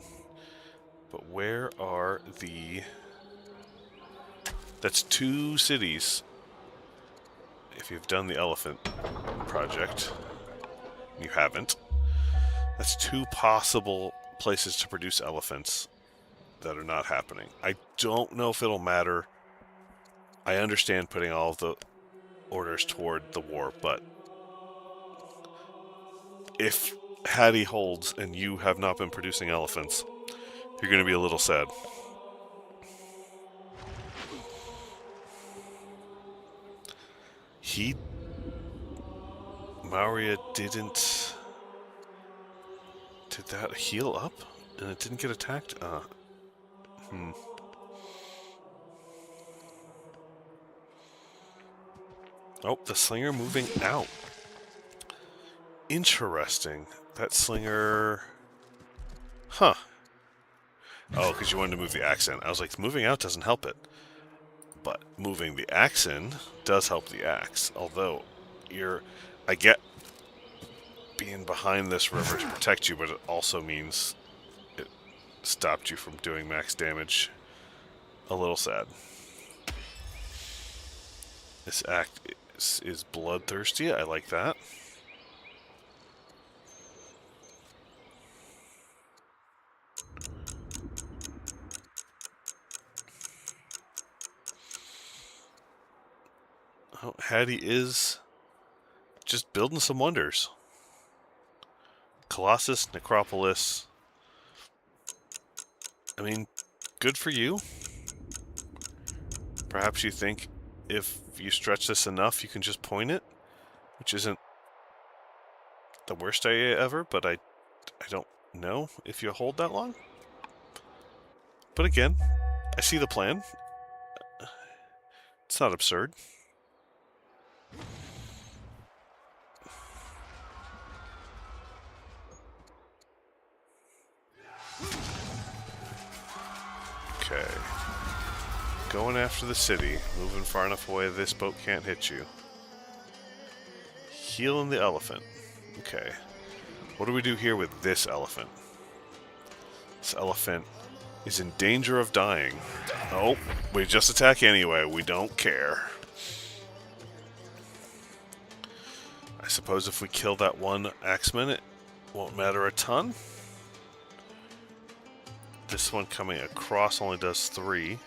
But where are the... That's 2 cities. If you've done the elephant project. You haven't. That's 2 possible places to produce elephants that are not happening. I don't know if it'll matter. I understand putting all of the orders toward the war, but if Hattie holds and you have not been producing elephants, you're going to be a little sad. Maurya didn't... Did that heal up? And it didn't get attacked? Oh, the slinger moving out. Interesting. That slinger... Huh. Oh, because you wanted to move the axe in. I was like, moving out doesn't help it. But moving the axe in does help the axe. Although, I get being behind this river to protect you, but it also means it stopped you from doing max damage. A little sad. This act is bloodthirsty. I like that. Oh, Hattie is just building some wonders. Colossus, Necropolis. I mean, good for you. Perhaps you think if you stretch this enough, you can just point it, which isn't the worst idea ever, but I don't know if you hold that long. But again, I see the plan. It's not absurd. Okay. Going after the city. Moving far enough away this boat can't hit you. Healing the elephant. Okay. What do we do here with this elephant? This elephant is in danger of dying. Oh, we just attack anyway. We don't care. I suppose if we kill that one axeman, it won't matter a ton. This one coming across only does 3.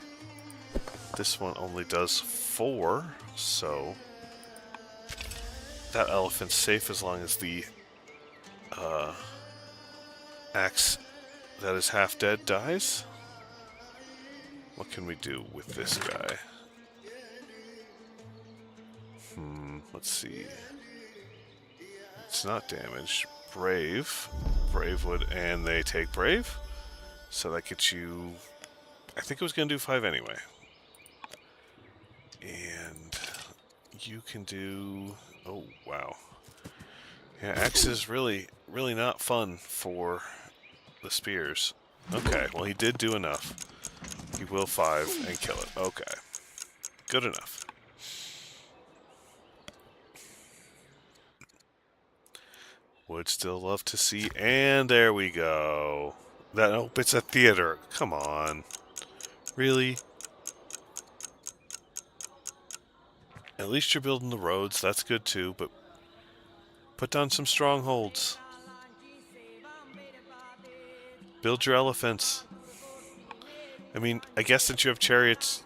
This one only does 4, so that elephant's safe as long as the axe that is half dead dies. What can we do with this guy? Let's see. It's not damaged. Brave. Brave would, and they take Brave. So that gets you... I think it was going to do 5 anyway. And you can do... Oh, wow. Yeah, Axe is really not fun for the spears. Okay, well he did do enough. He will 5 and kill it. Okay. Good enough. Would still love to see, and there we go. That, oh, it's a theater. Come on. Really? At least you're building the roads, that's good too, but put down some strongholds. Build your elephants. I mean, I guess since you have chariots,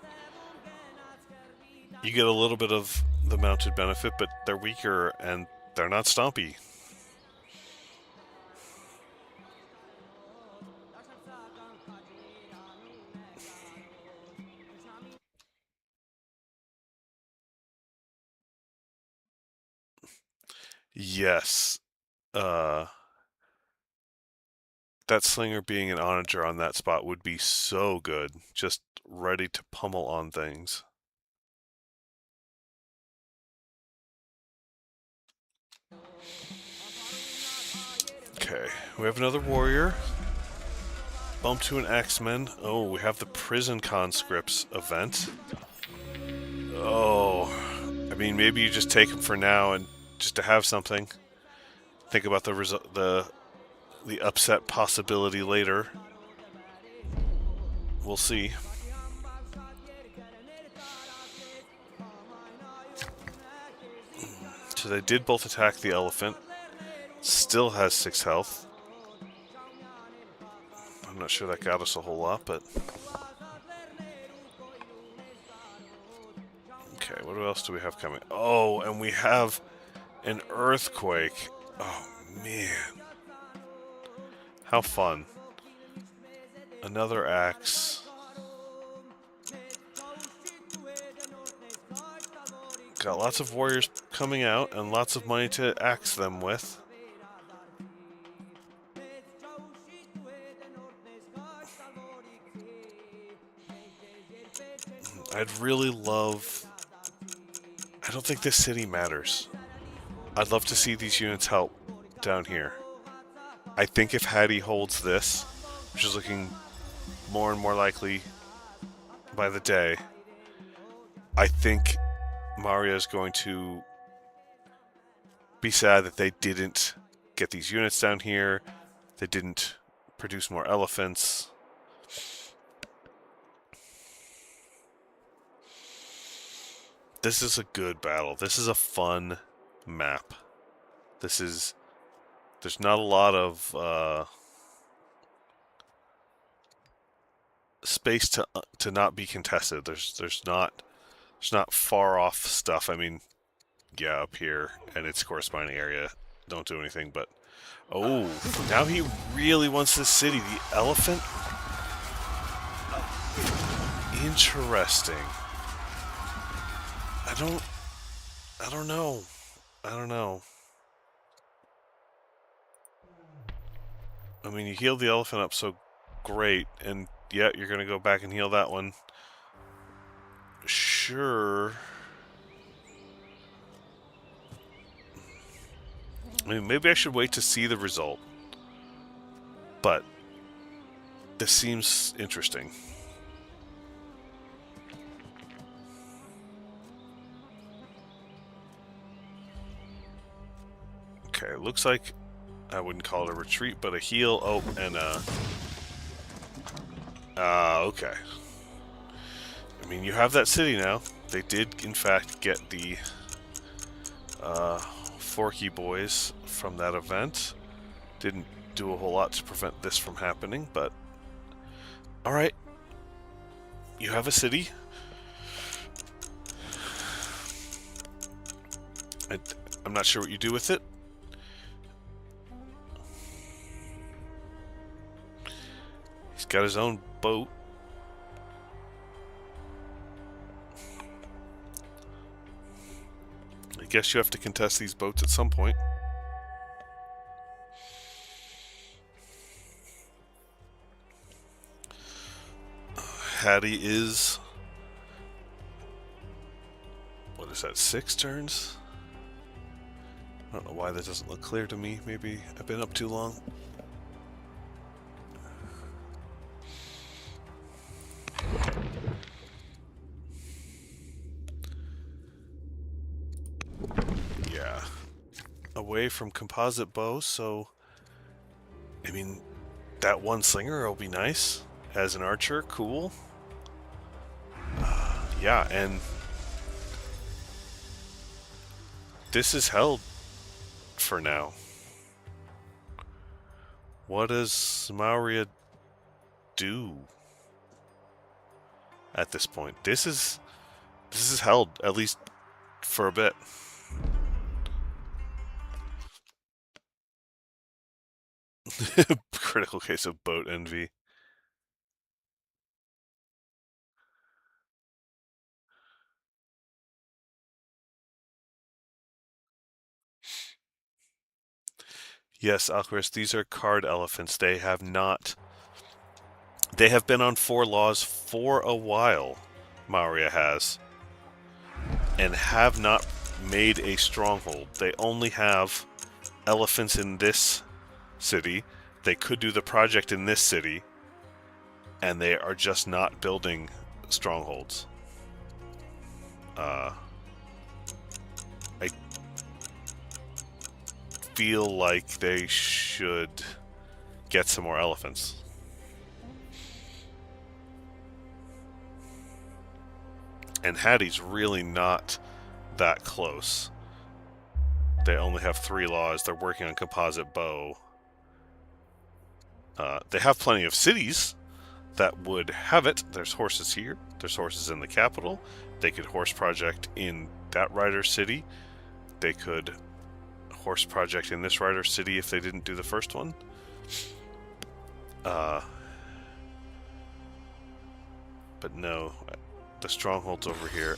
you get a little bit of the mounted benefit, but they're weaker and they're not stompy. Yes. That slinger being an onager on that spot would be so good. Just ready to pummel on things. Okay, we have another warrior. Bump to an X-Men. Oh, we have the prison conscripts event. Oh, I mean, maybe you just take them for now and just to have something. Think about the upset possibility later. We'll see. So they did both attack the elephant. Still has 6 health. I'm not sure that got us a whole lot, but... Okay, what else do we have coming? Oh, and we have an earthquake. Oh, man. How fun. Another axe. Got lots of warriors coming out and lots of money to axe them with. I'd really love... I don't think this city matters. I'd love to see these units help down here. I think if Hattie holds this, which is looking more and more likely by the day, I think Maria is going to be sad that they didn't get these units down here. They didn't produce more elephants. This is a good battle. This is a fun map. There's not a lot of space to not be contested. There's not far off stuff. I mean, yeah, up here and its corresponding area don't do anything, but oh, now he really wants this city. The elephant? Interesting. I don't know. I mean, you healed the elephant up, so great, and yeah, you're gonna go back and heal that one. Sure. I mean, maybe I should wait to see the result. But this seems interesting. Okay, looks like I wouldn't call it a retreat, but a heal. Oh, and okay. I mean, you have that city now. They did, in fact, get the Forky boys from that event. Didn't do a whole lot to prevent this from happening, but... Alright. You have a city. I'm not sure what you do with it. got his own boat. I guess you have to contest these boats at some point. Hattie is... what is that, 6 turns? I don't know why that doesn't look clear to me. Maybe I've been up too long. Yeah. Away from composite bows, so... I mean, that one slinger will be nice. As an archer, cool. Yeah, and... this is held for now. What does Maurya do at this point? This is held, at least for a bit. Critical case of boat envy. Yes, Alcaris, these are card elephants. They have not... they have been on 4 laws for a while, Maurya has, and have not made a stronghold. They only have elephants in this city. They could do the project in this city, and they are just not building strongholds. I feel like they should get some more elephants. And Hattie's really not that close. They only have 3 laws. They're working on composite bow. They have plenty of cities that would have it. There's horses here. There's horses in the capital. They could horse project in that rider city. They could horse project in this rider city if they didn't do the first one. But no, the stronghold's over here.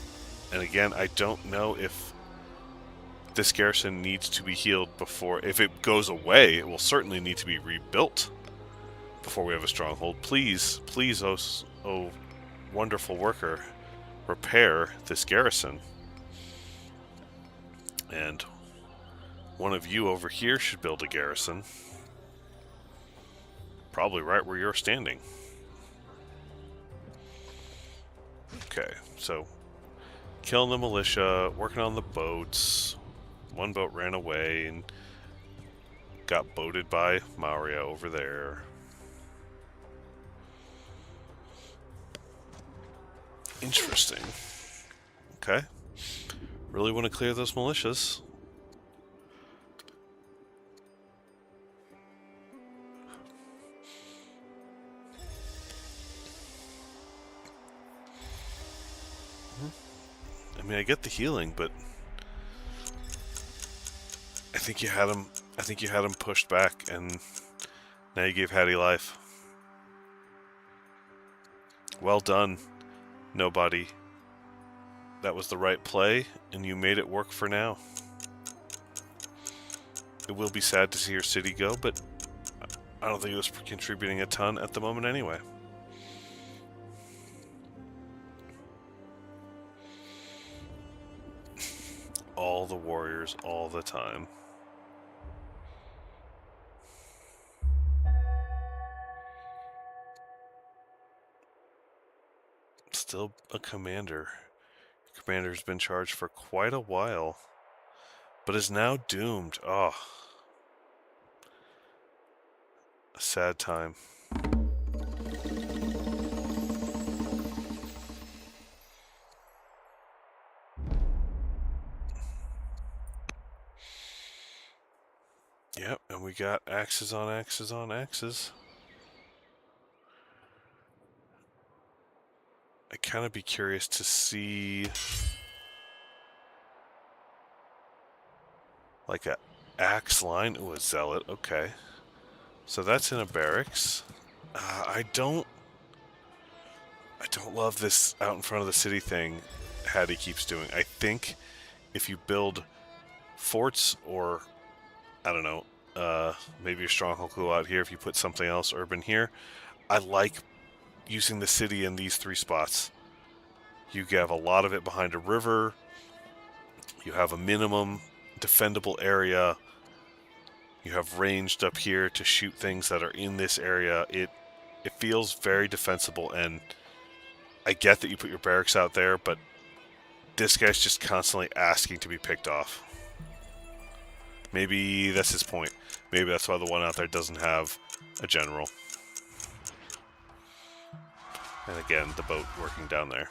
And again, I don't know if this garrison needs to be healed before... if it goes away, it will certainly need to be rebuilt before we have a stronghold. Please, please, oh wonderful worker, repair this garrison. And one of you over here should build a garrison. Probably right where you're standing. Okay, so killing the militia, working on the boats. One boat ran away and got boated by Maurya over there. Interesting. Okay. Really want to clear those militias. I mean, I get the healing, but I think you had him pushed back, and now you gave Hattie life. Well done, nobody. That was the right play, and you made it work for now. It will be sad to see your city go, but I don't think it was contributing a ton at the moment anyway. All the warriors, all the time. Still a commander. Commander's been charged for quite a while, but is now doomed. Oh, a sad time. Yep, and we got axes on axes on axes. I'd kind of be curious to see like a axe line. Ooh, a zealot. Okay. So that's in a barracks. I don't love this out in front of the city thing Hattie keeps doing. I think if you build forts or, I don't know, maybe your stronghold will go out here if you put something else urban here. I like using the city in these three spots. You have a lot of it behind a river. You have a minimum defendable area. You have ranged up here to shoot things that are in this area. It feels very defensible, and I get that you put your barracks out there, but this guy's just constantly asking to be picked off. Maybe that's his point. Maybe that's why the one out there doesn't have a general. And again, the boat working down there.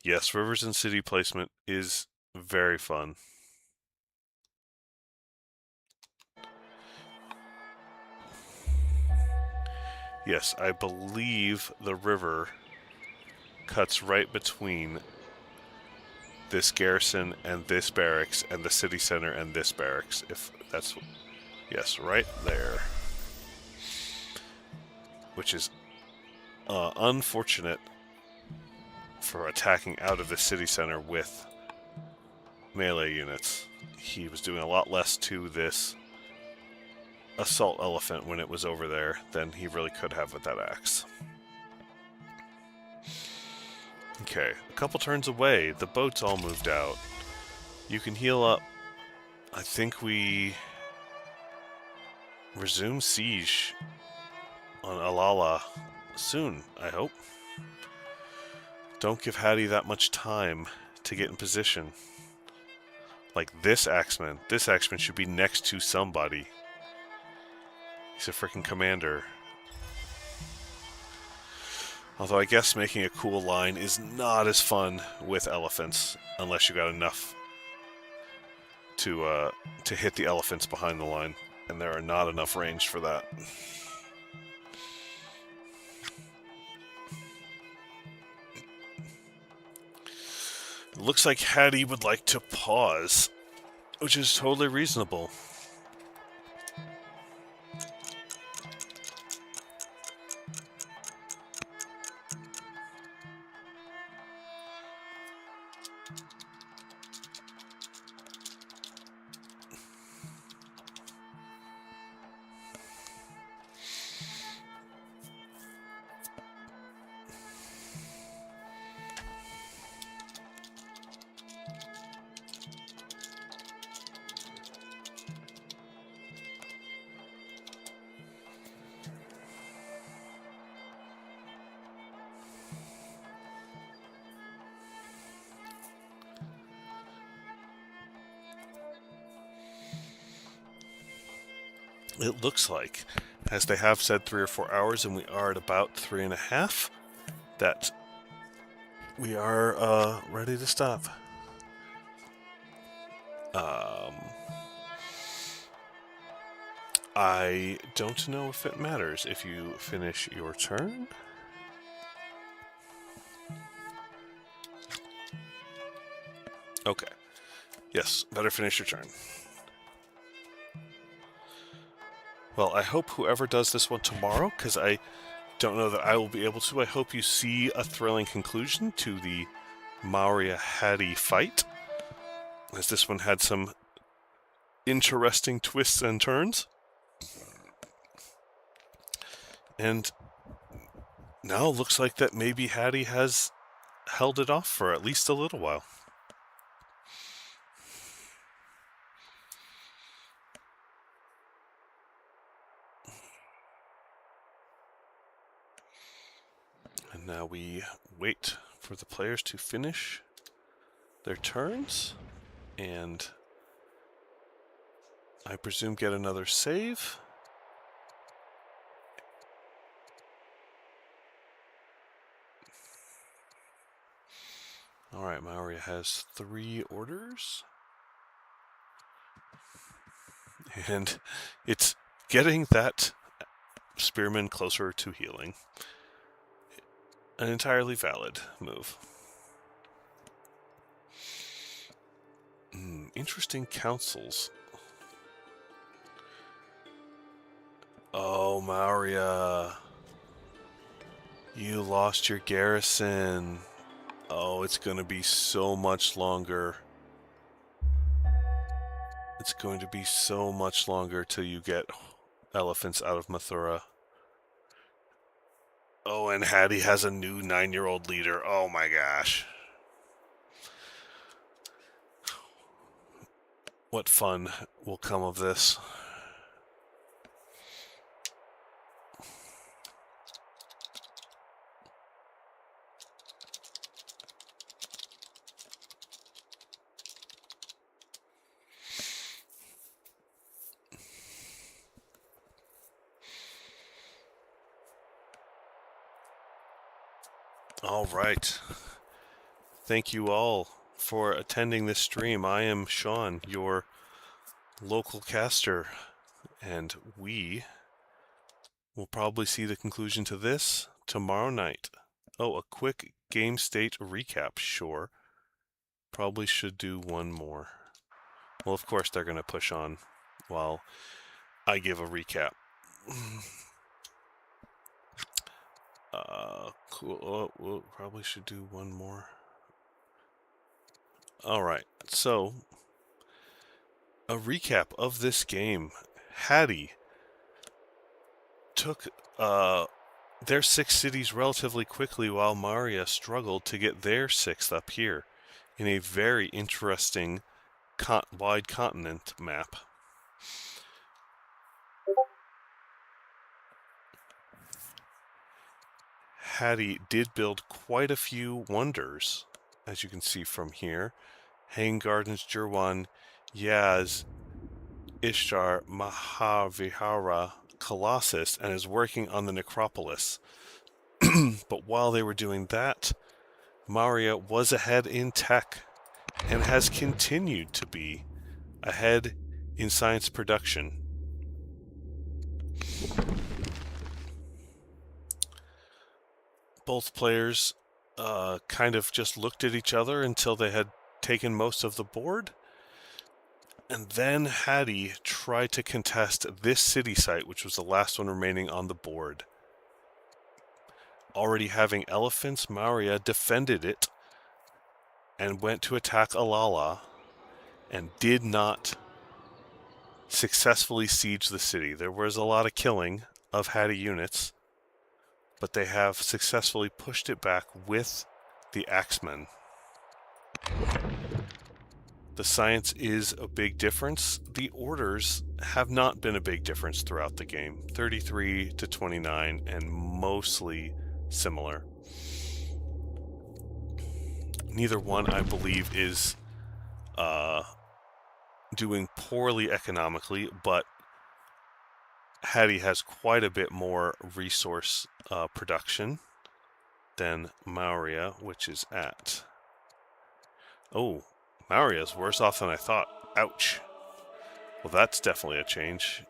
Yes, rivers and city placement is very fun. Yes, I believe the river cuts right between this garrison and this barracks and the city center and this barracks, if that's... Yes, right there. Which is unfortunate for attacking out of the city center with melee units. He was doing a lot less to this assault elephant when it was over there than he really could have with that axe. Okay, a couple turns away, the boat's all moved out. You can heal up. I think we resume siege on Alala soon, I hope. Don't give Hattie that much time to get in position. Like this axeman. This axeman should be next to somebody. He's a freaking commander. Although I guess making a cool line is not as fun with elephants, unless you got enough to hit the elephants behind the line, and there are not enough range for that. It looks like Hattie would like to pause, which is totally reasonable. It looks like, as they have said 3 or 4 hours, and we are at about 3.5, that we are ready to stop. I don't know if it matters if you finish your turn. Okay. Yes, better finish your turn. Well, I hope whoever does this one tomorrow, because I don't know that I will be able to, I hope you see a thrilling conclusion to the Maurya-Hattie fight, as this one had some interesting twists and turns. And now it looks like that maybe Hattie has held it off for at least a little while. And now we wait for the players to finish their turns, and I presume get another save. Alright, Maurya has 3 orders. And it's getting that spearman closer to healing. an entirely valid move. Interesting councils. Oh, Maria. You lost your garrison. Oh, it's going to be so much longer. It's going to be so much longer till you get elephants out of Mathura. Oh, and Hattie has a new 9-year-old leader. Oh my gosh. What fun will come of this? All right. Thank you all for attending this stream. I am Sean, your local caster, and we will probably see the conclusion to this tomorrow night. Oh, a quick game state recap, sure. Probably should do one more. Well, of course they're going to push on while I give a recap. Cool. Oh, we'll probably should do one more. Alright, so a recap of this game. Hattie took their 6 cities relatively quickly while Maria struggled to get their 6th up here in a very interesting wide continent map. Hattie did build quite a few wonders, as you can see from here. Hanging Gardens, Jirwan, Yaz, Ishtar, Mahavihara, Colossus, and is working on the necropolis. But while they were doing that, Maria was ahead in tech and has continued to be ahead in science production. Both players kind of just looked at each other until they had taken most of the board. And then Hattie tried to contest this city site, which was the last one remaining on the board. Already having elephants, Maria defended it and went to attack Alala and did not successfully siege the city. There was a lot of killing of Hattie units, but they have successfully pushed it back with the Axemen. The science is a big difference. The orders have not been a big difference throughout the game. 33 to 29 and mostly similar. Neither one, I believe, is doing poorly economically, but Hattie has quite a bit more resource production than Maria, which is at... Oh, Maria's worse off than I thought. Ouch. Well, that's definitely a change.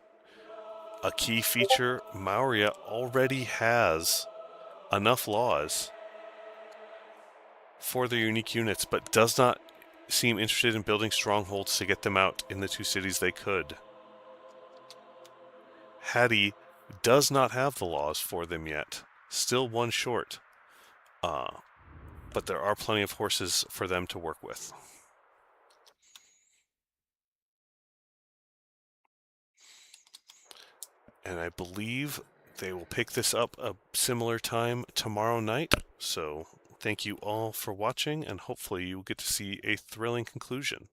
A key feature, Maria already has enough laws for their unique units, but does not seem interested in building strongholds to get them out in the 2 cities they could. Hattie does not have the laws for them yet. Still one short. But there are plenty of horses for them to work with. And I believe they will pick this up a similar time tomorrow night. So thank you all for watching, and hopefully you will get to see a thrilling conclusion.